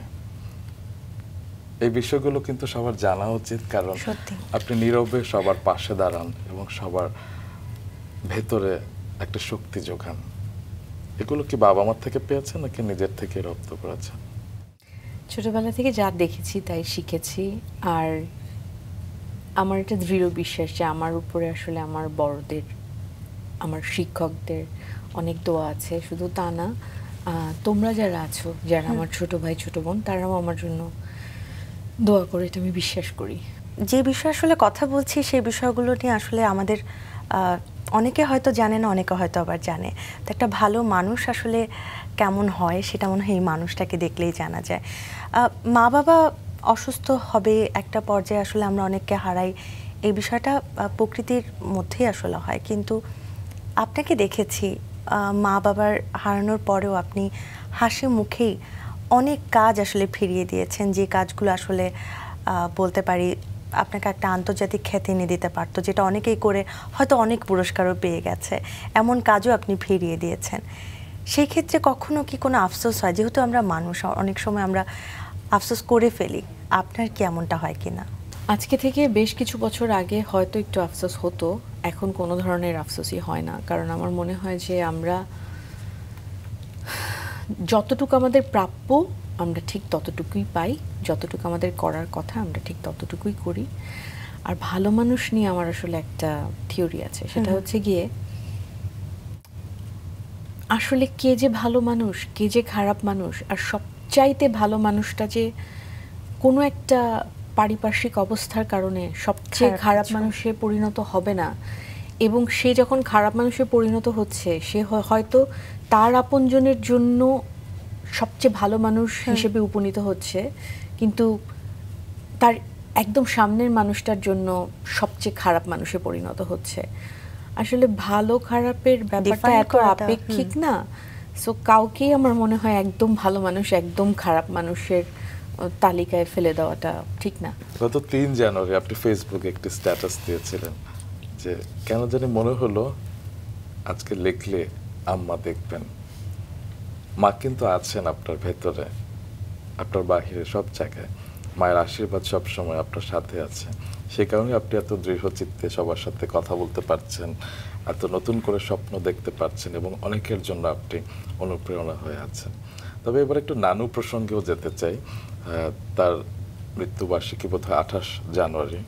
এই বিষয়গুলো কিন্তু সবার জানা উচিত, কারণ আপনি নীরবে সবার পাশে দাঁড়ান এবং সবার ভেতরে একটা শক্তি যোগান। এগুলো কি বাবা মার থেকে পেয়েছেন নাকি নিজের থেকে রপ্ত করেছেন? ছোটবেলা থেকে যা দেখেছি তাই শিখেছি। আর আমার এটা দৃঢ় বিশ্বাস যে আমার উপরে আসলে আমার বড়দের, আমার শিক্ষকদের অনেক দোয়া আছে। শুধু তা না, তোমরা যারা আছো, যারা আমার ছোট ভাই ছোট বোন, তারাও আমার জন্য দোয়া করে, এটা আমি বিশ্বাস করি। যে বিষয়ে আসলে কথা বলছি সেই বিষয়গুলো নিয়ে আসলে আমাদের অনেকে হয়তো জানে না, অনেকে হয়তো আবার জানে। তো একটা ভালো মানুষ আসলে কেমন হয় সেটা মনে হয় এই মানুষটাকে দেখলেই জানা যায়। মা বাবা অসুস্থ হবে একটা পর্যায়ে, আসলে আমরা অনেককে হারাই, এই বিষয়টা প্রকৃতির মধ্যেই আসলে হয়। কিন্তু আপনাকে দেখেছি মা বাবার হারানোর পরেও আপনি হাসি মুখেই অনেক কাজ আসলে ফিরিয়ে দিয়েছেন, যে কাজগুলো আসলে বলতে পারি আপনাকে একটা আন্তর্জাতিক খ্যাতি এনে দিতে পারতো, যেটা অনেকেই করে হয়তো অনেক পুরস্কারও পেয়ে গেছে, এমন কাজও আপনি ফিরিয়ে দিয়েছেন। সেই ক্ষেত্রে কখনো কি কোনো আফসোস হয়? যেহেতু আমরা মানুষ, অনেক সময় আমরা আফসোস করে ফেলি, আপনার কি এমনটা হয় কিনা? আজকে থেকে বেশ কিছু বছর আগে হয়তো একটু আফসোস হতো, এখন কোনো ধরনের আফসোসই হয় না। কারণ আমার মনে হয় যে আমরা যতটুকু আমাদের প্রাপ্য আমরা ঠিক ততটুকুই পাই, যতটুকু আমাদের করার কথা আমরা ঠিক ততটুকুই করি। আর ভালো মানুষ নিয়ে আমার আসলে একটা থিওরি আছে, সেটা হচ্ছে গিয়ে আসলে কে যে ভালো মানুষ, কে যে খারাপ মানুষ, আর সবচাইতে ভালো মানুষটা যে কোনো একটা পারিপার্শ্বিক অবস্থার কারণে সবচেয়ে খারাপ মানুষে পরিণত হবে না, এবং সে যখন খারাপ মানুষে পরিণত হচ্ছে সে হয়তো তার আপনজনের জন্য সবচেয়ে ভালো মানুষ হিসেবে উপনীত হচ্ছে, কিন্তু তার একদম সামনের মানুষটার জন্য সবচেয়ে খারাপ মানুষে পরিণত হচ্ছে। আসলে ভালো খারাপের ব্যাপারটা এত আপেক্ষিক না। সো কাউকেই আমার মনে হয় একদম ভালো মানুষ, একদম খারাপ মানুষের তালিকায় ফেলে দেওয়াটা ঠিক না। গত 3 জানুয়ারি আপনি ফেসবুকে একটি স্ট্যাটাস দিয়েছিলেন যে কেন জানি মনে হলো আজকে লিখলে আম্মা দেখবেন। মা কিন্তু আছেন আপনার ভেতরে, আপনার বাহিরে, সব জায়গায়। মায়ের আশীর্বাদ সবসময় আপনার সাথে আছে। সে কারণে আপনি এত দৃঢ় চিত্তে সবার সাথে কথা বলতে পারছেন, এত নতুন করে স্বপ্ন দেখতে পারছেন, এবং অনেকের জন্য আপনি অনুপ্রেরণা হয়ে আছেন। তবে এবার একটু নানু প্রসঙ্গেও যেতে চাই। তার মৃত্যুবার্ষিকী বোধহয় 28 জানুয়ারি,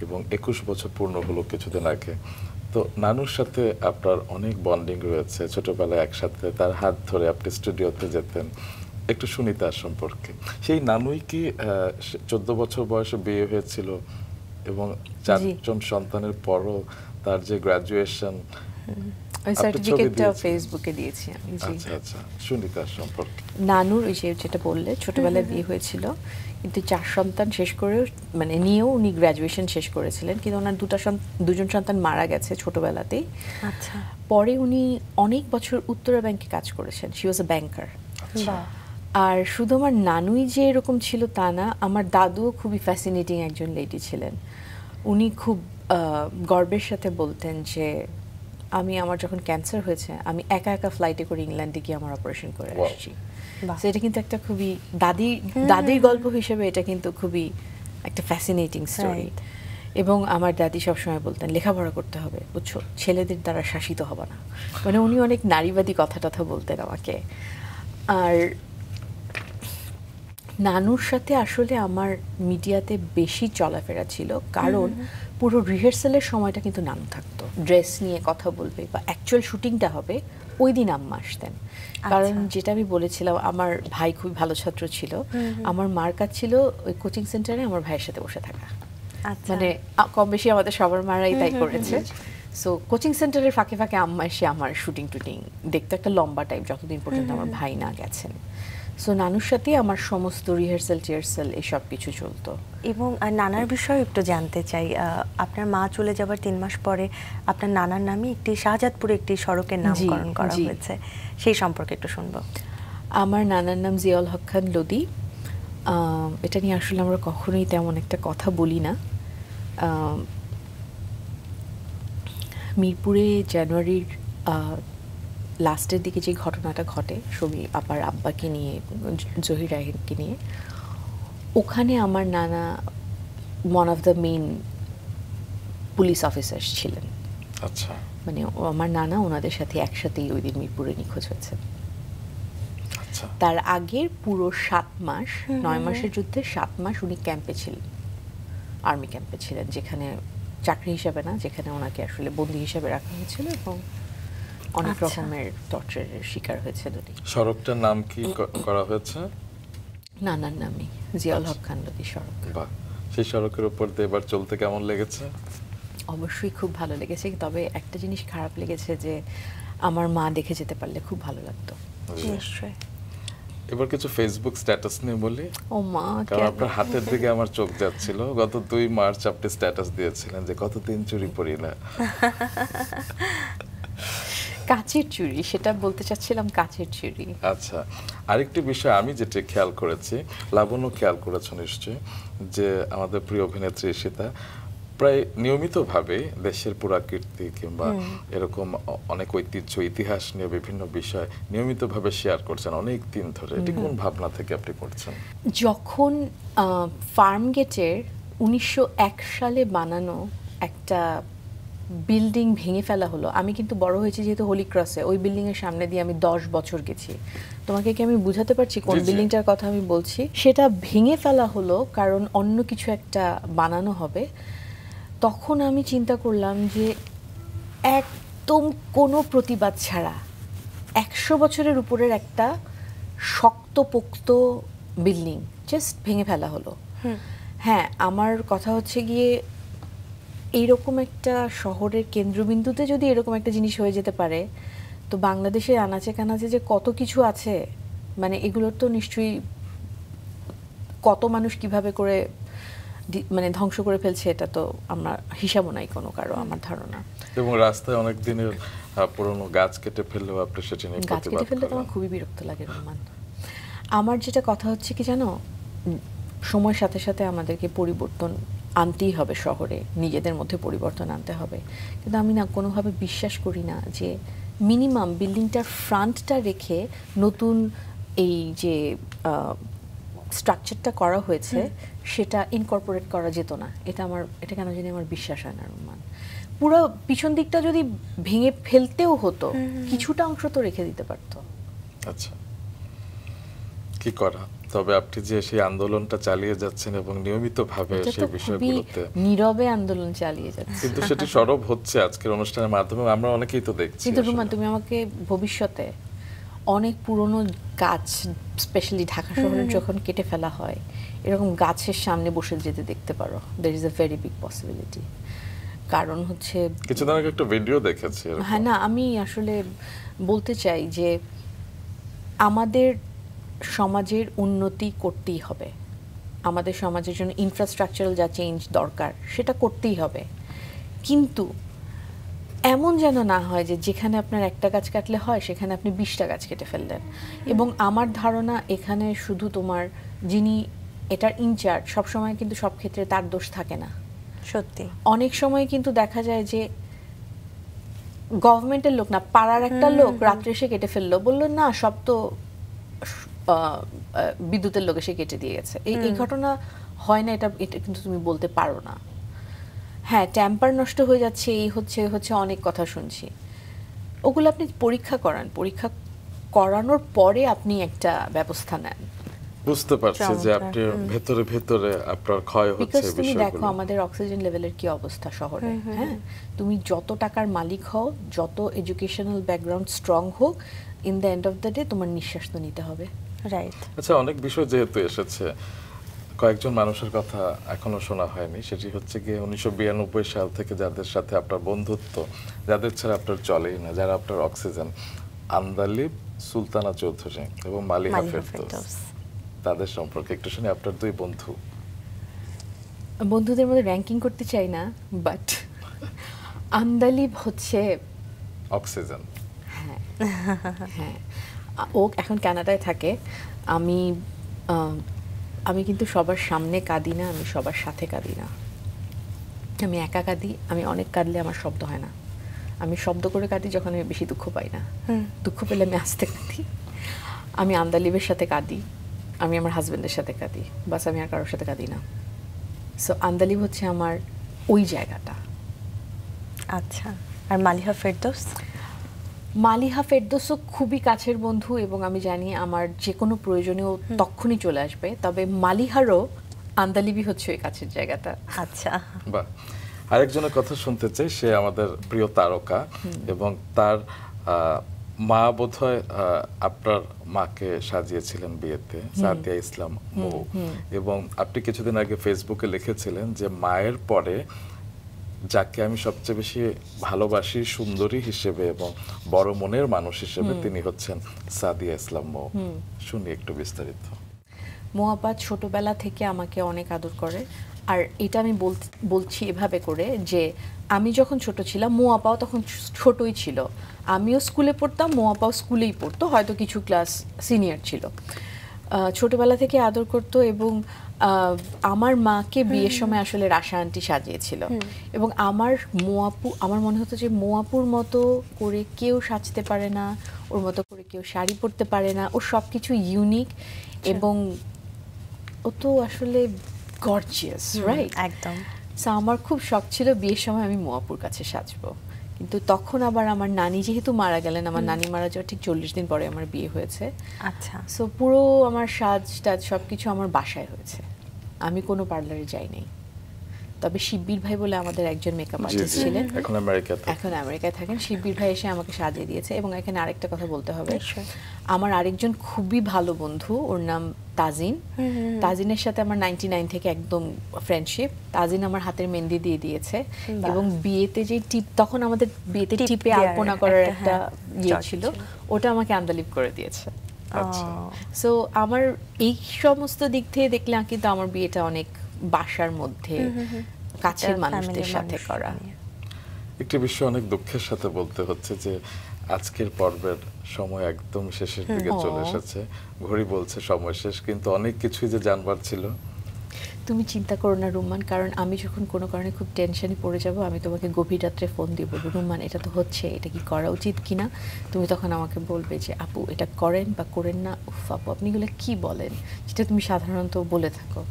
এবং 21 বছর পূর্ণ হলো কিছুদিন আগে। তো নানুর সাথে আপনার অনেক বন্ডিং রয়েছে, ছোটবেলায় একসাথে তার হাত ধরে আপনি স্টুডিওতে যেতেন। একটু শুনি তার সম্পর্কে। সেই নানুই কি 14 বছর বয়সে বিয়ে হয়েছিল, এবং 4জন সন্তানের পরও তার যে গ্রাজুয়েশন, ওই সার্টিফিকেটটাও ফেসবুকে দিয়েছি আমি। আচ্ছা আচ্ছা, শুনি তার সম্পর্কে। নানুর ওই যেটা বললে ছোটবেলায় বিয়ে হয়েছিল, কিন্তু 4 সন্তান শেষ করেও মানে নিয়েও উনি গ্র্যাজুয়েশন শেষ করেছিলেন, কিন্তু ওনার দুজন সন্তান মারা গেছে ছোটবেলাতেই। আচ্ছা। পরে উনি অনেক বছর উত্তরা ব্যাংকে কাজ করেছেন, শি ওয়াজ আ ব্যাংকার। আর শুধু আমার নানুই যে এরকম ছিল তা না, আমার দাদুও খুবই ফ্যাসিনেটিং একজন লেডি ছিলেন। উনি খুব গর্বের সাথে বলতেন যে আমার যখন ক্যান্সার হয়েছে আমি একা একা ফ্লাইটে করে ইংল্যান্ডে গিয়ে আমার অপারেশন করে আসছি। এটা কিন্তু একটা খুবই দাদির গল্প হিসেবে এটা কিন্তু খুবই একটা ফ্যাসিনেটিং স্টোরি। এবং আমার দাদি সবসময় বলতেন লেখাপড়া করতে হবে, বুঝছো, ছেলেদের দ্বারা শাসিত হবে না। মানে উনি অনেক নারীবাদী কথা টথা বলতেন আমাকে। আর নানুর সাথে আসলে আমার মিডিয়াতে বেশি চলাফেরা ছিল, কারণ পুরো রিহার্সালের সময়টা কিন্তু নানু থাকতো, ড্রেস নিয়ে কথা বলবে বা অ্যাকচুয়াল শুটিংটা হবে ওই দিন আম্মা আসতেন। কারণ যেটা আমি বলেছিলাম, আমার ভাই খুবই ভালো ছাত্র ছিল, আমার মার কাজ ছিল ওই কোচিং সেন্টারে আমার ভাইয়ের সাথে বসে থাকা। মানে কম বেশি আমাদের সবার মারাই তাই করেছে। সো কোচিং সেন্টারের ফাঁকে ফাঁকে আম্মা এসে আমার শুটিং টুটিং দেখতে, একটা লম্বা টাইম, যতদিন পর্যন্ত আমার ভাই না গেছেন। সো নানুর সাথে আমার সমস্ত রিহার্সাল টিহার্সাল এসব কিছু চলতো। এবং নানার বিষয়ে একটু জানতে চাই, আপনার মা চলে যাবার 3 মাস পরে আপনার নানার নামে একটি শাহজাদপুরে একটি সড়কের নামকরণ করা হয়েছে, সেই সম্পর্কে একটু শুনবো। আমার নানার নাম জিয়াউল হক খান লোদি। এটা নিয়ে আসলে আমরা কখনোই তেমন একটা কথা বলি না। মিরপুরে জানুয়ারির লাস্টের দিকে যে ঘটনাটা ঘটে ছবি আপার আব্বাকে নিয়ে, জহির রাহিনকে নিয়ে, ওখানে আমার নানা one of the main police officer ছিলেন। আচ্ছা। মানে আমার নানা ওনাদের সাথে একসাথেই ওই দিন মিরপুরে নিখোঁজ হয়েছে। আচ্ছা। তার আগের পুরো 7 মাস, 9 মাসের যুদ্ধে 7 মাস উনি ক্যাম্পে ছিলেন, আর্মি ক্যাম্পে ছিলেন, যেখানে চাকরি হিসাবে না, যেখানে ওনাকে আসলে বন্দী হিসাবে রাখা হয়েছিল এবং অনেক রকমের টর্চারের শিকার হয়েছেন উনি। সড়কটার নাম কি করা হয়েছে? নানার নামই, জিয়াউল হক খান নদী সড়ক। বাহ, সেই সড়কের উপর দিয়ে এবার চলতে কেমন লেগেছে? অবশ্যই খুব ভালো লেগেছে, তবে একটা জিনিস খারাপ লেগেছে যে আমার মা দেখে যেতে পারলে খুব ভালো লাগতো। নিশ্চয়ই। এবার কিছু ফেসবুক স্ট্যাটাস নিয়ে বলি। ও মা, কারণ আপনার হাতের দিকে আমার চোখ যাচ্ছিল। গত 2 মার্চ আপনি স্ট্যাটাস দিয়েছিলেন যে কতদিন চুরি পরি না। কাচের চুড়ি, সেটা বলতে চাচ্ছিলাম, কাচের চুড়ি। আচ্ছা, আরেকটি বিষয় আমি যেটা খেয়াল করেছি, লাবণ্য খেয়াল করেছো নিশ্চয়ই, যে আমাদের প্রিয় অভিনেত্রী ঈশিতা প্রায় নিয়মিতভাবে দেশের পুরাকীর্তি কিংবা এরকম অনেক ঐতিহ্য ইতিহাস নিয়ে বিভিন্ন বিষয় নিয়মিতভাবে শেয়ার করছেন অনেক দিন ধরে। এটি কোন ভাবনা থেকে আপনি করছেন? যখন ফার্ম গেটের 1901 সালে বানানো একটা বিল্ডিং ভেঙে ফেলা হলো, আমি কিন্তু বড় হয়েছি যেহেতু হোলি ক্রসে, ওই বিল্ডিং এর সামনে দিয়ে আমি 10 বছর গেছি। তোমাকে কি আমি বুঝাতে পারছি কোন বিল্ডিংটার কথা আমি বলছি? সেটা ভেঙে ফেলা হলো কারণ অন্য কিছু একটা বানানো হবে। তখন আমি চিন্তা করলাম যে একদম কোনো প্রতিবাদ ছাড়া 100 বছরের উপরের একটা শক্তপোক্ত বিল্ডিং জাস্ট ভেঙে ফেলা হলো। হ্যাঁ, আমার কথা হচ্ছে গিয়ে এইরকম একটা শহরের কেন্দ্রবিন্দুতে যদি এরকম একটা জিনিস হয়ে যেতে পারে, তো বাংলাদেশের আনাচে কানাচে যে কত কিছু আছে, মানে এগুলোর তো নিশ্চয়ই কত মানুষ কিভাবে করে মানে ধ্বংস করে ফেলছে, এটা তো আমরা হিসাবও নাই কোনো কারো, আমার ধারণা। এবং রাস্তায় অনেক দিনের পুরনো গাছ কেটে ফেললেও আপনি সেটা নিয়ে গাছ কেটে ফেললে তো আমার খুবই বিরক্ত লাগে রহমান। আমার যেটা কথা হচ্ছে কি জানো, সময়ের সাথে সাথে আমাদেরকে পরিবর্তন আনতেই হবে, শহরে নিজেদের মধ্যে পরিবর্তন আনতে হবে। কিন্তু আমি না কোনোভাবে বিশ্বাস করি না যে মিনিমাম বিল্ডিংটার ফ্রন্টটা রেখে নতুন এই যে স্ট্রাকচারটা করা হয়েছে সেটা ইনকর্পোরেট করা যেত না। এটা কেন জানি আমার বিশ্বাস হয় না রহমান। পুরো পিছন দিকটা যদি ভেঙে ফেলতেও হতো, কিছুটা অংশ তো রেখে দিতে পারতো। আচ্ছা, কি করা? তবে আপনি যে সেই আন্দোলনটা চালিয়ে যাচ্ছেন এবং নিয়মিতভাবে সেই বিষয়গুলোতে নীরবে আন্দোলন চালিয়ে যাচ্ছে, কিন্তু সেটি সরব হচ্ছে আজকের অনুষ্ঠানের মাধ্যমে, আমরা অনেকেই তো দেখছি। কিন্তু রুমান, তুমি আমাকে ভবিষ্যতে অনেক পুরনো গাছ, স্পেশালি ঢাকা শহরে যখন কেটে ফেলা হয়, এরকম গাছের সামনে বসে যেতে দেখতে পারো। There is a very big possibility. কারণ হচ্ছে কিছুদিন আগে একটা ভিডিও দেখেছি। হ্যাঁ, না, আমি আসলে বলতে চাই যে আমাদের সমাজের উন্নতি করতেই হবে, আমাদের সমাজের জন্য ইনফ্রাস্ট্রাকচারাল যা চেঞ্জ দরকার সেটা করতেই হবে। কিন্তু এমন যেন না হয় যে যেখানে আপনার একটা গাছ কাটলে হয় সেখানে আপনি 20টা গাছ কেটে ফেললেন। এবং আমার ধারণা এখানে শুধু তোমার যিনি এটার ইনচার্জ, সবসময় কিন্তু সব ক্ষেত্রে তার দোষ থাকে না। সত্যি অনেক সময় কিন্তু দেখা যায় যে গভর্নমেন্টের লোক না, পাড়ার একটা লোক রাত্রে এসে কেটে ফেললো, বললো না সব তো বিদ্যুতের লোক এসে কেটে দিয়ে গেছে। এই ঘটনা হয় না, এটা কিন্তু তুমি বলতে পারো না। হ্যাঁ, ট্যাম্পার নষ্ট হয়ে যাচ্ছে, এই হচ্ছে অনেক কথা শুনছি। ওগুলো আপনি পরীক্ষা করান, পরীক্ষা করানোর পরে আপনি একটা ব্যবস্থা নেন। বুঝতে পারছি যে আপনি ভেতরে ভেতরে আপনার ক্ষয় হচ্ছে বিকজ তুমি বিষয়গুলো। দেখো আমাদের অক্সিজেন লেভেলের কি অবস্থা শহরে। হ্যাঁ, তুমি যত টাকার মালিক হও, যত এডুকেশনাল ব্যাকগ্রাউন্ড স্ট্রং হোক, in the end of the day তোমার নিঃশ্বাস তো নিতে হবে। রাইট। আচ্ছা, অনেক বিষয় যেহেতু এসেছে, কয়েকজন মানুষের কথা এখনো শোনা হয়নি। সেটি হচ্ছে গিয়ে 1992 সাল থেকে যাদের সাথে আপনার বন্ধুত্ব, যাদের ছাড়া আপনার চলেই না, যারা আপনার অক্সিজেন, আন্দালিব, সুলতানা চৌধুরী এবং মালিহা ফেরদৌস, তাদের সম্পর্কে একটু শুনি। আপনার 2 বন্ধু, বন্ধুদের মধ্যে র্যাঙ্কিং করতে চাই না, বাট আন্দালিব হচ্ছে অক্সিজেন। হ্যাঁ হ্যাঁ, ও এখন কানাডায় থাকে। আমি কিন্তু সবার সামনে কাঁদি না, আমি সবার সাথে কাঁদি না, আমি একা কাঁদি। আমি অনেক কাঁদলে আমার শব্দ হয় না, আমি শব্দ করে কাঁদি যখন আমি বেশি দুঃখ পাই না। দুঃখ পেলে আমি আস্তে কাঁদি। আমি আন্দালিবের সাথে কাঁদি, আমি আমার হাজব্যান্ডের সাথে কাঁদি, বাস আমি আর কারোর সাথে কাঁদি না। সো আন্দালিব হচ্ছে আমার ওই জায়গাটা। আচ্ছা, আর মালিহা ফেরদৌস? মালিহা ফেরদৌসও খুবই কাছের বন্ধু এবং আমি জানি আমার যে কোনো প্রয়োজনেও তখনই চলে আসবে। তবে মালিহারও আন্দালিবি হচ্ছে ওই কাছের জায়গাটা। আচ্ছা, বাহ, আরেকজনের কথা শুনতে চাই, সে আমাদের প্রিয় তারকা এবং তার মা বোধহয় আপনার মাকে সাজিয়েছিলেন বিয়েতে, সাদিয়া ইসলাম মৌ, এবং আপনি কিছুদিন আগে ফেসবুকে লিখেছিলেন যে মায়ের পরে যাকে আমি সবচেয়ে বেশি ভালোবাসি সুন্দরী হিসেবে এবং বড় মনের মানুষ হিসেবে তিনি হচ্ছেন সাদিয়া ইসলাম মৌ। শুনি একটু বিস্তারিত। মোয়াপা ছোটবেলা থেকে আমাকে অনেক আদর করে, আর এটা আমি বলছি এভাবে করে যে আমি যখন ছোট ছিলাম মোয়াপাও তখন ছোটই ছিল, আমিও স্কুলে পড়তাম, মোয়াপাও স্কুলেই পড়তো, হয়তো কিছু ক্লাস সিনিয়র ছিল। ছোটবেলা থেকে আদর করতো এবং আমার মাকে বিয়ের সময় আসলে রাশা আন্টি সাজিয়েছিল এবং আমার মনে হতো যে মোয়াপুর মতো করে কেউ সাজতে পারে না, ওর মতো করে কেউ শাড়ি পরতে পারে না, ওর সব কিছু ইউনিক এবং ও তো আসলে গর্জিয়াস, রাইট? একদম। সো আমার খুব শখ ছিল বিয়ের সময় আমি মোয়াপুর কাছে সাজবো, কিন্তু তখন আবার আমার নানি যেহেতু মারা গেলেন, আমার নানি মারা যাওয়ার ঠিক 40 দিন পরে আমার বিয়ে হয়েছে। আচ্ছা, সো পুরো আমার সাজ টাজ সবকিছু আমার বাসায় হয়েছে, আমি কোনো পার্লারে যাই নাই। তবে শিব্বির ভাই বলে আমাদের একজন মেকআপ আর্টিস্ট ছিলেন, এখন আমেরিকায় থাকেন। শিব্বির ভাই এসে আমাকে সাজিয়ে দিয়েছে। এবং এখানে আরেকটা কথা বলতে হবে, আমার আরেকজন খুবই ভালো বন্ধু, ওর নাম তাজিন। তাজিনের সাথে আমার 99 থেকে একদম ফ্রেন্ডশিপ। তাজিন আমার হাতের মেহেন্দি দিয়ে দিয়েছে এবং বিয়েতে যে টিপ, তখন আমাদের বিয়েতে টিপে আলপনা করার একটা ইয়ে ছিল, ওটা আমাকে আন্দালিপ করে দিয়েছে। সো আমার এই সমস্ত দিক থেকে দেখলে কিন্তু আমার বিয়েটা অনেক বাসার মধ্যে কাছের মানুষদের সাথে করা। একটি বিষয় অনেক দুঃখের সাথে বলতে হচ্ছে যে আজকের পর্বের সময় একদম শেষের দিকে চলে এসেছে, ঘড়ি বলছে সময় শেষ, কিন্তু অনেক কিছুই যে জানবার ছিল। তুমি চিন্তা করো না রুম্মান, কারণ আমি যখন কোনো কারণে খুব টেনশনে পড়ে যাব, আমি তোমাকে গভীর রাত্রে ফোন দিব, রুম্মান এটা তো হচ্ছে, এটা কি করা উচিত কিনা। তুমি তখন আমাকে বলবে যে আপু এটা করেন বা করেন না, উফ আপু আপনি এগুলো কি বলেন, যেটা তুমি সাধারণত বলে থাকো।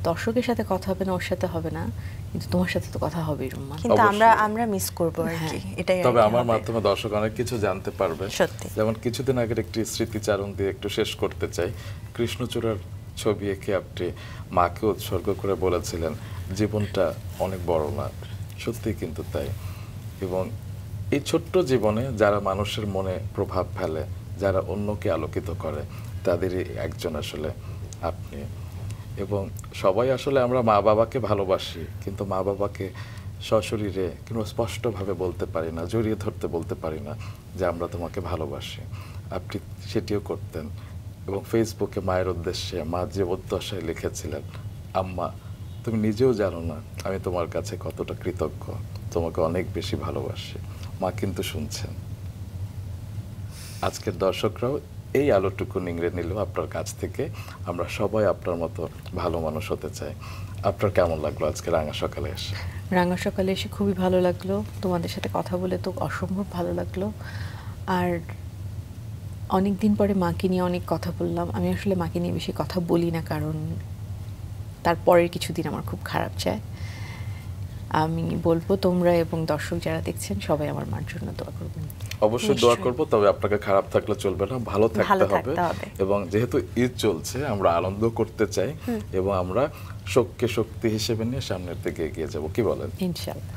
দর্শকের সাথে কথা হবে না, ওর সাথে হবে না, কিন্তু তোমার সাথে তো কথা হবে রুম্মান। কিন্তু আমরা মিস করব আর কি, এটাই। তবে আমার মাধ্যমে দর্শক অনেক কিছু জানতে পারবে। সত্যি। যেমন কিছুদিন আগের একটি স্মৃতিচারণ দিয়ে একটু শেষ করতে চাই। কৃষ্ণচূড়ার ছবি এঁকে আপনি মাকে উৎসর্গ করে বলেছিলেন জীবনটা অনেক বড় না, সত্যি কিন্তু তাই। এবং এই ছোট্ট জীবনে যারা মানুষের মনে প্রভাব ফেলে, যারা অন্যকে আলোকিত করে, তাদেরই একজন আসলে আপনি। এবং সবাই আসলে আমরা মা বাবাকে ভালোবাসি, কিন্তু মা বাবাকে সশরীরে কিংবা স্পষ্টভাবে বলতে পারি না, জড়িয়ে ধরতে বলতে পারি না যে আমরা তোমাকে ভালোবাসি। আপনি সেটিও করতেন এবং ফেসবুকে মায়ের উদ্দেশ্যে মা যে উদ্দেশ্যে লিখেছিলেন, আম্মা তুমি নিজেও জানো না আমি তোমার কাছে কতটা কৃতজ্ঞ, তোমাকে অনেক বেশি ভালোবাসি। মা কিন্তু শুনছেন। আজকের দর্শকরাও এই আলোটুকু নিংড়ে নিল আপনার কাছ থেকে। আমরা সবাই আপনার মতো ভালো মানুষ হতে চাই। আপনার কেমন লাগলো আজকে রাঙা সকালে এসে? রাঙা সকালে এসে খুবই ভালো লাগলো, তোমাদের সাথে কথা বলে তো অসম্ভব ভালো লাগলো। আর অনেক দিন পরে মাকে নিয়ে অনেক কথা বললাম। আমি আসলে মাকে নিয়ে বেশি কথা বলি না, কারণ তারপরের কিছুদিন আমার খুব খারাপ যায়। আমি বলবো তোমরা এবং দর্শক যারা দেখছেন সবাই আমার মার জন্য দোয়া করবেন। অবশ্যই দোয়া করব, তবে আপনাকে খারাপ থাকলে চলবে না, ভালো থাকতে হবে। এবং যেহেতু ঈদ চলছে আমরা আনন্দ করতে চাই এবং আমরা শোককে শক্তি হিসেবে নিয়ে সামনের দিকে এগিয়ে যাব, কি বলেন? ইনশাআল্লাহ।